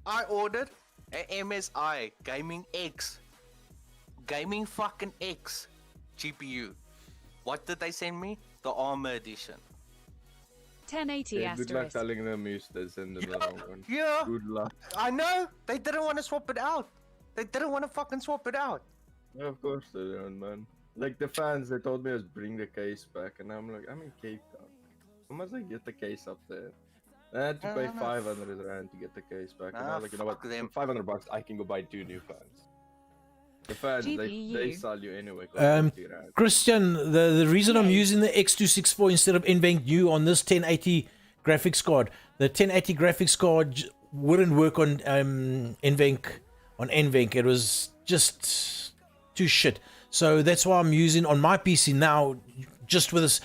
I ordered an MSI Gaming fucking X GPU. What did they send me? The Armor Edition. 1080 Yeah, good luck asterisk. telling them you send them the wrong one. Yeah, Good luck. I know. They didn't want to swap it out. They didn't want to fucking swap it out. Yeah, of course they don't, man. Like the fans, they told me I was bring the case back, and I'm like, I'm in Cape Town. How must I get the case up there? I had to No, pay no, no. 500 rand to get the case back. And I Ah, was like, you know what? fuck them. For 500 bucks, I can go buy 2 new fans. The fans, they GPU. sell you anyway. 50 rand. Christian, the reason I'm Yay. using the X264 instead of NVENC new on this 1080 graphics card, the 1080 graphics card wouldn't work on NVENC. It was just too shit. So that's why I'm using on my PC now, just with this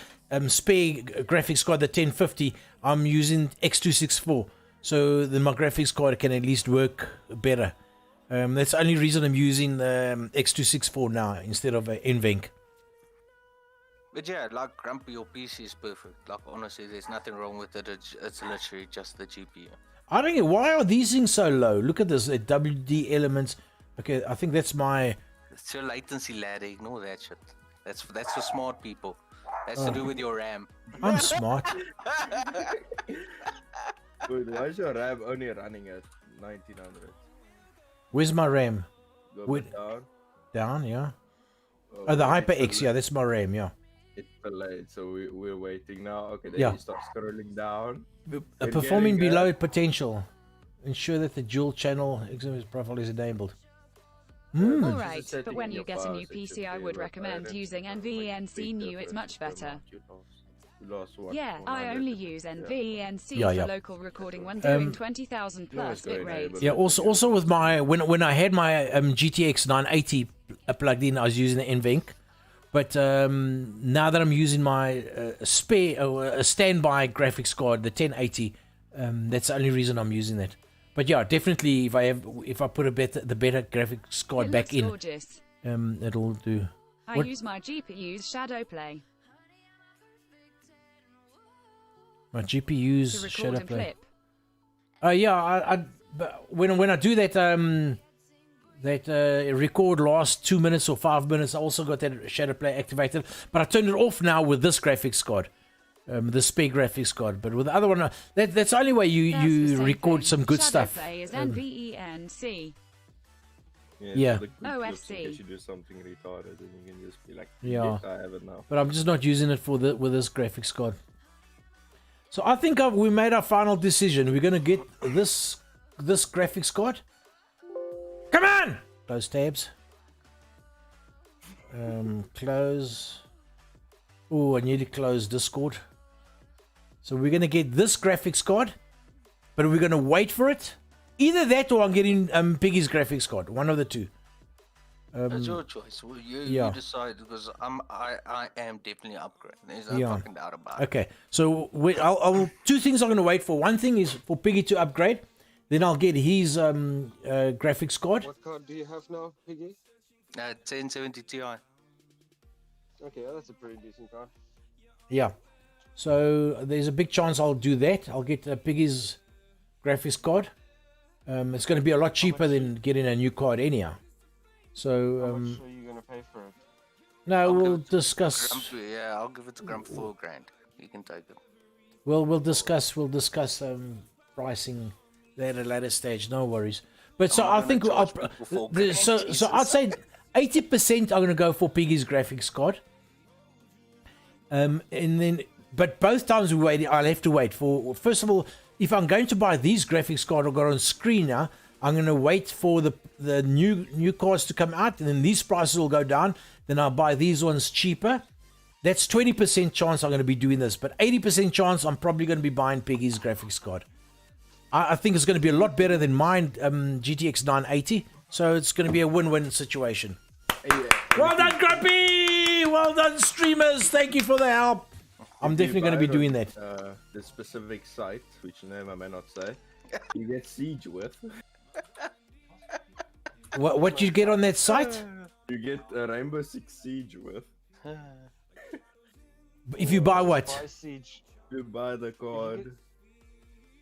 spare graphics card, the 1050, I'm using X264. So then my graphics card can at least work better. That's the only reason I'm using X264 now instead of NVENC. But yeah, like Grumpy, your PC is perfect. Like honestly, there's nothing wrong with it. It's literally just the GPU. I don't get why are these things so low. Look at this, WD elements. Okay, I think that's my. It's your latency ladder. Ignore that shit. That's for smart people. That's to do with your RAM. I'm smart. Wait, why is your RAM only running at 1900? Where's my RAM? Go Wait. down. Down, yeah. Oh, the HyperX, yeah, that's my RAM, yeah. It's delayed, so we're waiting now. Okay, then Yeah. you start scrolling down. Performing getting, below potential. Ensure that the dual channel exhibit profile is enabled. Hmm. All right, but when you get a new PC, I would recommend using NVENC new. It's much better. Yeah, I only use NVENC Yeah, for yeah. local recording when doing 20,000 plus bit rates. Yeah, also with my when I had my GTX 980 plugged in, I was using the NVENC. But now that I'm using my spare a standby graphics card, the 1080, that's the only reason I'm using that. But yeah, definitely if I put the better graphics card It back looks in, gorgeous. it'll do. I What- use my GPU's shadow play My to GPU's record shadow and play. clip. Yeah, but when I do that record last 2 minutes or 5 minutes, I also got that shadow play activated. But I turned it off now with this graphics card, the spare graphics card. But with the other one, that's the only way That's the you same record thing. some good shadow stuff. Play is NVENC. Yeah. So the good clips, in OFC. case you do something retarded, and you can just be like, Yeah. I have it now. But I'm just not using it with this graphics card. So I think we made our final decision. We're gonna get this graphics card. Come on! Close tabs. Close. Oh, I need to close Discord. So we're gonna get this graphics card, but we're gonna wait for it. Either that or I'm getting Piggy's graphics card. One of the two. It's your choice. Well, yeah. you decide because I am definitely upgrading. There's no Yeah. fucking doubt about it. Okay, so I'll two things I'm going to wait for. One thing is for Piggy to upgrade, then I'll get his graphics card. What card do you have now, Piggy? 1070 Ti. Okay, that's a pretty decent card. Yeah, so there's a big chance I'll do that. I'll get Piggy's graphics card. It's going to be a lot cheaper than getting a new card anyhow. So How much are you gonna pay for it? no, I'll we'll give it to discuss. Grump, yeah, I'll give it to Grump 4 grand. You can take it. We'll discuss pricing at a later stage. No worries. But so I'm I gonna think charge people for grand, so I'd say 80% I'm going to go for Piggy's graphics card. And then, but both times we wait, I'll have to wait for. First of all, if I'm going to buy these graphics card I've got on screen now, I'm going to wait for the new cards to come out, and then these prices will go down. Then I'll buy these ones cheaper. That's 20% chance I'm going to be doing this, but 80% chance I'm probably going to be buying Piggy's graphics card. I think it's going to be a lot better than mine GTX 980, so it's going to be a win-win situation. Yeah. Well done, Grumpy! Well done, streamers! Thank you for the help. I'm definitely going to be doing that. The specific site, which name I may not say, you get siege with. What you get on that site? You get a Rainbow Six Siege with. If you buy what? Buy Siege. You buy the card.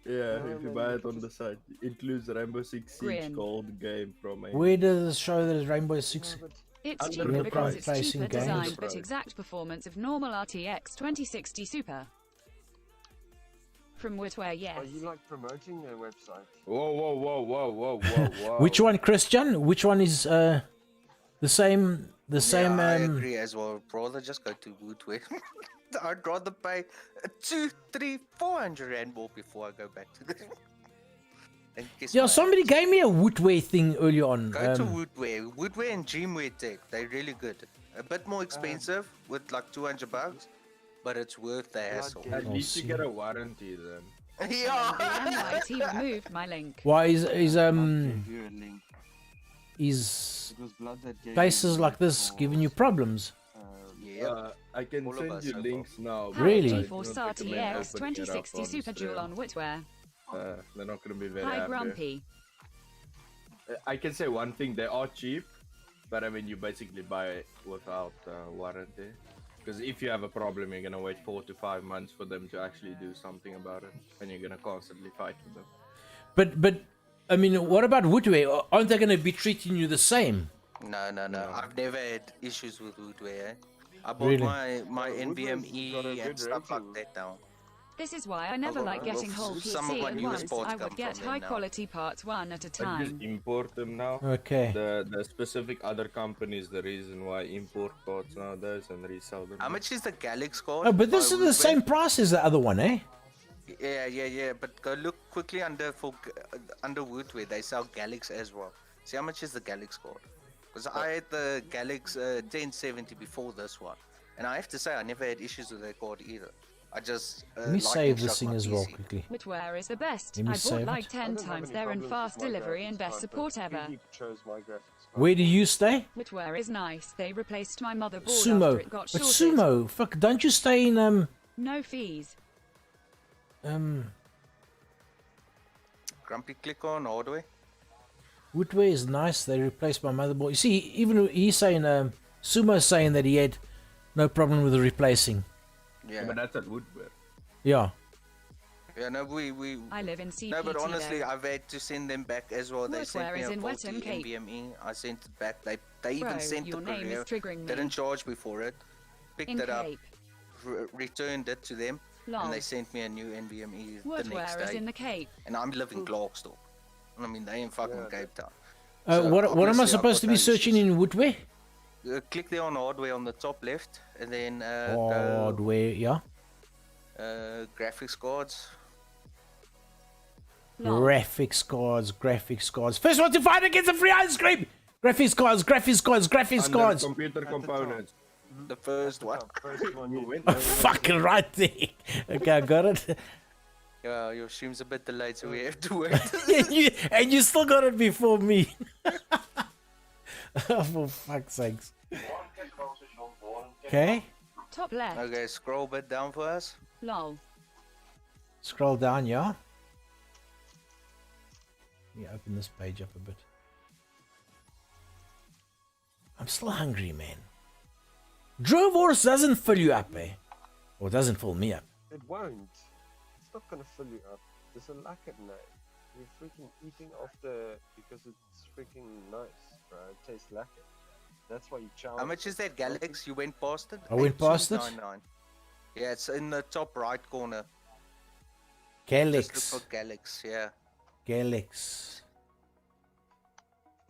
Yeah, if you buy it on the site, it includes Rainbow Six Siege Grin. gold game from a. Where does it show that it's Rainbow Six? It's Under cheaper the because price. it's cheaper Games. design but exact performance of normal RTX 2060 Super. From Witware, yes. Are you like promoting their website? Whoa. Which one, Christian? Which one is the same? The same. Yeah, I agree as well, brother. Just go to Woodware. I'd rather pay 2, 3, 400 rand more before I go back to this. And kiss Yeah, my somebody ass. gave me a woodware thing early on. Go to Woodware. Woodware and Dreamwear Tech. They're really good. A bit more expensive with like $200, but it's worth the hassle. At I'll least you see. get a warranty then. Yeah. He removed my link. Why is Give you a link. is It was blood that gave places me like this giving you problems? Yeah. I can All of send us you so far. links now. but Really? I GeForce don't recommend RTX opening it up 2060 on Super stream. Dual on Witware. They're not going to be very Hi happy. Grumpy. I can say one thing, they are cheap, but I mean you basically buy it without warranty. Because if you have a problem, you're gonna wait 4 to 5 months for them to actually do something about it, and you're gonna constantly fight with them. But I mean, what about woodware? Aren't they going to be treating you the same? No. I've never had issues with Woodware. I bought Really? my Woodware's got a NVMe good and stuff like rating. that now. This is why I never got like one. getting whole Some of PC my at newest once. parts I come would get from them high now. quality parts one at a I just time. import them now. Okay. The specific other companies, the reason why I import parts nowadays and resell them. How much is the Galaxy card? Oh, but this by is the Woodware? same price as the other one, eh? Yeah. But go look quickly under Woodware. They sell Galaxy as well. See how much is the Galaxy card? Because I had the Galaxy 1070 before this one, and I have to say I never had issues with that card either. I just Let me lightning save this struck thing my as well PC. quickly. Witware is the best. Let me I save bought it. like I 10 don't have times any there in problems fast with my delivery and graphics best card, support but ever. Piggy chose my graphics card. Where do you stay? Witware is nice. They replaced my motherboard after Sumo. it got But shorted. Sumo, fuck, don't you stay in No fees. Grumpy, click on hardware. woodware is nice. They replaced my motherboard. You see, even he's saying Sumo's saying that he had no problem with the replacing. Yeah. But that's at Woodware. Yeah. Yeah, no, we. I live in CPT No, but honestly, though. I've had to send them back as well. They sent Witware me is a in faulty Wetton Cape. NVMe. I sent it back. They even Bro, sent your the name courier. is triggering me. Didn't charge me for it. Picked In it up, Cape. returned it to them, Lol. and they sent me a new NVMe the next Witware is day. in the Cape. And I'm living Clarksville. I mean, they ain't fucking Yeah, Cape Town. What am I obviously I've supposed got to be no searching issues. in woodware? Click there on hardware on the top left, and then Hardware, yeah. graphics cards. Lol. Graphics cards. First one to find against a free ice cream. Graphics cards. Under cards. computer components. The first one. First one You you went Fucking right there. Okay, I got it. Yeah, your stream's a bit delayed, so we have to wait. and you still got it before me. Oh, for fuck's sakes. Okay. Top left. Okay, scroll a bit down for us. Lol. Scroll down, yeah. Let me open this page up a bit. I'm still hungry, man. Drove horse doesn't fill you up, eh? Or doesn't fill me up. It won't. It's not gonna fill you up. There's a lack of night. You're freaking eating off because it's freaking nice, bro. It tastes lacquer. That's why you challenge. How much is that Galaxy? You went past it? I went past it? 8299. Yeah, it's in the top right corner. Just Galax. look for Galaxy, yeah. Galax.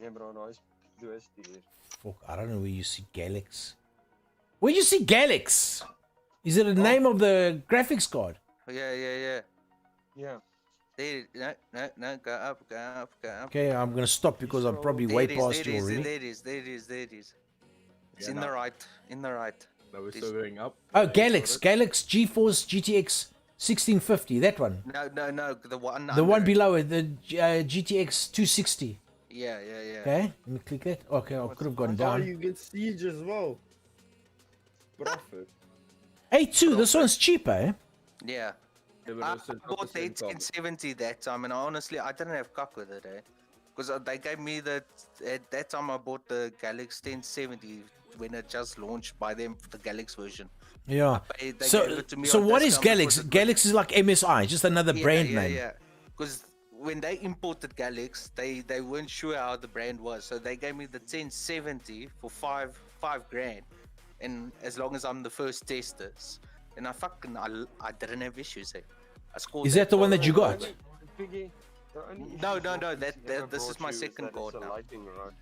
Yeah, bro, nice. Do as duur. Fuck, I don't know where you see Galax. Where you see Galax? Is it the name of the graphics card? Yeah. Yeah. There, no, go up. Okay, I'm gonna stop because I'm probably way past you already. There it is. It's in the right, Now we're still going up. Oh, Galax GeForce GTX 1650, that one. No, the one The under one it. below it, the GTX 260. Yeah. Okay, let me click it. Okay, I could have gone Oh, down. you get Siege as well. Profit. A2, this one's cheaper, eh? Yeah. Yeah, but I also it's not bought the the same card. 1070 that time, and honestly, I didn't have cock with it, eh? Because they gave me at that time I bought the Galaxy 1070 when it just launched by them, the Galaxy version. Yeah. They gave So, it to me so on what is discount Galax? because it Galax is like MSI, just another brand name. Yeah. Because when they imported Galaxy, they weren't sure how the brand was, so they gave me the 1070 for five grand, and as long as I'm the first testers, and I didn't have issues. Eh? I scored. Is that the one that you got? Piggy, the only No, issue with that- PC ever this is brought my you second that card it's a now. lighting rod.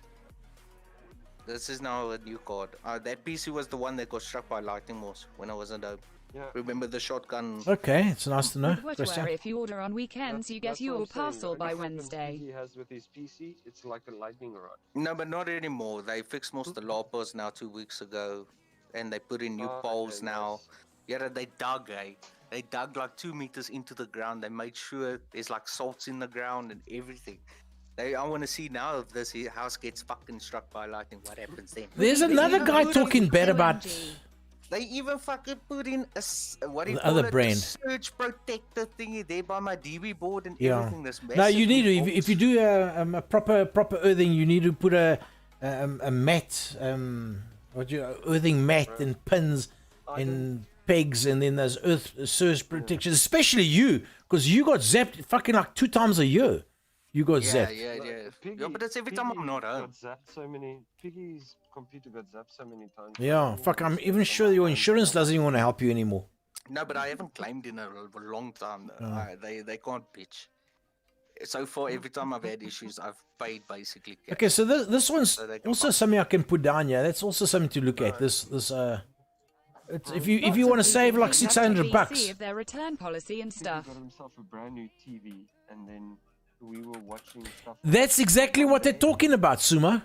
This is now a new card. That PC was the one that got struck by lightning most when I wasn't home. Yeah. Remember the shotgun? Okay, it's nice to know. With Christian. Wetware, if you order on weekends, you get That's what your I'm saying. parcel The by problem Wednesday. He has with his PC, it's like a lightning rod. No, but not anymore. They fixed most of the loppers now 2 weeks ago, and they put in new Ah, poles okay, now. nice. Yeah, they dug, eh? They dug like 2 meters into the ground. They made sure there's like salts in the ground and everything. I want to see now if this house gets fucking struck by lightning. What happens then? There's another guy talking bad about They even fucking put in what do you the call other it? brand. The surge protector thingy there by my DB board and Yeah. everything. This No, you need to. massive If you do a proper earthing, you need to put a mat, earthing mat and pins and pegs, and then there's earth surge protections. Especially you, because you got zapped fucking like 2 times a year. You got zapped. Yeah, but that's every time I'm not home. Got zapped so many. Piggy's computer got zapped so many times. Yeah, fuck. I'm even sure your insurance doesn't even want to help you anymore. No, but I haven't claimed in a long time. They can't pitch. So far, every time I've had issues, I've paid basically cash. Okay, so this one's So they can also something I can put down. Yeah, that's also something to look at. It's, if you want to save like $600. See if their return policy and Piggy stuff. got himself a brand new TV, and then we were watching stuff. That's exactly what they're talking about, Sumo.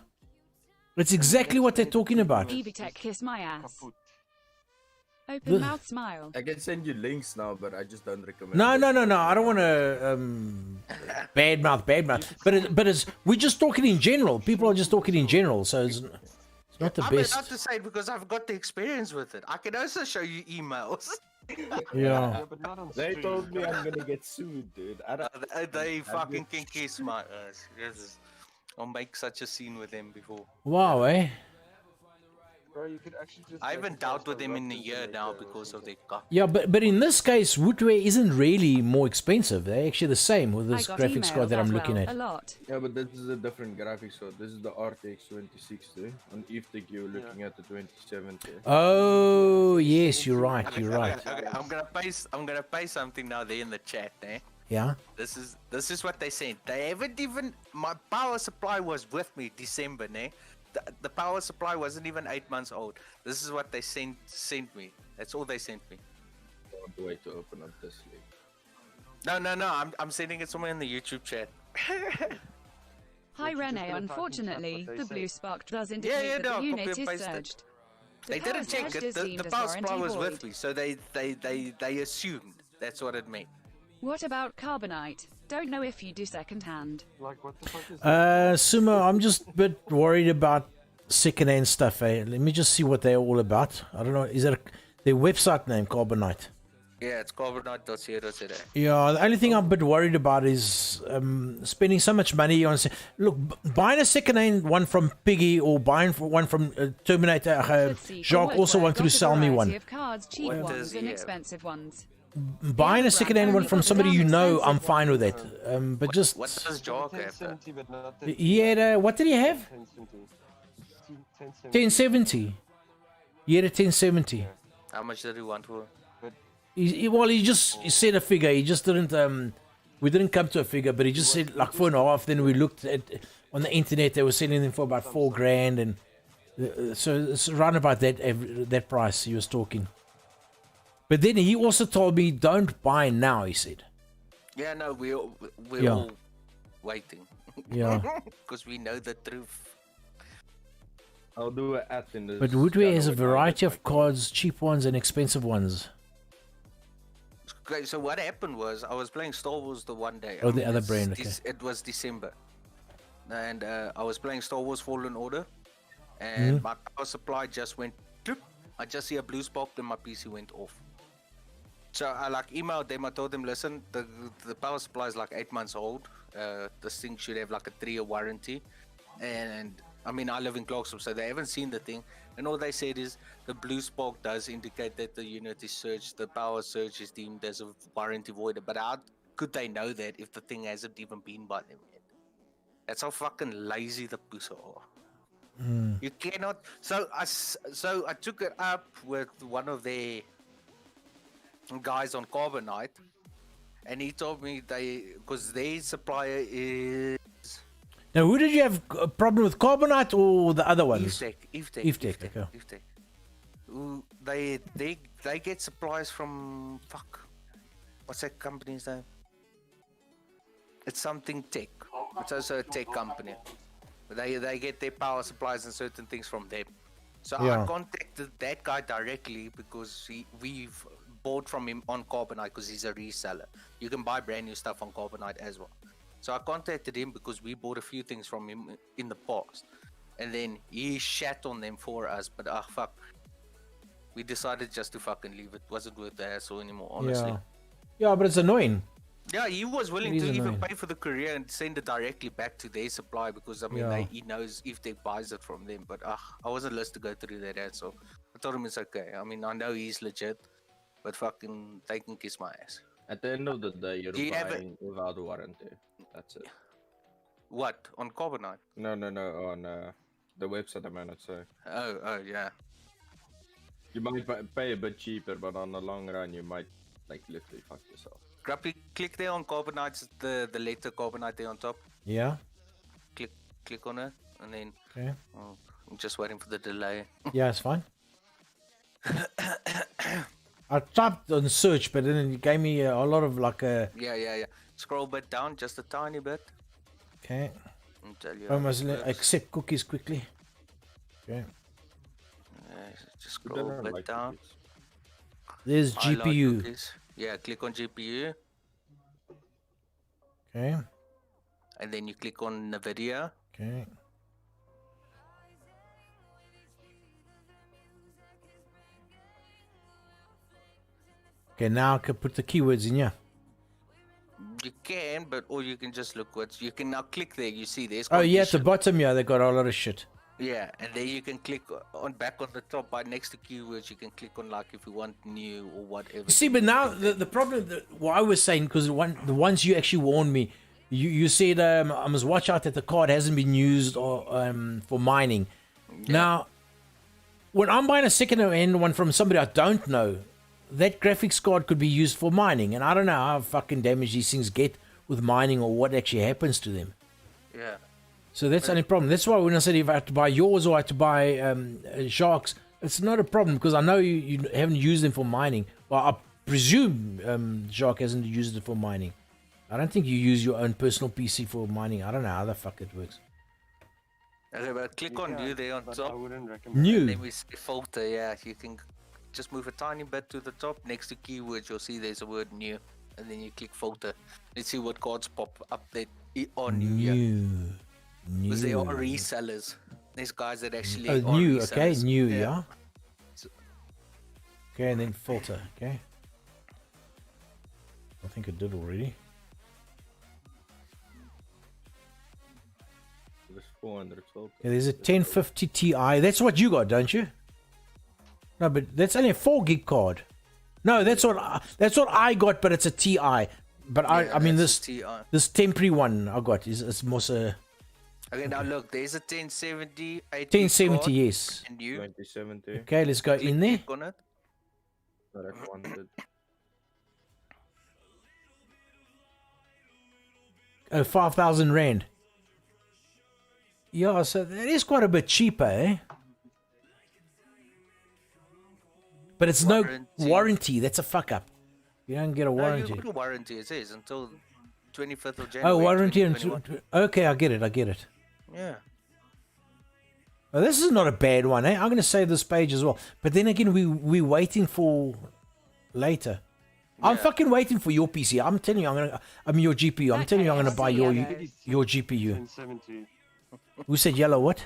That's exactly what they're talking about. Evitech, kiss my ass. Kaput. Open mouth smile. I can send you links now, but I just don't recommend. No, it. no. I don't want to badmouth. But it's we're just talking in general. People are just talking in general, so it's not the I'm best. about to say it because I've got the experience with it. I can also show you emails. Yeah. Yeah, but not on They stream. told me I'm gonna get sued, dude. I don't. They fucking can kiss my ass. Yes. I'll make such a scene with them before. Wow, eh? Bro, you could actually just I make haven't a dealt with custom them in a rock year generator now or because of something. their cock. Yeah, but in this case, Woodware isn't really more expensive. They're actually the same with I this got graphics card emails that I'm as looking well, at. a lot. Yeah, but this is a different graphics card. This is the RTX 2060. On EFTEC, you're looking at the 2070. Oh, yes, you're right. You're right. Okay, I'm gonna pay something now there in the chat, eh? Yeah. This is what they sent. They haven't even my power supply was with me December, ne? The power supply wasn't even 8 months old. This is what they sent me. That's all they sent me. Can't wait to open up this link. No. I'm sending it somewhere in the YouTube chat. Hi You're just Rene, gonna type in chat unfortunately, what they the blue say. spark does indicate yeah, that no, the copy unit and is paste it. surged. They The power didn't check surge it. is deemed The as power supply warranty was with void. me, so they assumed that's what it meant. What about carbonite? Don't know if you do secondhand. Like, what the fuck is that? Sumo, I'm just a bit worried about secondhand stuff. Eh? Let me just see what they're all about. I don't know. Is that their website name, Carbonite? Yeah, it's carbonite.co.za. Yeah, the only thing I'm a bit worried about is spending so much money on. Look, buying a second-hand one from Piggy or buying one from Terminator. Let's see, Jacques also Woodware wanted to got a sell me variety one. of cards, cheap What ones does and he have? expensive ones. Buying a second-hand one from somebody you know, I'm fine with that. But just What does Jock have? 1070, but not the he had a, what did he have? 1070. 1070. He had a 1070. How much did you want for? He just said a figure. He just didn't. We didn't come to a figure, but he just said like 4.5. Then we looked at on the internet. They were selling them for about $4,000, and so it's around about that price he was talking. But then he also told me, "Don't buy now." He said. Yeah, no, we're Yeah. all waiting. Yeah. Because we know the truth. I'll do an ad in this. But Woodware has a channel when I variety get of my cards, cheap ones and expensive ones. Okay, so what happened was I was playing Star Wars the one day. Oh, the other it's brand, okay. It was December, and I was playing Star Wars Fallen Order, and my power supply just went. Bloop. I just see a blue spark, and my PC went off. So I like emailed them. I told them, listen, the power supply is like 8 months old. This thing should have like a 3-year warranty, and I mean I live in Clarksville, so they haven't seen the thing. And all they said is the blue spark does indicate that the unit is surged. The power surge is deemed as a warranty void. But how could they know that if the thing hasn't even been by them yet? That's how fucking lazy the pussy are. You cannot. So I took it up with one of their guys on Carbonite, and he told me because their supplier is Now, who did you have a problem with, Carbonite or the other ones? EVTEC. EVTEC, okay. they get supplies from what's that company's name? It's something tech. It's also a tech company. They get their power supplies and certain things from them. So Yeah. I contacted that guy directly because we've bought from him on Carbonite because he's a reseller. You can buy brand new stuff on Carbonite as well. So I contacted him because we bought a few things from him in the past. And then he shat on them for us, but fuck. We decided just to fucking leave it. Wasn't worth the hassle anymore, honestly. Yeah, but it's annoying. Yeah, he was willing It to is even annoying. pay for the courier and send it directly back to their supply because, I mean, Yeah. he knows if they buys it from them. But I wasn't list to go through that hassle. I told him it's okay. I mean, I know he's legit, but fucking they can kiss my ass. At the end of the day, you're Do you have buying without warranty. That's it. What? On Carbonite? No, on the website I'm on it, so Oh, yeah. you might pay a bit cheaper, but on the long run, you might like literally fuck yourself. Grappy, click there on Carbonite, the letter Carbonite there on top. Yeah. Click on it, and then Okay. I'm just waiting for the delay. Yeah, it's fine. I typed on search, but then it gave me a lot of like a. Yeah. Scroll bit down, just a tiny bit. Okay. And tell you. Almost accept cookies quickly. Okay. Yeah, just Who scroll doesn't bit like down. cookies? There's Highlight GPU. cookies. Yeah, click on GPU, Okay. and then you click on NVIDIA. Okay. Okay, now I can put the keywords in, yeah. You can, but or you can just look what you can now click there. You see there's. Oh, yeah, at the condition. bottom, yeah, they got a lot of shit. Yeah, and then you can click on back on the top by next to keywords. You can click on like if you want new or whatever. See, but now the problem, what I was saying, because the ones you actually warned me, you said I must watch out that the card hasn't been used or for mining. Now, when I'm buying a second-hand one from somebody I don't know, that graphics card could be used for mining, and I don't know how fucking damaged these things get with mining or what actually happens to them. Yeah. So that's the only problem. That's why when I said if I had to buy yours or I had to buy Sharks, it's not a problem because I know you haven't used them for mining. Well, I presume Shark hasn't used it for mining. I don't think you use your own personal PC for mining. I don't know how the fuck it works. Okay, but click on new there on but top. I wouldn't recommend New. Then we see filter. Yeah, you can just move a tiny bit to the top next to keywords. You'll see there's a word new, and then you click filter. Let's see what cards pop up there on new. Yeah. New. Because they are resellers. There's guys that actually Oh, are new. resellers. Okay, new. Yeah. So- Okay, and then filter. Okay. I think it did already. It was 400 filters. Yeah, there's a 1050 Ti. That's what you got, don't you? No, but that's only a 4 gig card. No, that's what I got, but it's a Ti. But I mean that's this a TI. this temporary one I got is it's more so Okay, now look, there's a 1070, 1070. Yes. and you 2070. Okay, let's go in there. click on it. That I wanted. Oh, 5,000 rand. Yeah, so that is quite a bit cheaper, eh? But it's no Warranty. warranty. That's a fuck up. You don't get a No, warranty. you got a warranty, it says, until 25th of January. Oh, warranty and 2021. okay, I get it. Yeah. Oh, this is not a bad one, eh? I'm going to save this page as well. But then again, we're waiting for later. I'm Yeah. fucking waiting for your PC. I'm telling you, I'm your GPU. I'm telling you, I'm going to buy your GPU. 1070. Who said yellow? What?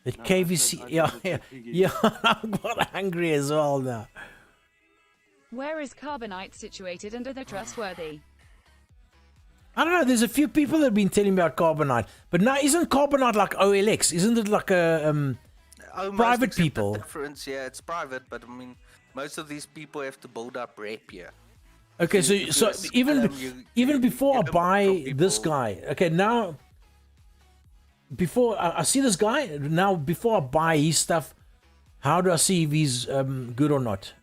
The No, I KVC. said Yeah, the yeah, piggy. yeah. I'm quite hungry as well now. Where is Carbonite situated and are they trustworthy? I don't know. There's a few people that have been telling me about Carbonite, but now isn't Carbonite like OLX? Isn't it like a Almost, private except the people? difference, yeah, it's private, but I mean, most of these people have to build up rep here. Okay, so you so scam even them, you even before I get them from buy this people. guy, okay, now before I see this guy, now before I buy his stuff, how do I see if he's good or not?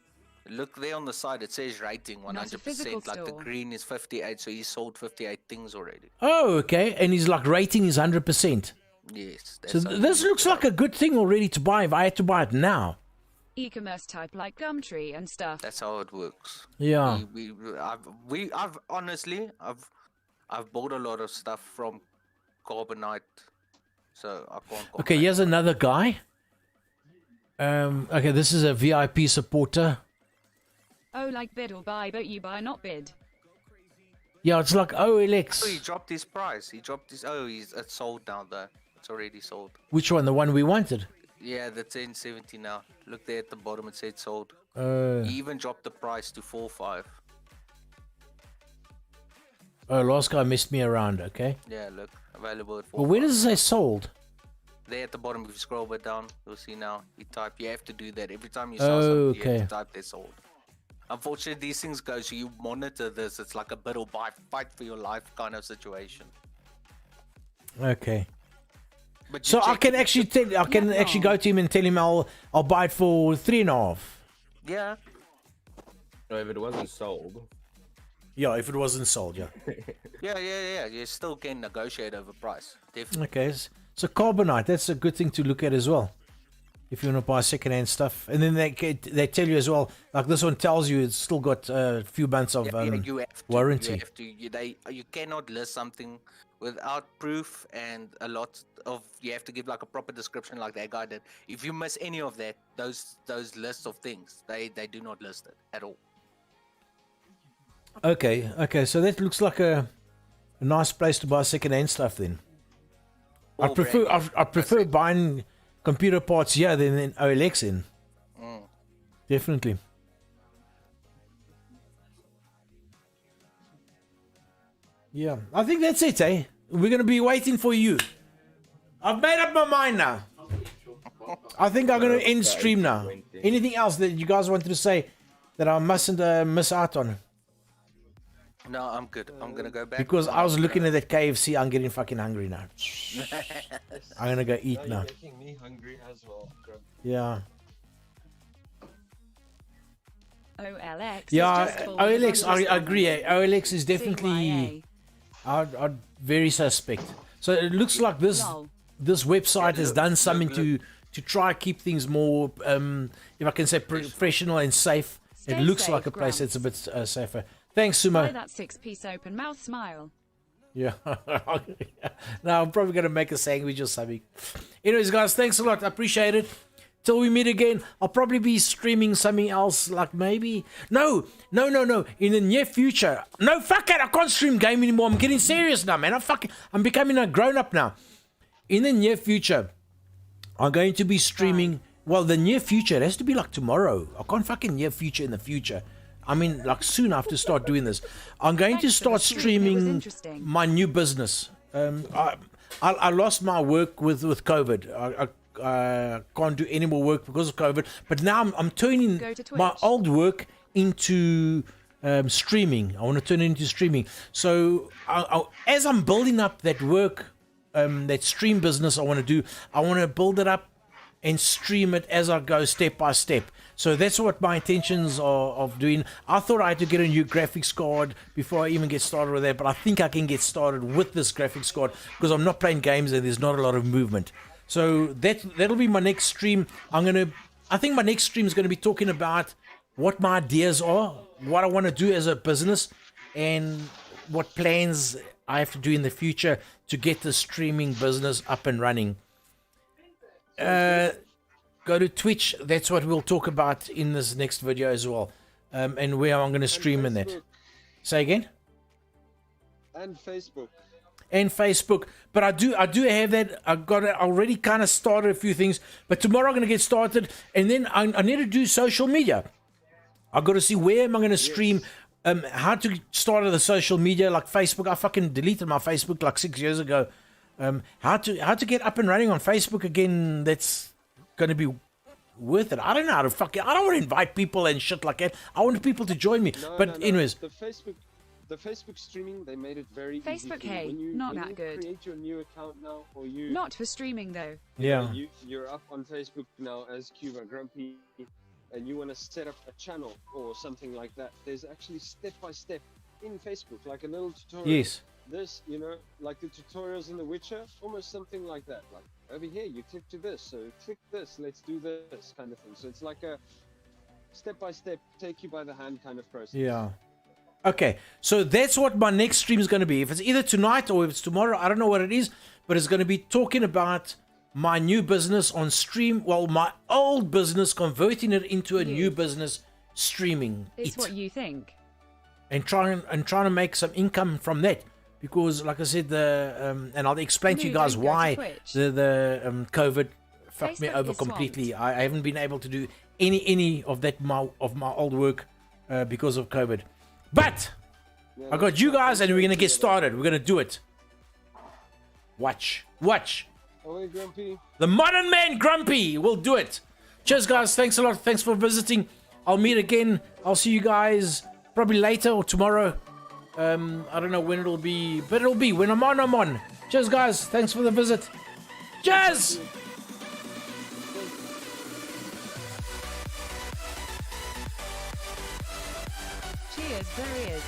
Look there on the side, it says rating Not a physical 100%. Like the store. green is 58, so he sold 58 things already. Oh, okay, and he's like rating is 100%. Yes. So that's how this you looks go. like a good thing already to buy if I had to buy it now. e-commerce type like Gumtree and stuff. That's how it works. Yeah. I've honestly, I've bought a lot of stuff from Carbonite, so I can't. Okay, complain. here's another guy. Okay, this is a VIP supporter. Oh, like bid or buy, but you buy, not bid. Yeah, it's like OLX. Oh, he dropped his price. He dropped his. Oh, it's sold now though. It's already sold. Which one? The one we wanted? Yeah, the 1070 now. Look there at the bottom. It said sold. He even dropped the price to 4.5. Oh, last guy messed me around. Okay. Yeah, look, available at 4.5. Well, where does it say sold? There at the bottom, if you scroll a bit down, you'll see now. You type. You have to do that every time you sell something. You have to type they're sold. Unfortunately, these things go, so you monitor this. It's like a bid or buy, fight for your life kind of situation. Okay. But So I can actually actually go to him and tell him I'll buy it for 3.5. Yeah. No, if it wasn't sold. Yeah, if it wasn't sold, yeah. Yeah. You still can negotiate over price. Definitely. Okay, so Carbonite, that's a good thing to look at as well. If you want to buy second-hand stuff, and then they tell you as well, like this one tells you it's still got a few months of you have to, warranty. You have to. You cannot list something without proof, and a lot of you have to give like a proper description, like that guy did. If you miss any of that, those lists of things, they do not list it at all. Okay, so that looks like a nice place to buy second-hand stuff then. I prefer buying computer parts here than in OLX in. Definitely. Yeah, I think that's it, eh? We're going to be waiting for you. I've made up my mind now. I think I'm going to end stream now. Anything else that you guys wanted to say that I mustn't miss out on? No, I'm good. I'm going to go back. Because I was looking at that KFC, I'm getting fucking hungry now. I'm going to go eat now. You're making me hungry as well. Yeah. OLX. Yeah, OLX, I agree. OLX is definitely I'd very suspect. So it looks like this website has done something to try keep things more, if I can say, professional and safe. It looks like a place that's a bit safer. Thanks, Sumo. Buy that 6-piece open mouth smile. Yeah. Now I'm probably going to make a sandwich or something. Anyways, guys, thanks a lot. I appreciate it. Till we meet again, I'll probably be streaming something else, like maybe... No. In the near future. No, fuck it. I can't stream game anymore. I'm getting serious now, man. I'm becoming a grown-up now. In the near future, I'm going to be streaming... Well, the near future, it has to be like tomorrow. I can't fucking near future in the future. I mean, like soon I have to start doing this. I'm going to start streaming my new business. I lost my work with COVID. I can't do any more work because of COVID. But now I'm turning my old work into streaming. I want to turn it into streaming. So as I'm building up that work, that stream business I want to do, I want to build it up and stream it as I go step by step. So that's what my intentions are of doing. I thought I had to get a new graphics card before I even get started with that, but I think I can get started with this graphics card because I'm not playing games and there's not a lot of movement. So that'll be my next stream. I think my next stream is going to be talking about what my ideas are, what I want to do as a business, and what plans I have to do in the future to get the streaming business up and running. Go to Twitch. That's what we'll talk about in this next video as well, and where I'm going to stream in that. Say again. And Facebook. But I do have that. I got it already. Kind of started a few things, but tomorrow I'm going to get started, and then I need to do social media. I got to see where am I going to stream. How to start the social media like Facebook. I fucking deleted my Facebook like 6 years ago. How to get up and running on Facebook again. That's going to be worth it. I don't know how to I don't want to invite people and shit like that. I want people to join me. Anyways, the Facebook streaming, they made it very easy. Facebook, hey, not that good. Create your new account now, or you not for streaming though. Yeah. You're up on Facebook now as Cuba Grumpy, and you want to set up a channel or something like that. There's actually step by step in Facebook, like a little tutorial. Yes. This, you know, like the tutorials in The Witcher, almost something like that. Like over here, you click to this, so click this, let's do this kind of thing. So it's like a step-by-step, take you by the hand kind of process. Yeah. Okay, so that's what my next stream is going to be. If it's either tonight or if it's tomorrow, I don't know what it is, but it's going to be talking about my new business on stream. Well, my old business, converting it into a new business, streaming It's what you think. and trying to make some income from that. Because, like I said, and I'll explain to you guys Don't go to why Twitch. the COVID fucked me Facebook over is completely. I haven't been able to do any of that of my old work because of COVID. But Yeah, I got you guys, and we're gonna get started. We're gonna do it. Watch. Oh, hey, Grumpy. The modern man Grumpy will do it. Cheers, guys. Thanks a lot. Thanks for visiting. I'll meet again. I'll see you guys probably later or tomorrow. I don't know when it'll be, but it'll be when I'm on. Cheers, guys. Thanks for the visit. Cheers. Cheers, there he is.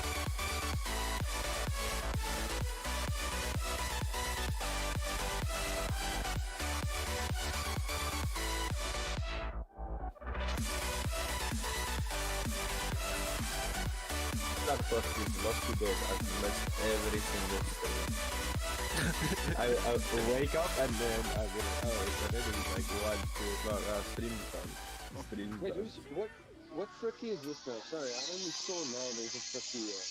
That first week, lost 2 days, I've missed every single day. I wake up and then I will, it's already like 1, 2 o'clock, stream time. Wait, what Friki is this now? Sorry, I only saw now there's a Friki here.